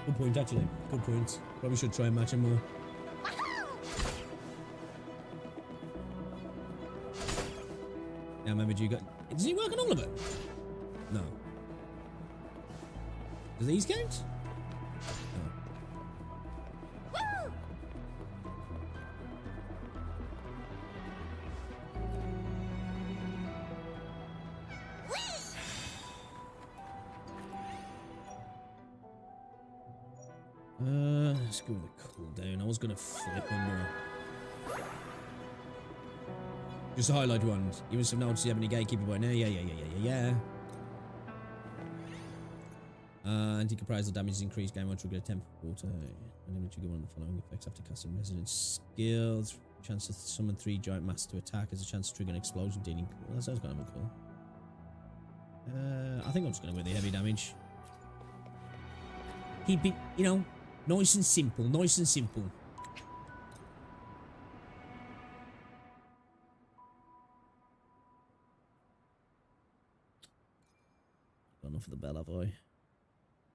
Good point, actually. Good point. Probably should try and match him more. Now, remember, you got. Does he work on all of it? No. Do these count? No. Woo. Let's go with the cooldown. I was gonna flip one more. Just a highlight one. You must have noticed you have any gatekeeper by now. Yeah. Anti-comprisal damage is increased. Game 1 trigger a temp water. And then trigger one of the following effects after casting resident skills. Chance to summon 3 giant masses to attack. Has a chance to trigger an explosion dealing. Well, that sounds kind of cool. I think I'm just gonna go with the heavy damage. Keep it, you know, nice and simple. Nice and simple. Got enough of the bell, have I?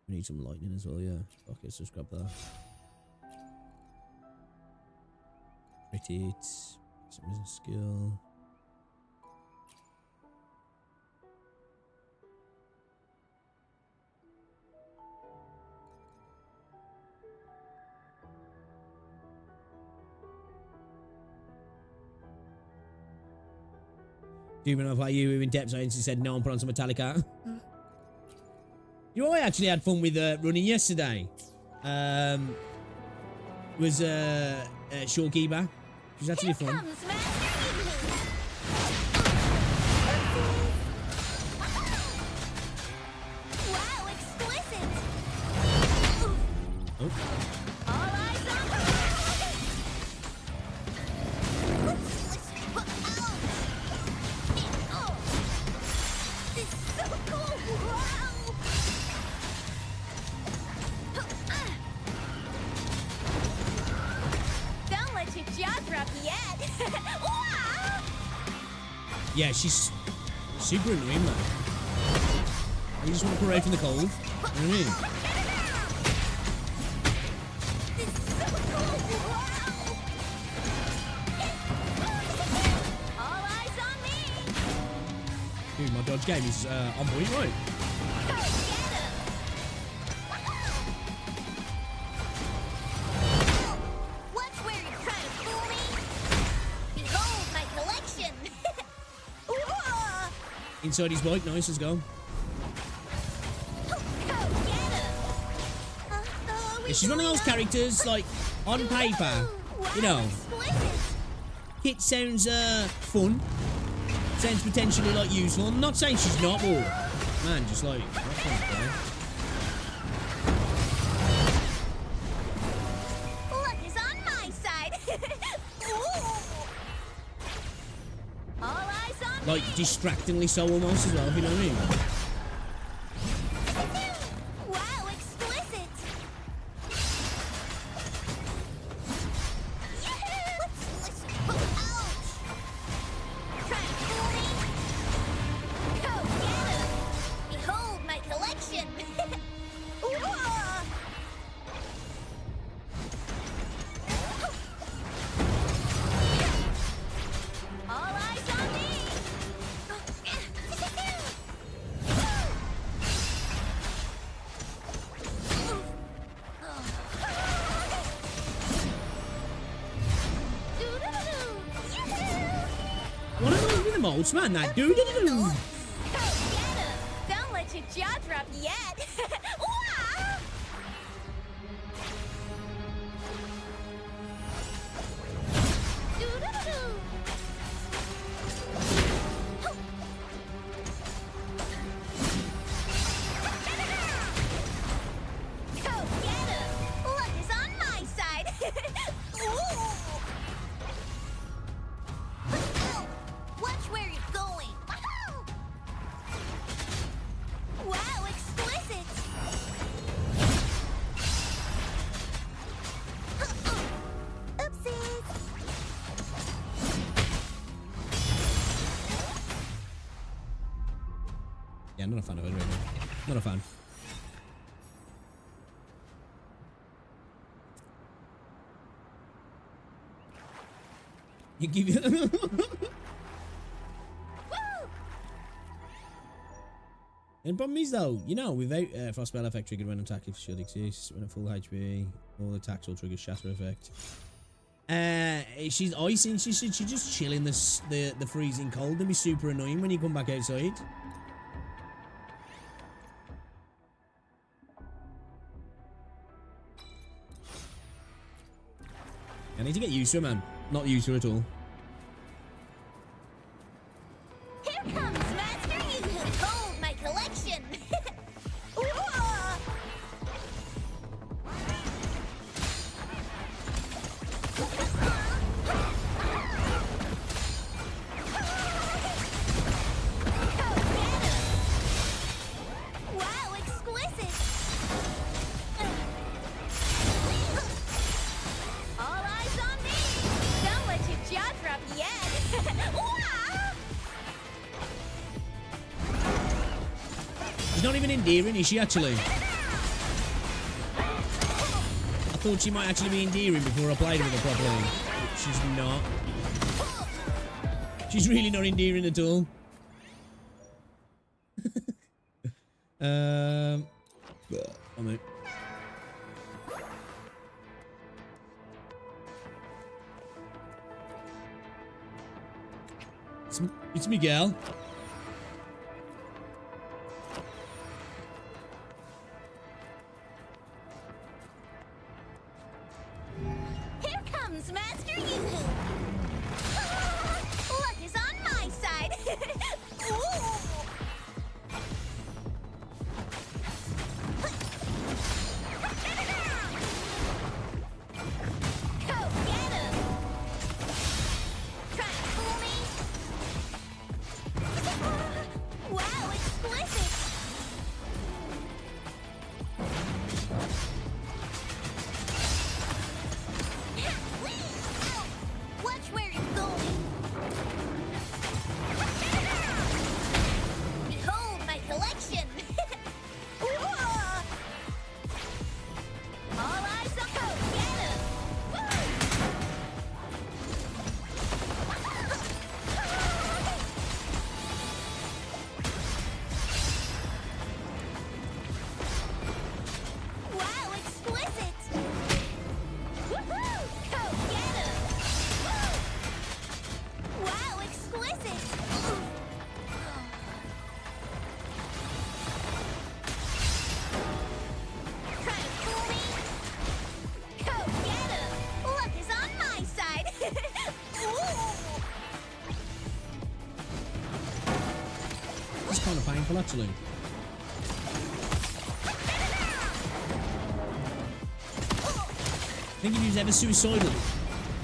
We need some lightning as well, yeah. Okay, let's just grab that. Crit it. Some reason skill. Do you know if you in depth? I instantly said no and put on some Metallica. You know, I actually had fun with running yesterday. Was Shawkeeper. It was actually fun. Comes Master Yu. Wow, exquisite. Oh. All eyes on me. This is so cool. Wow. Don't let your jaw drop yet. Wow. Yeah, she's super annoying, man. You just want to parade from the cold. You know what I mean? This is so cool. Wow. All eyes on me. Dude, my dodge game is on point, right? Go get him. What's where you're trying to fool me? Behold my collection. Inside his bike. Nice. Let's go. Go get him. Yeah, she's one of those characters, like, on paper, you know, Kit sounds fun. Sounds potentially, like, useful. I'm not saying she's not, but, man, just like, not fun to play. Luck is on my side. All eyes on Like, distractingly so almost as well, if you know what I mean. Wow, exquisite. Let's ouch. Try to fool me? Go get him. Behold my collection. All eyes on me. What are those with the most, man? That dude. Go get him! Don't let your jaw drop yet! Wah! Doo-doo-doo-doo. Go get him! Luck is on my side! Ooh. Watch where you're going! Wow, exquisite! Oopsies! Yeah, I'm not a fan of it, really. Not a fan. You give it. Woo! And the problem is though, you know, without frost spell effect triggered when attack if should exist, when at full HP, all attacks will trigger shatter effect. She's icing. She just chill in the freezing cold and be super annoying when you come back outside. I need to get used to her, man. Not used to her at all. Here comes Master You! Hold my collection! Ooh. Wow, exquisite! All eyes on me! Don't let your jaw drop yet! Wah! She's not even endearing, is she actually? I thought she might actually be endearing before I played with her properly. But she's not. She's really not endearing at all. I'm out. It's Miguel. Here comes Master You! Luck is on my side! Ooh. Go get him! Try to fool me? kind of painful, actually. I think if he was ever suicidal,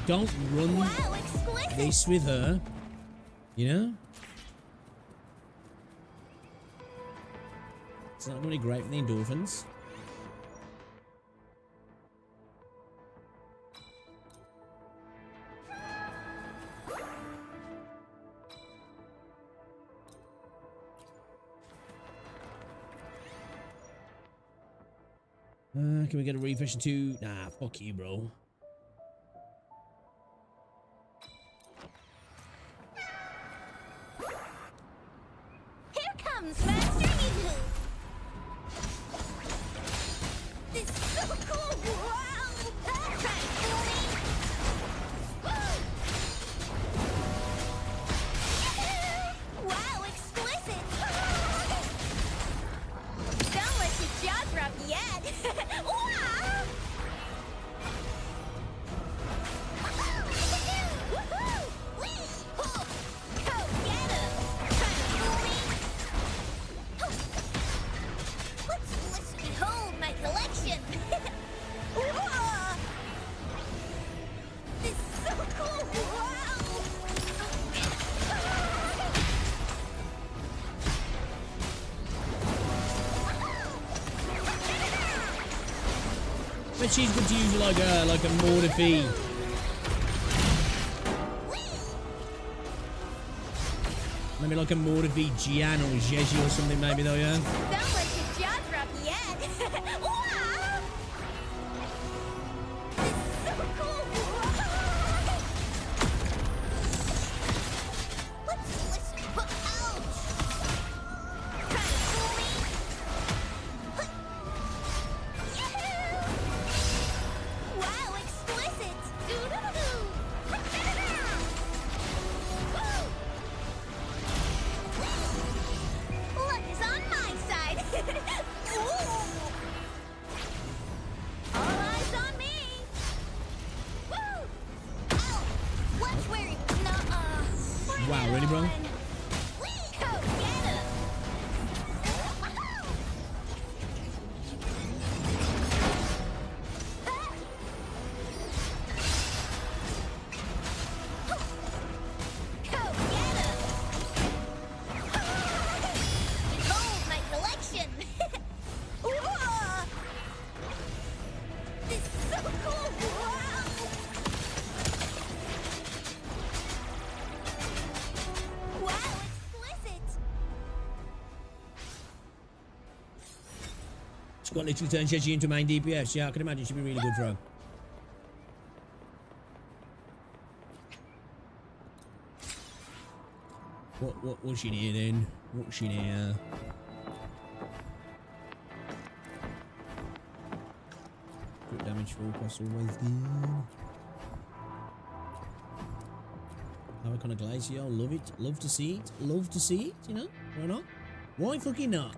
don't run Wow, exquisite. this with her. You know? It's not really great for the endorphins. Can we get a refresh too? Nah, fuck you, bro. Here comes Master Nikke. This is so cool. Wow. Try to fool me. Wow, exquisite. Don't let your jaw drop yet. Wow. Woohoo! Whee! Go get him. Try to fool me. Let's listen. Behold my collection. Whoa! This is so cool. Wow. But she's good to use like a mortify. Maybe like a mortify Gian or Jeji or something maybe though, yeah? Don't let your jaw drop yet. Wow! This is so cool. Let's listen. Ouch! Try to fool me. Yoo-hoo! Wow, exquisite. Doo-doo-doo. Luck is on my side. Ooh. All eyes on me. Woo! Ow! Watch where it. Nuh-uh. Bring Wow, it really, bro? on. Whee! Go get him. Go get him. Behold my collection! Whoa! This is so cool! Wow! Wow, exquisite! She's got literally turned Jeji into main DPS. Yeah, I can imagine she'd be really good for her. What was she near then? What was she near? Crit damage for all costs always good. Have a kind of glacier. Love it. Love to see it. Love to see it, you know? Why not? Why fucking not?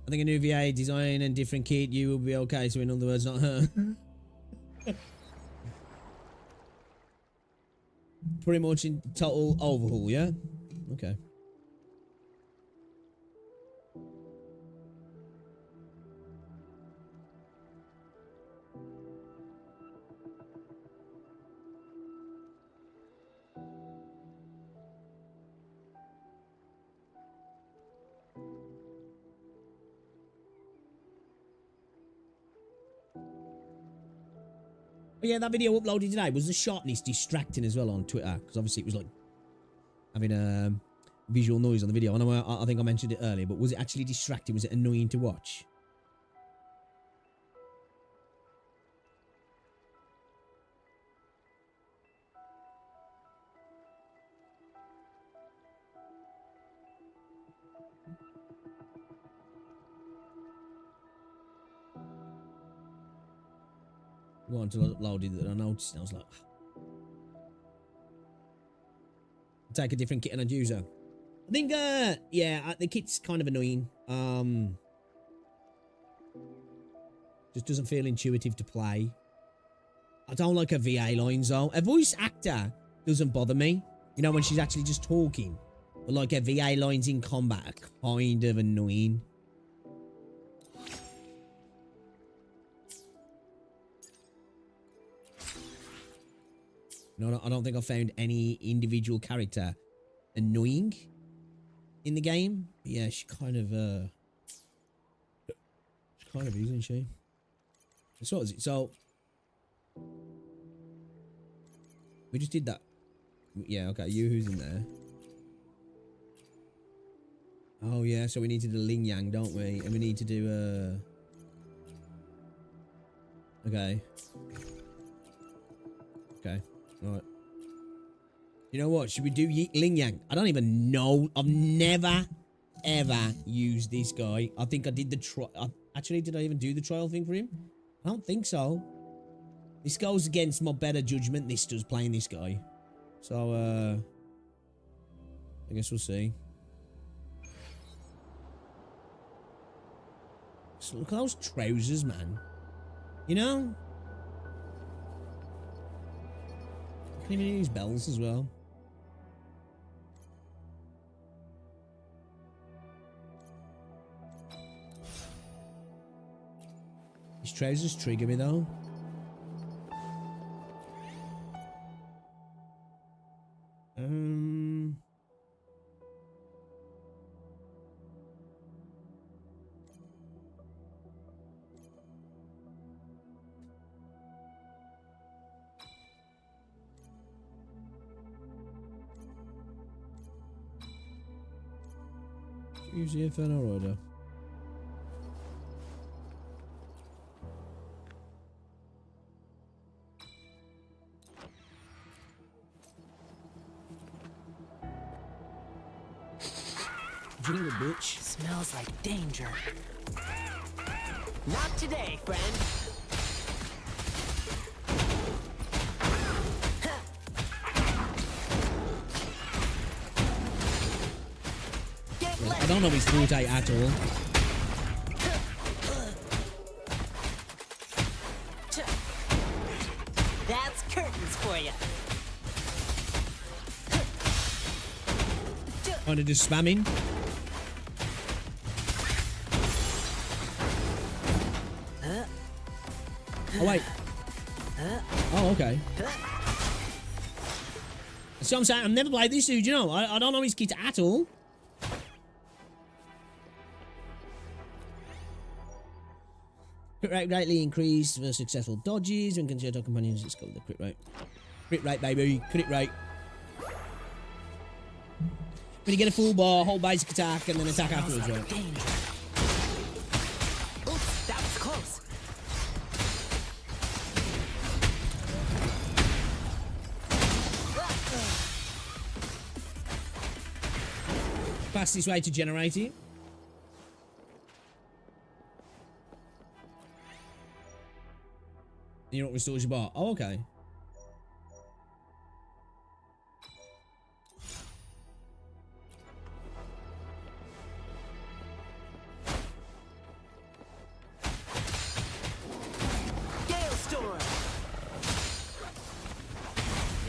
I think a new VA design and different kit, you will be okay. So in other words, not her. Pretty much in total overhaul, yeah? Okay. But yeah, that video uploaded today was the sharpness distracting as well on Twitter, because obviously it was like having visual noise on the video. I know I think I mentioned it earlier, but was it actually distracting? Was it annoying to watch? Well, until I uploaded that I noticed, and I was like, take a different kit and I'd use her. I think, yeah, the kit's kind of annoying. Just doesn't feel intuitive to play. I don't like her VA lines though. A voice actor doesn't bother me. You know, when she's actually just talking. But like her VA lines in combat are kind of annoying. No, I don't think I found any individual character annoying in the game. But yeah, she kind of is, isn't she? So what is it? So we just did that. Yeah, okay. You who's in there? Oh yeah, so we need to do Ling Yang, don't we? And we need to do okay. Okay. Alright. You know what? Should we do Ling Yang? I don't even know. I've never ever used this guy. I think I did the trial. Actually, did I even do the trial thing for him? I don't think so. This goes against my better judgment. This does playing this guy. So I guess we'll see. So look at those trousers, man. You know? I can even use bells as well. These trousers trigger me though. Use the Inferno Rider. You little bitch. Smells like danger. Not today, friend. I don't know his forte at all. That's curtains for you. Kind of just spamming. Oh wait. Oh okay. So I'm saying I've never played this dude. You know, I don't know his kit at all. Crit rate greatly increased for successful dodges when considered companions. Let's go with the crit rate. Crit rate, baby. Crit rate. When you get a full bar, hold basic attack and then attack afterwards, right? Danger. Oops, that was close. Fastest way to generate it. You know what restores your bar? Oh, okay. Gale Storm.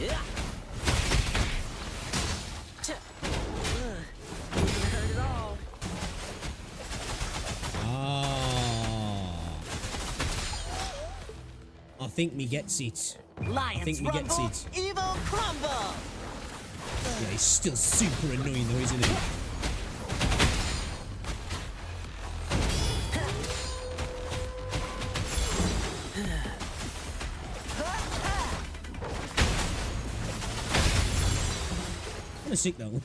Yeah. Didn't hurt at all. I think me gets it. Lions I think me gets rumble, it. evil crumble. Yeah, he's still super annoying though, isn't he? Kind of sick though.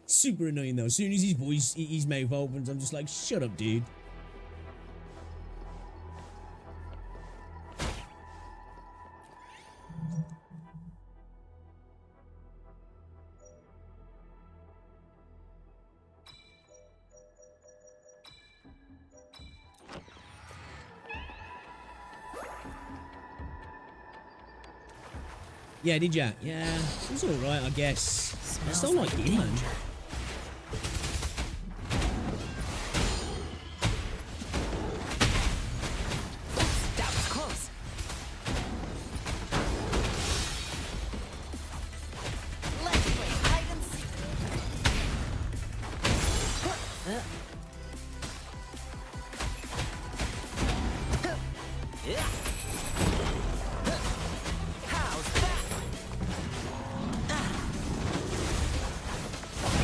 Super annoying though. As soon as his mouth opens, I'm just like, shut up, dude. Yeah, did ya? Yeah, he's alright, I guess. I still like him, man. Yeah. How's that?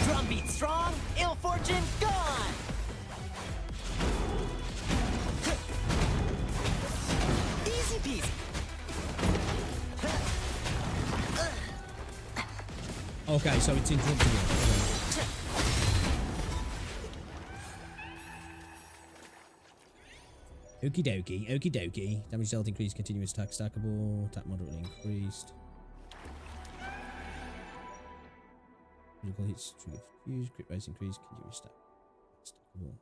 Drumbeat strong, ill fortune gone. Easy peasy. Okay, so it's interrupted. Okie dokie, okie dokie. Damage dealt increased, continuous attack stackable, attack moderately increased. Critical hits, trigger fuse, crit rate increased, continuous stackable.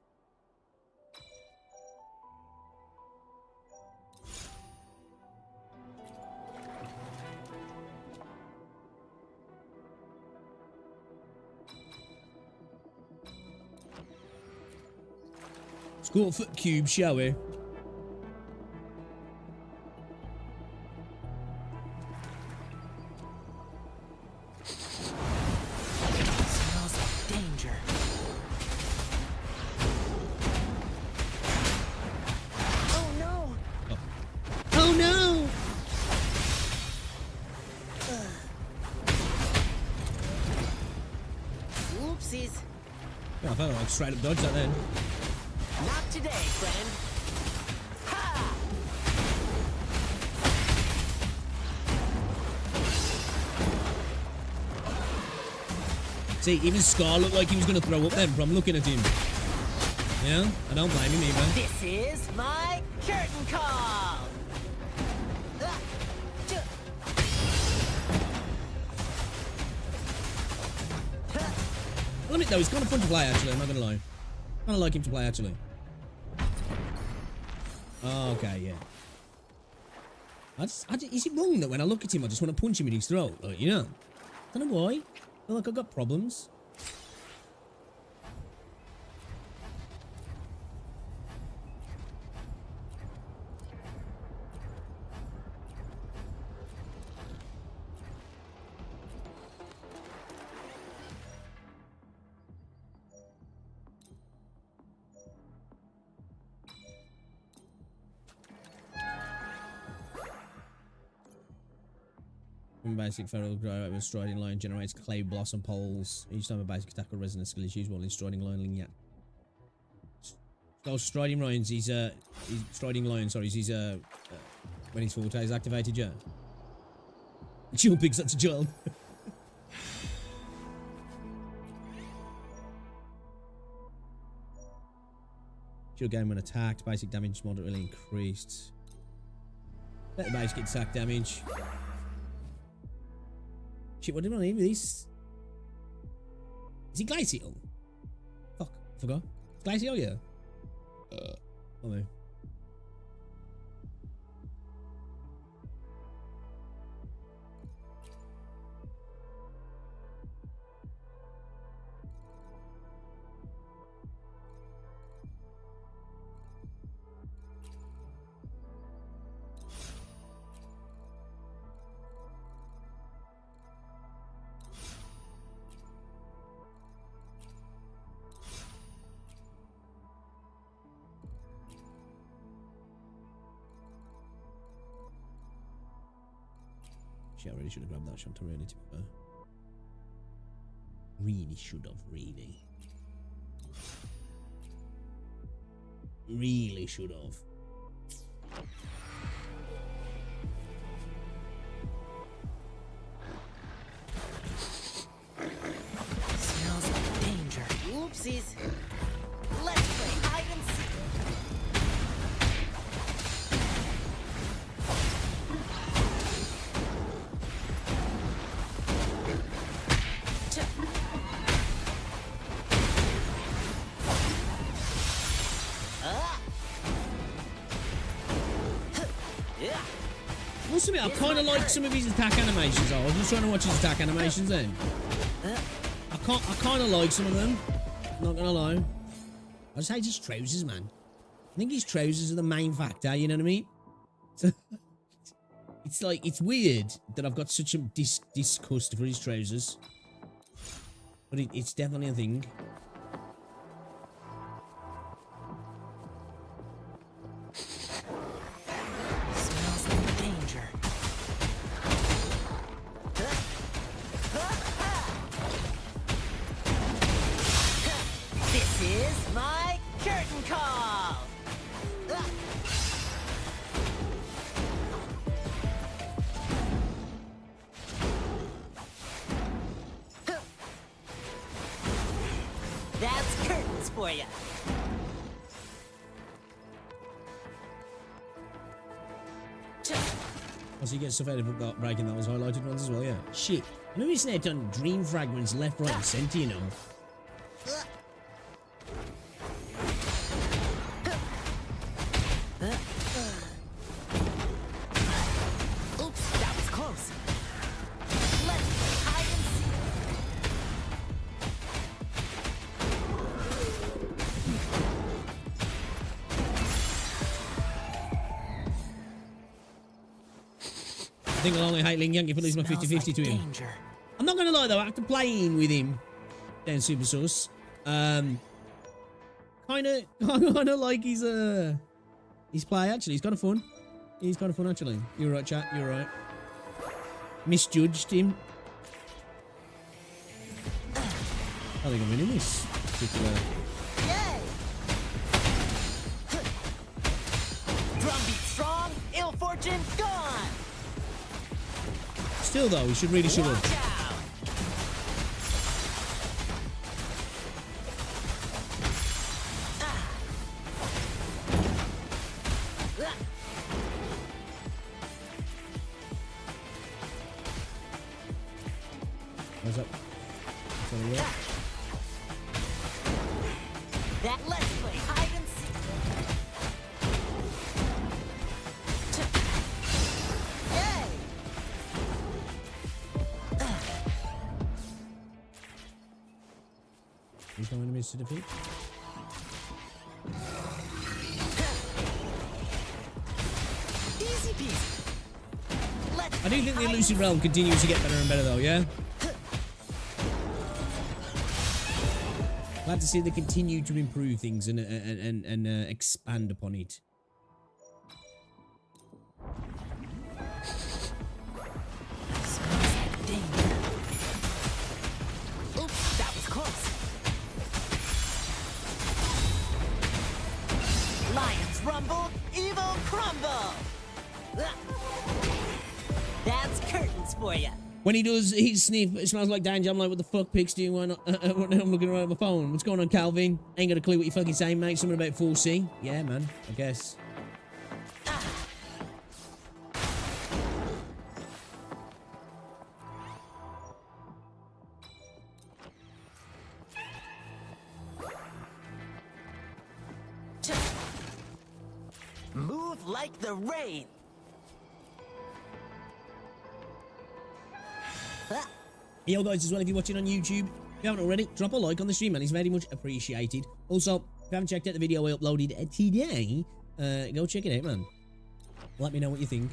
Score foot cube, shall we? Smells like danger. Oh no! Oh no! Oopsies. Yeah, I felt like straight up dodge that then. Not today, friend. Ha! See, even Scar looked like he was going to throw up then from looking at him. Yeah, I don't blame him either. This is my curtain call. I'll admit though, he's kind of fun to play actually, I'm not going to lie. Kind of like him to play actually. Oh, okay, yeah. Is it wrong that when I look at him, I just want to punch him in his throat? Like, you know? I don't know why. I feel like I've got problems. Basic feral grow with striding line generates clay blossom poles. Each time a basic attack or resonance skill is used while in striding line linear. Oh, striding lines, he's striding line, sorry, he's when his forte is activated, yeah. Jumping such a jump. Shield gain when attacked, basic damage moderately increased. Let the basic attack damage. Shit, what did I name these? Is he Glacial? Fuck, forgot. Glacial, yeah. Oh no. I really should have grabbed that shot already, to be fair. Really should have, really. Really should have. Smells like danger. Oopsies. Let's play hide and seek. Must admit, I kind of like some of his attack animations. I was just trying to watch his attack animations then. I kind of like some of them. Not gonna lie. I just hate his trousers, man. I think his trousers are the main factor. You know what I mean? So it's like it's weird that I've got such a disgust for his trousers, but it's definitely a thing. is my curtain call. Ah. That's curtains for you. Also, you get stuff out of breaking those highlighted ones as well, yeah. Shit. I know it's net on dream fragments left, right, and centre, you know. Oops, that was close. Let's play hide and seek. I think I'll only hate Ling Yankee for losing my 50-50 to him. Danger. I'm not gonna lie though, after playing with him down Super Sus, kinda like his play actually. He's kind of fun. He's kind of fun actually. You're right, chat. You're right. Misjudged him. I think I'm winning this particular. Yay! Drumbeat strong, ill fortune gone. Still though, we should really shut up. Watch out. What's up? What's over here? That let's play hide and seek. Yay! There's no enemies to defeat. Easy peasy. Let's I do think the hide and Illusive realm continues to get better and better though, yeah? Glad to see they continue to improve things and expand upon it. Smells like danger. Oops, that was close. Lions rumble, evil crumble. That's curtains for you. When he does his sniff, it smells like danger. I'm like, what the fuck, Pix, do you want? I'm looking right at my phone. What's going on, Calvin? Ain't got a clue what you're fucking saying, mate. Something about 4C. Yeah, man, I guess. Move like the rain. Yo, guys, as well, if you're watching on YouTube, if you haven't already, drop a like on the stream, man. It's very much appreciated. Also, if you haven't checked out the video I uploaded today, go check it out, man. Let me know what you think.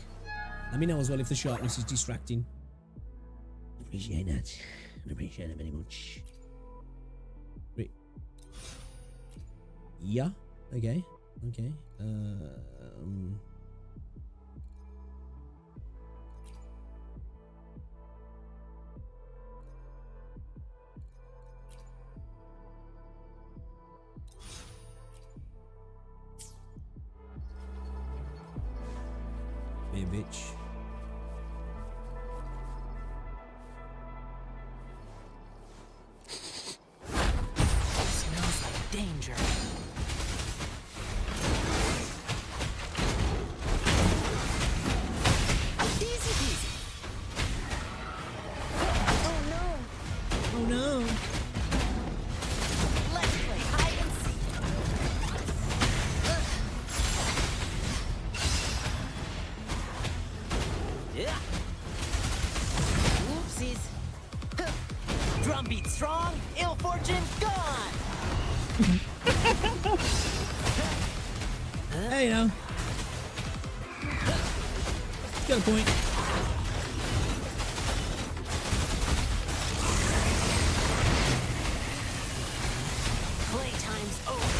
Let me know as well if the sharpness is distracting. Appreciate that. I appreciate it very much. Wait. Yeah. Okay. Okay. Be a bitch. Smells like danger. Easy peasy. Oh no. Oh no. Let's play hide and seek. Yeah. Oopsies. Drumbeat strong, ill fortune gone. Hey, you know. Got a point. Playtime's over.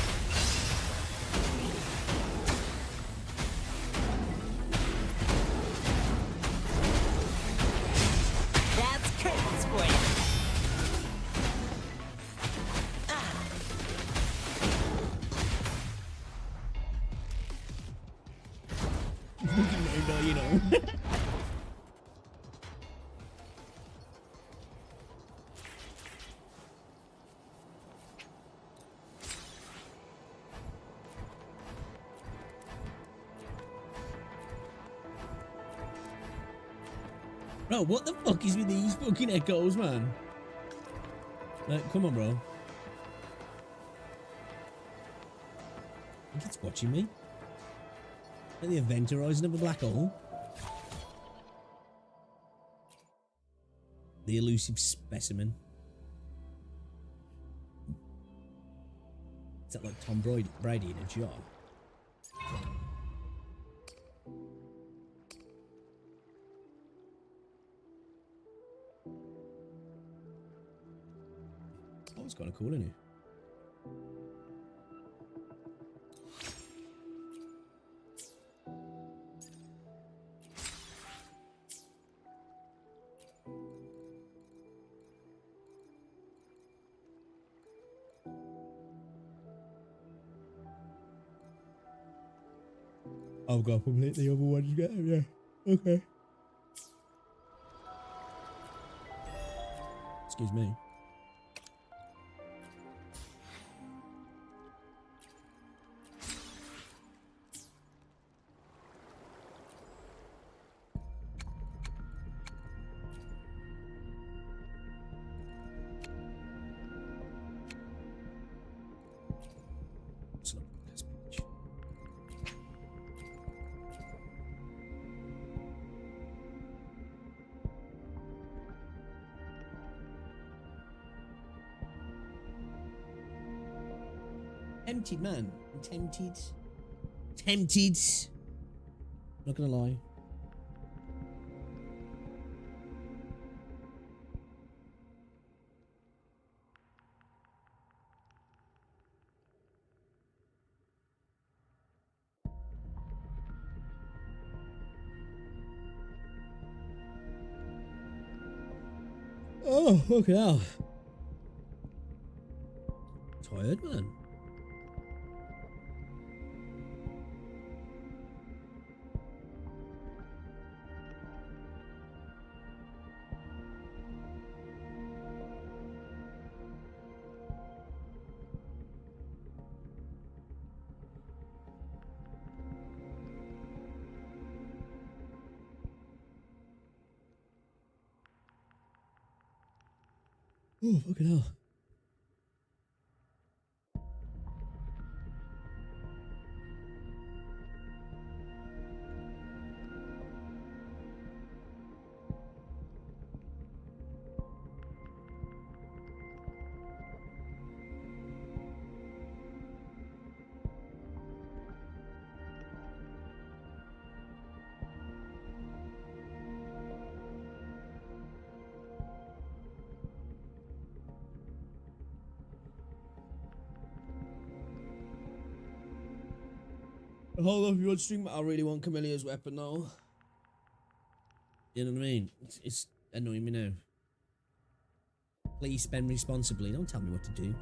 That's curtains for you. bro. Bro, what the fuck is with these fucking echoes, man? Like, come on, bro. I think it's watching me. Like the event horizon of a black hole. The elusive specimen. Is that like Tom Brady in a jar? Oh, it's kind of cool, isn't it? I've got completely other ones again, yeah. Okay. Excuse me. Tempted, man. I'm tempted. Tempted. Not gonna lie. Oh, okay. Now. Tired, man. Oh, fucking hell. Hold on, if you want to stream, I really want Camillea's weapon now. You know what I mean? It's annoying me now. Please spend responsibly. Don't tell me what to do.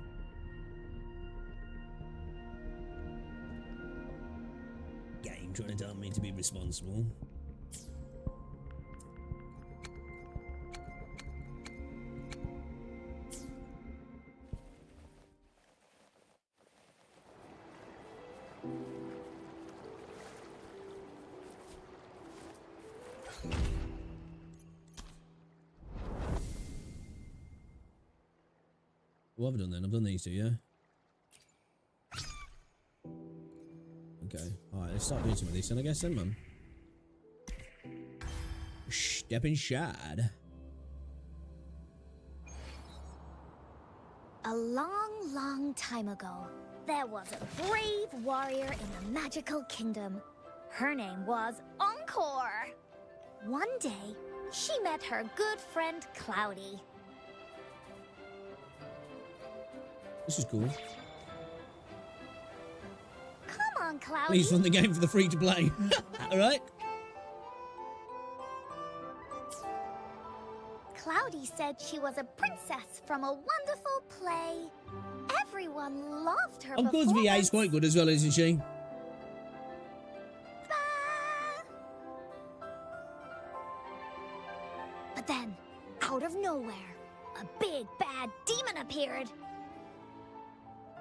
Game trying to tell me to be responsible. What have I done then? I've done these two, yeah? Okay. Alright, let's start doing some of these then, I guess then, man. Step and shad. A long, long time ago, there was a brave warrior in a magical kingdom. Her name was Encore. One day, she met her good friend Cloudy. This is cool. Come on, Cloudy. Please run the game for the free to play. Alright? Cloudy said she was a princess from a wonderful play. Everyone loved her Of course, VA is quite good as well, isn't she? appeared.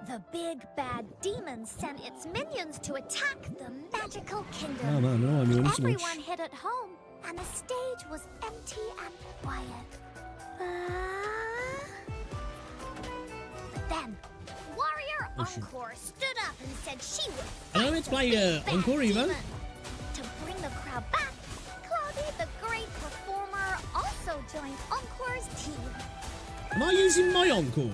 The big bad demon sent its minions to attack the magical kingdom. Oh man, no, I'm doing so much. Everyone hid at home, and the stage was empty and quiet. But then, Warrior Encore stood up and said she would I don't fight meant to the play big bad Encore Evo. demon. To bring the crowd back, Cloudy, the great performer, also joined Encore's team. Am I using my Encore?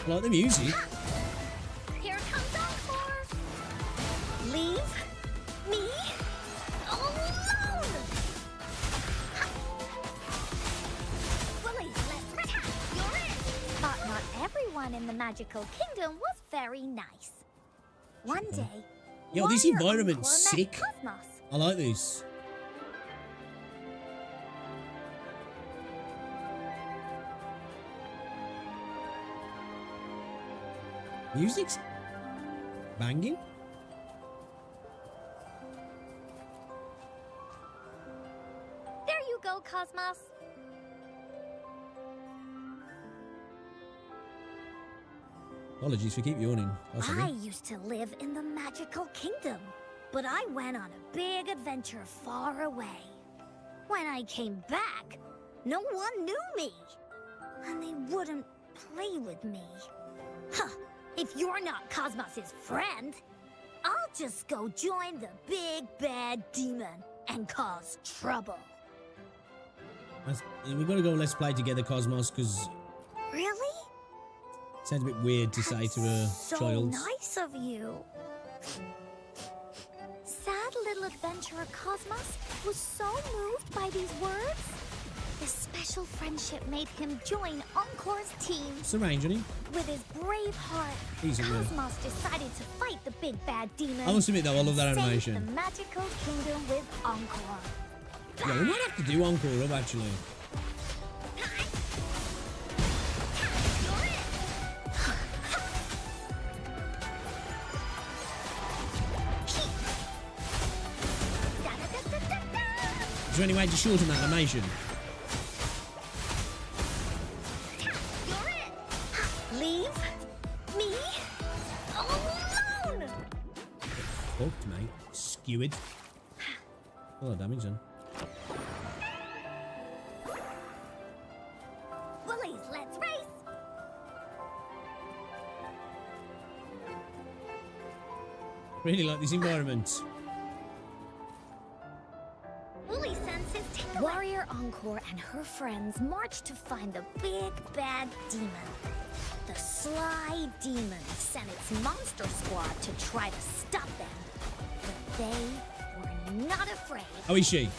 I like the music. Here comes Encore. Leave me alone. Willie, let's attack. You're in. But not everyone in the magical kingdom was very nice. One day, Yo, this Warrior environment's Encore met sick. Cosmos. I like this. Music's banging. There you go, Cosmos. Apologies for keep yawning. I Possibly. used to live in the magical kingdom, but I went on a big adventure far away. When I came back, no one knew me, and they wouldn't play with me. Huh, if you're not Cosmos's friend, I'll just go join the big bad demon and cause trouble. We've got to go let's play together, Cosmos, because Really? it sounds a bit weird to say to a so child. Nice of you. Sad little adventurer Cosmos was so moved by these words. This special friendship made him join Encore's team. What's the range on him? With his brave heart, Easy, yeah. Cosmos decided to fight the big bad demon. I must admit though, I love that and save animation. the magical kingdom with Encore. Yeah, we might have to do Encore up actually. Is there any way to shorten that animation? Leave me alone! Fucked, mate. Skewered. A lot of damage then. Willies, let's race! Really like this environment. Willie sends his takeaway. Warrior Encore and her friends marched to find the big bad demon. The sly demon sent its monster squad to try to stop them. But they were not afraid. How is she?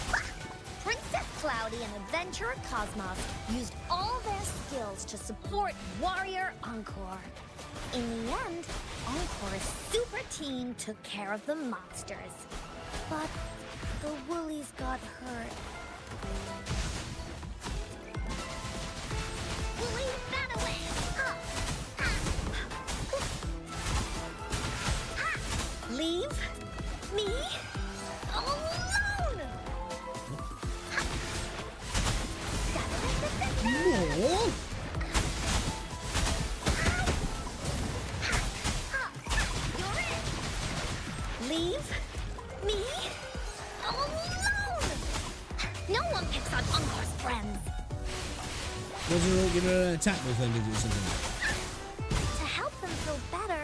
Princess Cloudy and Adventurer Cosmos used all their skills to support Warrior Encore. In the end, Encore's super team took care of the monsters. But the Woolies got hurt. Woolly ran away! Leave me alone! More? You're in! Leave me alone! No one picks on Encore's friends. Was her all give her an attack or something? Or something? To help them feel better,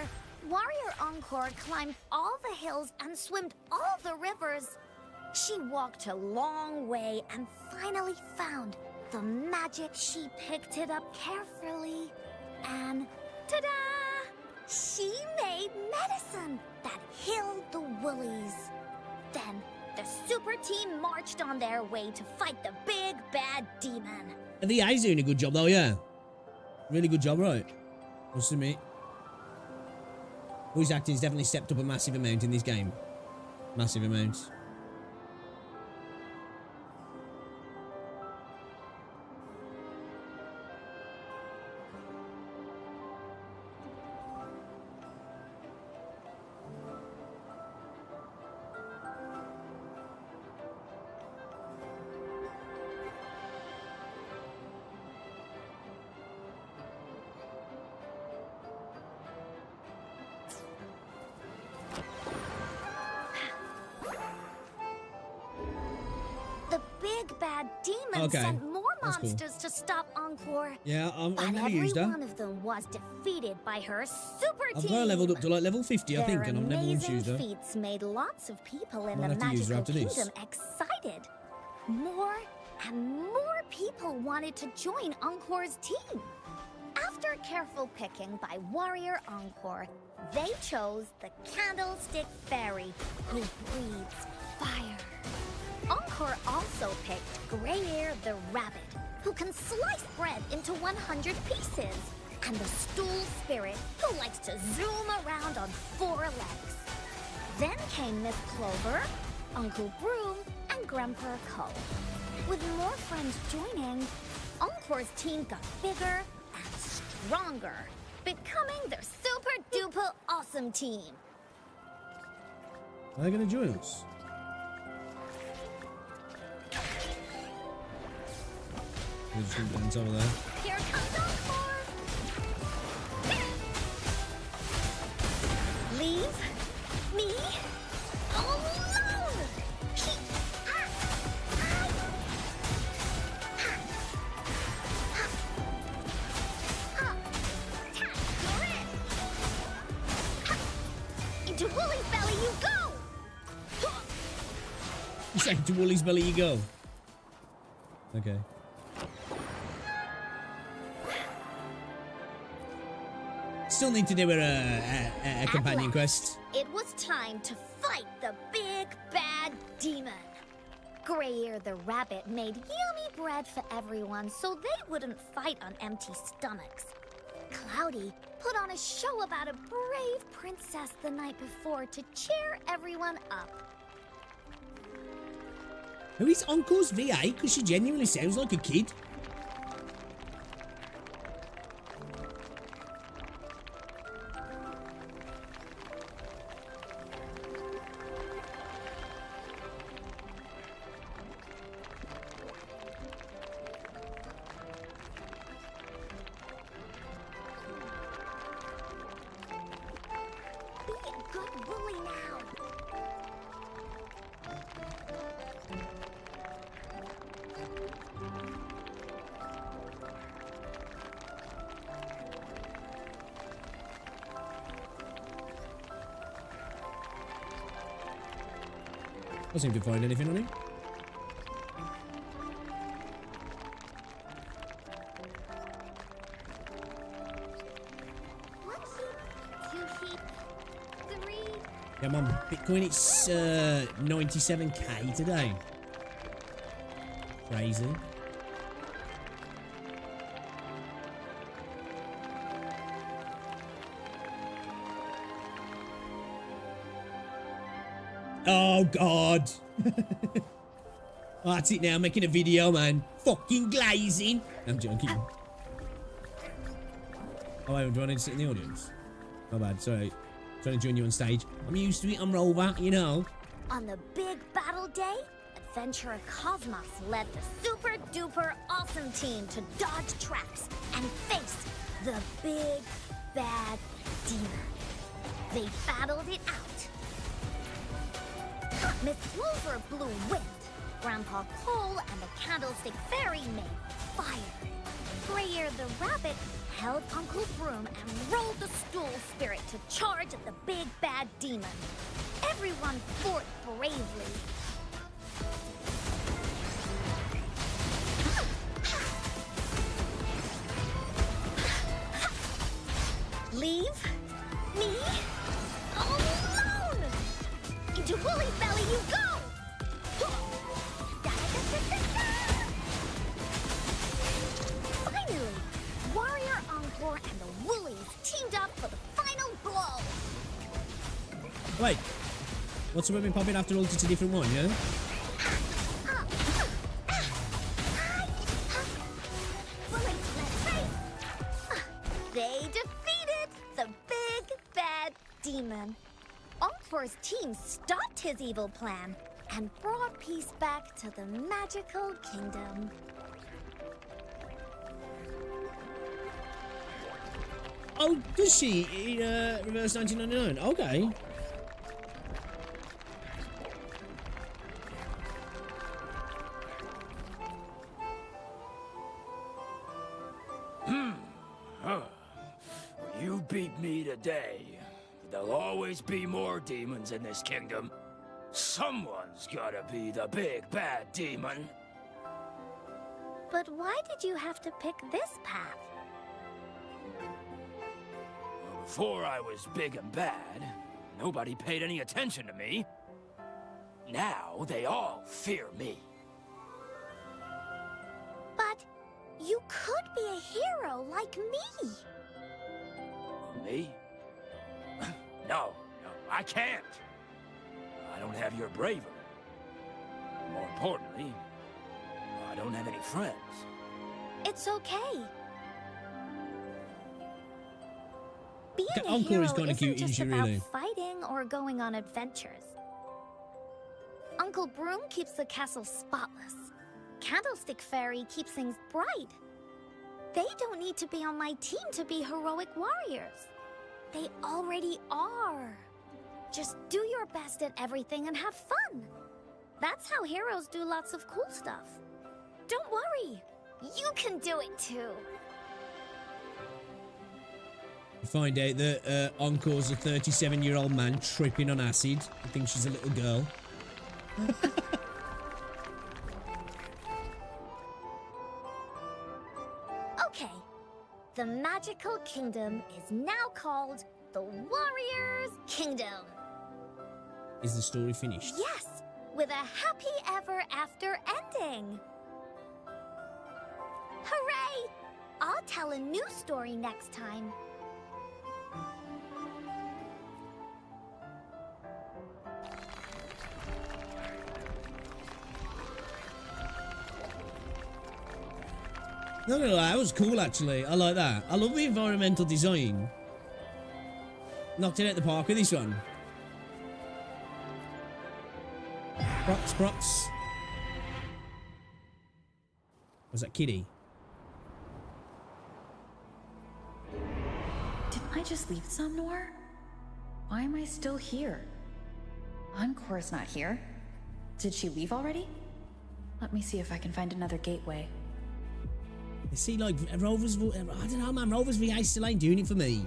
Warrior Encore climbed all the hills and swam all the rivers. She walked a long way and finally found the magic. She picked it up carefully and ta-da! She made medicine that healed the Woolies. Then the super team marched on their way to fight the big bad demon. And the AI's doing a good job though, yeah. Really good job, right? Must admit. Voice acting's definitely stepped up a massive amount in this game. Massive amount. big bad demon Okay, sent more that's cool. monsters to stop Encore. Yeah, I'm But never every used her. one of them was defeated by her super I've team. got her leveled up to like level 50, I think, Their and I've never once amazing used her. feats made lots of people in Might the have to use her magical after this. kingdom excited. More and more people wanted to join Encore's team. After careful picking by Warrior Encore, they chose the Candlestick Fairy, who breathes fire. Encore also picked Grey-Ear the Rabbit, who can slice bread into 100 pieces, and the Stool Spirit, who likes to zoom around on 4 legs. Then came Miss Clover, Uncle Broom, and Grandpa Cole. With more friends joining, Encore's team got bigger and stronger, becoming their super-duper awesome team. Are they going to join us? We'll just keep dance over there. Here comes Encore! Leave me alone! You're in! Into Woolly's belly you go! You say to Woolly's belly you go. Okay. Still need to do a companion At quest. last, it was time to fight the big bad demon. Grey-Ear the Rabbit made yummy bread for everyone so they wouldn't fight on empty stomachs. Cloudy put on a show about a brave princess the night before to cheer everyone up. Who is Uncle's VA? Because she genuinely sounds like a kid. Be a good Woolly now. I seem to find anything on him. One sheep, 2 sheep, 3. Come on, Bitcoin, it's 97k today. Crazy. Oh god. Oh, that's it now, making a video, man. Fucking glazing. I'm joking. Oh, wait, do I need to sit in the audience? My bad, sorry. Trying to join you on stage. I'm used to it, I'm Rover, you know. On the big battle day, Adventurer Cosmos led the super duper awesome team to dodge traps and face the big bad demon. They battled it out. Miss Clover blew wind. Grandpa Cole and the Candlestick Fairy made fire. Grey-Ear the Rabbit held Uncle Broom and rolled the Stool Spirit to charge at the big bad demon. Everyone fought bravely. Leave me alone! Into Woolly's belly you go! Finally, Warrior Encore and the Woolies teamed up for the final blow. Wait. What's the women popping after all? It's a different one, yeah? Woolies, let's race! They defeated the big bad demon. Encore's team stopped his evil plan and brought peace back to the magical kingdom. Oh, does she? In reverse 1999. Okay. me today, but there'll always be more demons in this kingdom. Someone's gotta be the big bad demon. But why did you have to pick this path? Well, before I was big and bad, nobody paid any attention to me. Now they all fear me. But you could be a hero like me. Me? No, I can't. I don't have your bravery. More importantly, I don't have any friends. It's okay. Being a Encore hero is kinda isn't cute, just isn't she, about really? fighting or going on adventures. Uncle Broom keeps the castle spotless. Candlestick Fairy keeps things bright. They don't need to be on my team to be heroic warriors. They already are. Just do your best at everything and have fun. That's how heroes do lots of cool stuff. Don't worry. You can do it too. You find out that Encore's a 37-year-old man tripping on acid. I think she's a little girl. Okay. The magical kingdom is now called the Warrior's Kingdom. Is the story finished? Yes, with a happy ever after ending. Hooray! I'll tell a new story next time. No, that was cool actually. I like that. I love the environmental design. Knocked it out the park with this one. Props. Was that Kitty? Didn't I just leave Sanhua? Why am I still here? Encore's not here. Did she leave already? Let me see if I can find another gateway. You see, like, Rover's... I don't know, man. Rover's VA still ain't doing it for me.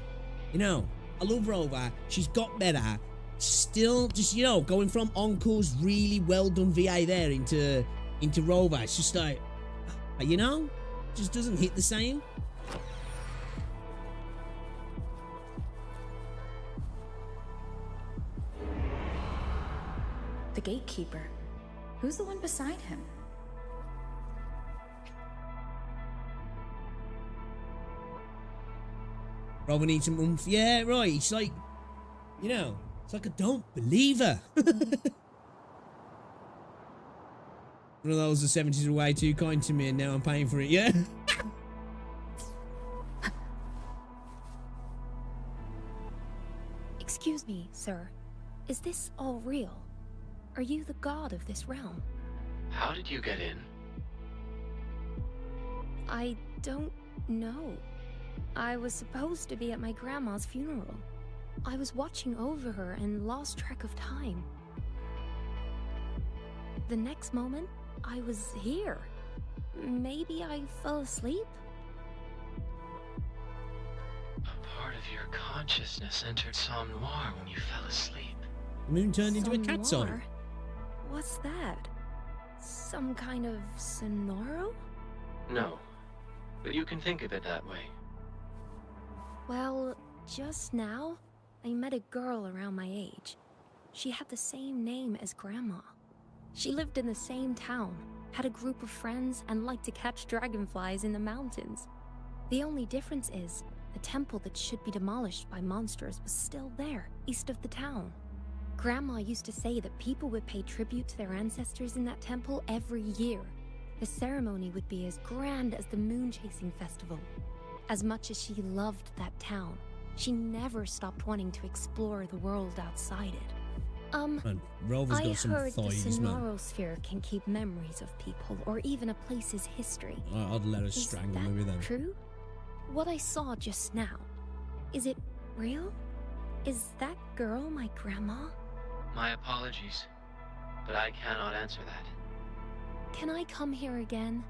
You know, I love Rover. She's got better. Still, just, you know, going from Encore's really well done VA there into Rover. It's just like, you know, just doesn't hit the same. The gatekeeper. Who's the one beside him? Rover needs some oomph. Yeah, right. It's like, you know, it's like I don't believe her. One of those the 70s were way too kind to me and now I'm paying for it, yeah? Excuse me, sir. Is this all real? Are you the god of this realm? How did you get in? I don't know. I was supposed to be at my grandma's funeral. I was watching over her and lost track of time. The next moment, I was here. Maybe I fell asleep? A part of your consciousness entered Sanhua when you fell asleep. The moon turned into a cat's eye. Sanhua? What's that? Some kind of sonoro? No, but you can think of it that way. Well, just now, I met a girl around my age. She had the same name as Grandma. She lived in the same town, had a group of friends, and liked to catch dragonflies in the mountains. The only difference is, the temple that should be demolished by monsters was still there, east of the town. Grandma used to say that people would pay tribute to their ancestors in that temple every year. The ceremony would be as grand as the moon-chasing festival. As much as she loved that town, she never stopped wanting to explore the world outside it. Man, Rover's I got some heard the thighs, man. Sonorosphere can keep memories of people or even a place's history. I'd let her strangle me with them. True? What I saw just now, is it real? Is that girl my grandma? My apologies, but I cannot answer that. Can I come here again?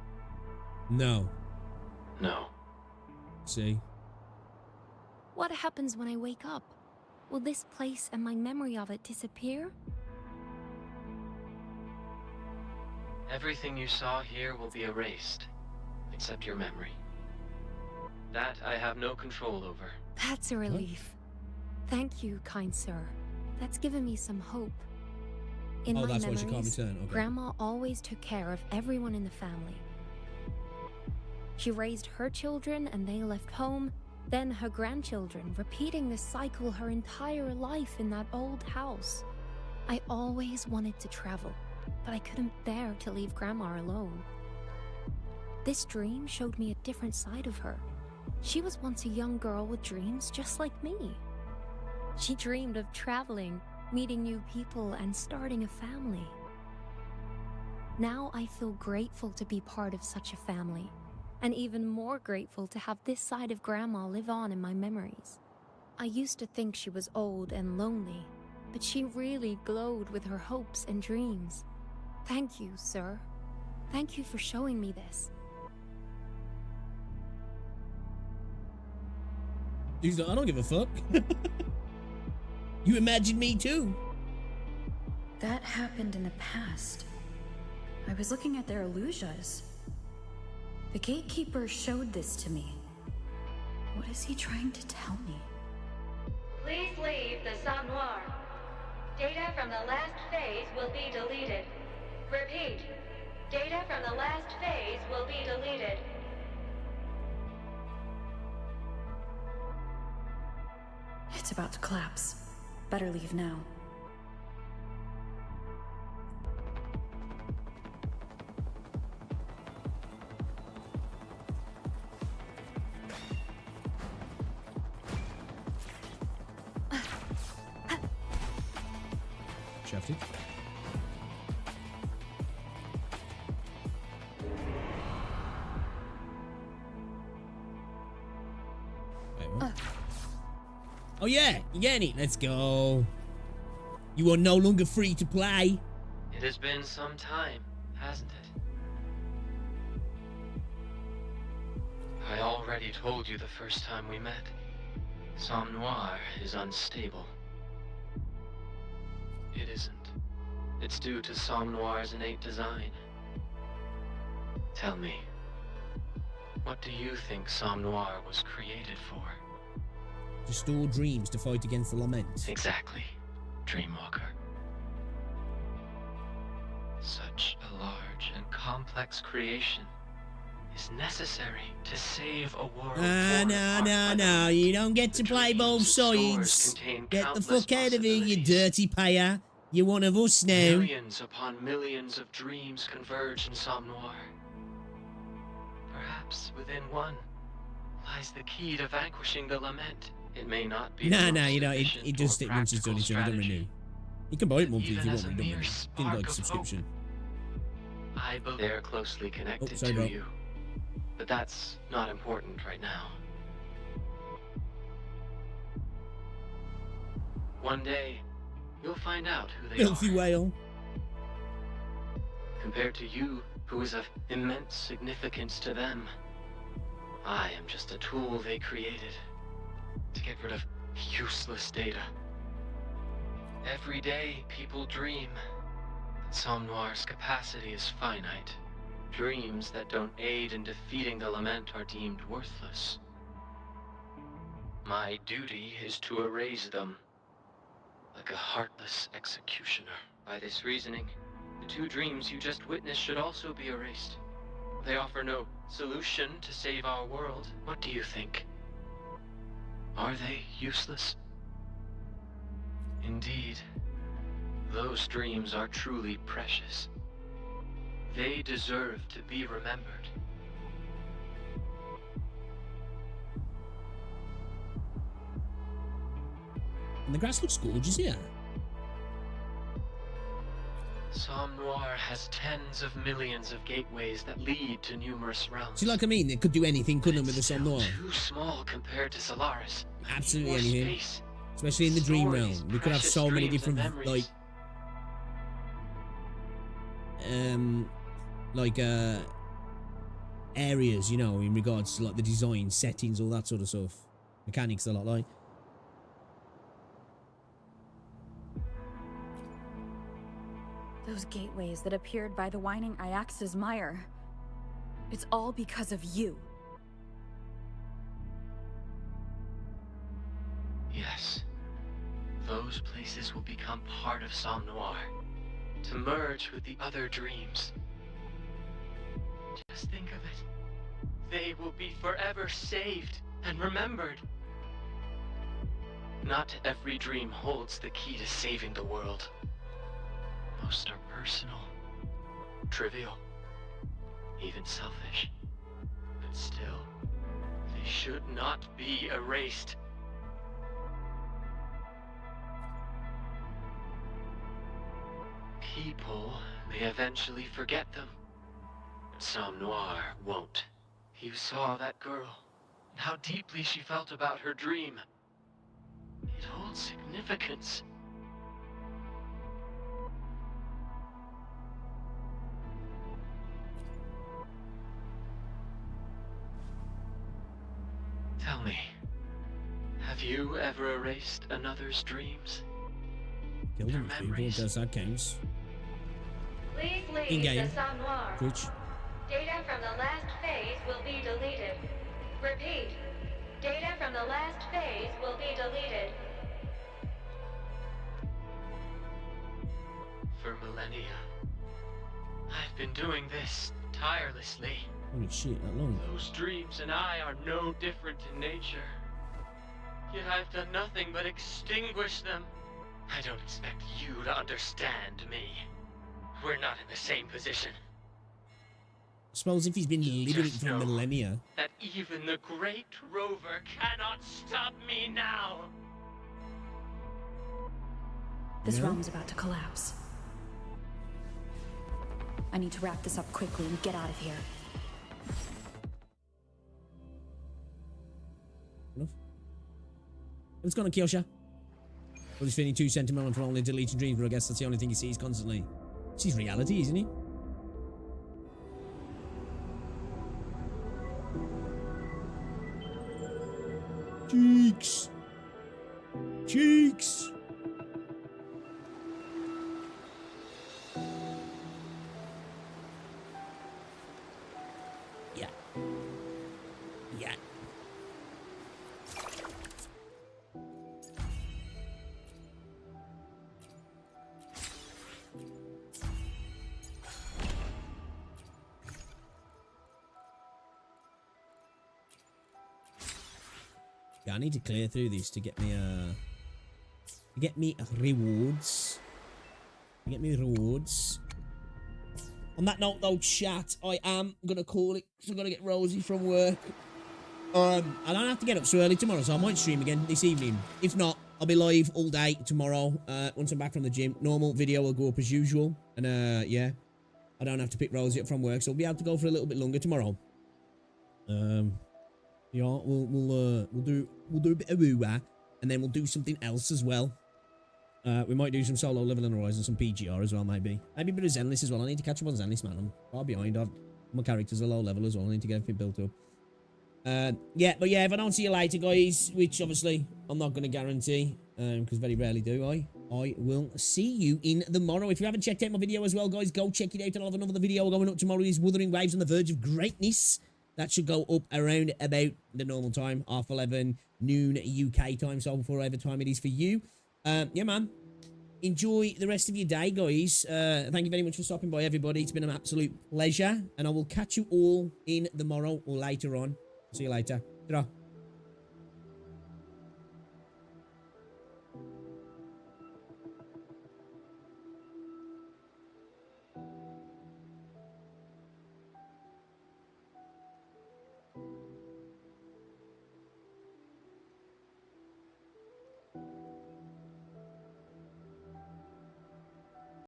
No. No. See? What happens when I wake up? Will this place and my memory of it disappear? Everything you saw here will be erased, except your memory. That I have no control over. That's a relief. Thank you, kind sir. That's given me some hope. In my that's why she can't memories, return. Okay. Grandma always took care of everyone in the family. She raised her children and they left home, then her grandchildren, repeating this cycle her entire life in that old house. I always wanted to travel, but I couldn't bear to leave Grandma alone. This dream showed me a different side of her. She was once a young girl with dreams just like me. She dreamed of traveling, meeting new people, and starting a family. Now I feel grateful to be part of such a family, and even more grateful to have this side of Grandma live on in my memories. I used to think she was old and lonely, but she really glowed with her hopes and dreams. Thank you, sir. Thank you for showing me this. He's like, I don't give a fuck. You imagined me too. That happened in the past. I was looking at their illusions. The gatekeeper showed this to me. What is he trying to tell me? Please leave the Sanhua. Data from the last phase will be deleted. Repeat. Data from the last phase will be deleted. It's about to collapse. Better leave now. Shafted. Wait, what? Oh yeah, you getting it? Let's go. You are no longer free to play. It has been some time, hasn't it? I already told you the first time we met. Sanhua is unstable. It isn't. It's due to Sanhua's innate design. Tell me, what do you think Sanhua was created for? To store dreams to fight against the lament. Exactly, Dreamwalker. Such a large and complex creation is necessary to save a world. No. You don't get to play both sides. Get the fuck out of here, you dirty payer. You're one of us now. Millions upon millions of dreams converge in Sanhua. Perhaps within one lies the key to vanquishing the lament. It may not be. No, you know, it just it once it's done, it's done. You don't renew. You can buy it monthly if you want, but you don't renew. Didn't buy the subscription. I believe they're closely connected sorry, to bro. you, but that's not important right now. One day, you'll find out who they Filthy are. whale. Compared to you, who is of immense significance to them, I am just a tool they created to get rid of useless data. Every day, people dream that Sanhua's capacity is finite. Dreams that don't aid in defeating the lament are deemed worthless. My duty is to erase them, like a heartless executioner. By this reasoning, the two dreams you just witnessed should also be erased. They offer no solution to save our world. What do you think? Are they useless? Indeed, those dreams are truly precious. They deserve to be remembered. And the grass looks gorgeous here. Sanhua has tens of millions of gateways that lead to numerous realms. See, like I mean, it could do anything, couldn't it, with the Sanhua? Too small compared to Solaris. Absolutely More anything. space. Especially in the dream realm. Stories, We could have precious so many dreams and different, memories. areas, you know, in regards to like the design, settings, all that sort of stuff. mechanics a lot like. Those gateways that appeared by the Whining Iax's mire. It's all because of you. Yes. Those places will become part of Sanhua, to merge with the other dreams. Just think of it. They will be forever saved and remembered. Not every dream holds the key to saving the world. Most are personal, trivial, even selfish. But still, they should not be erased. People may eventually forget them, but Sanhua won't. You saw that girl, and how deeply she felt about her dream. It holds significance. Tell me, have you ever erased another's dreams? Killed him with people, does that counts. Please leave In-game. the Sanhua. Twitch. Data from the last phase will be deleted. Repeat. Data from the last phase will be deleted. For millennia, I've been doing this tirelessly. Holy shit, that long. Those dreams and I are no different in nature. Yet I've done nothing but extinguish them. I don't expect you to understand me. We're not in the same position. I suppose if he's been living it Just for know millennia. that even the great rover cannot stop me now. This Yeah? realm's about to collapse. I need to wrap this up quickly and get out of here. Enough. What's going on, Kyosha? Well, he's feeling too sentimental for only deleting dreams, but I guess that's the only thing he sees constantly. It's his reality, isn't he? Cheeks! Cheeks! Yeah. Yeah. Yeah, I need to clear through this to get me rewards. Get me rewards. On that note, though, chat, I am gonna call it because I'm gonna get Rosie from work. I don't have to get up so early tomorrow, so I might stream again this evening. If not, I'll be live all day tomorrow. Once I'm back from the gym, normal video will go up as usual, and yeah, I don't have to pick Rosie up from work, so we'll be able to go for a little bit longer tomorrow. Yeah, we'll do a bit of woo-wah, and then we'll do something else as well. We might do some solo level in Horizon, some PGR as well, maybe. Maybe a bit of Zenless as well. I need to catch up on Zenless, man. I'm far behind. My characters are low level as well. I need to get everything built up. Yeah, but yeah, if I don't see you later, guys, which obviously I'm not going to guarantee, because very rarely do I will see you in the morrow. If you haven't checked out my video as well, guys, go check it out. I'll have another video going up tomorrow. These Wuthering Waves on the Verge of Greatness. That should go up around about the normal time, 11:30 noon UK time, so whatever time it is for you. Yeah, man. Enjoy the rest of your day, guys. Thank you very much for stopping by, everybody. It's been an absolute pleasure, and I will catch you all in the morrow or later on. See you later. Ta-ra.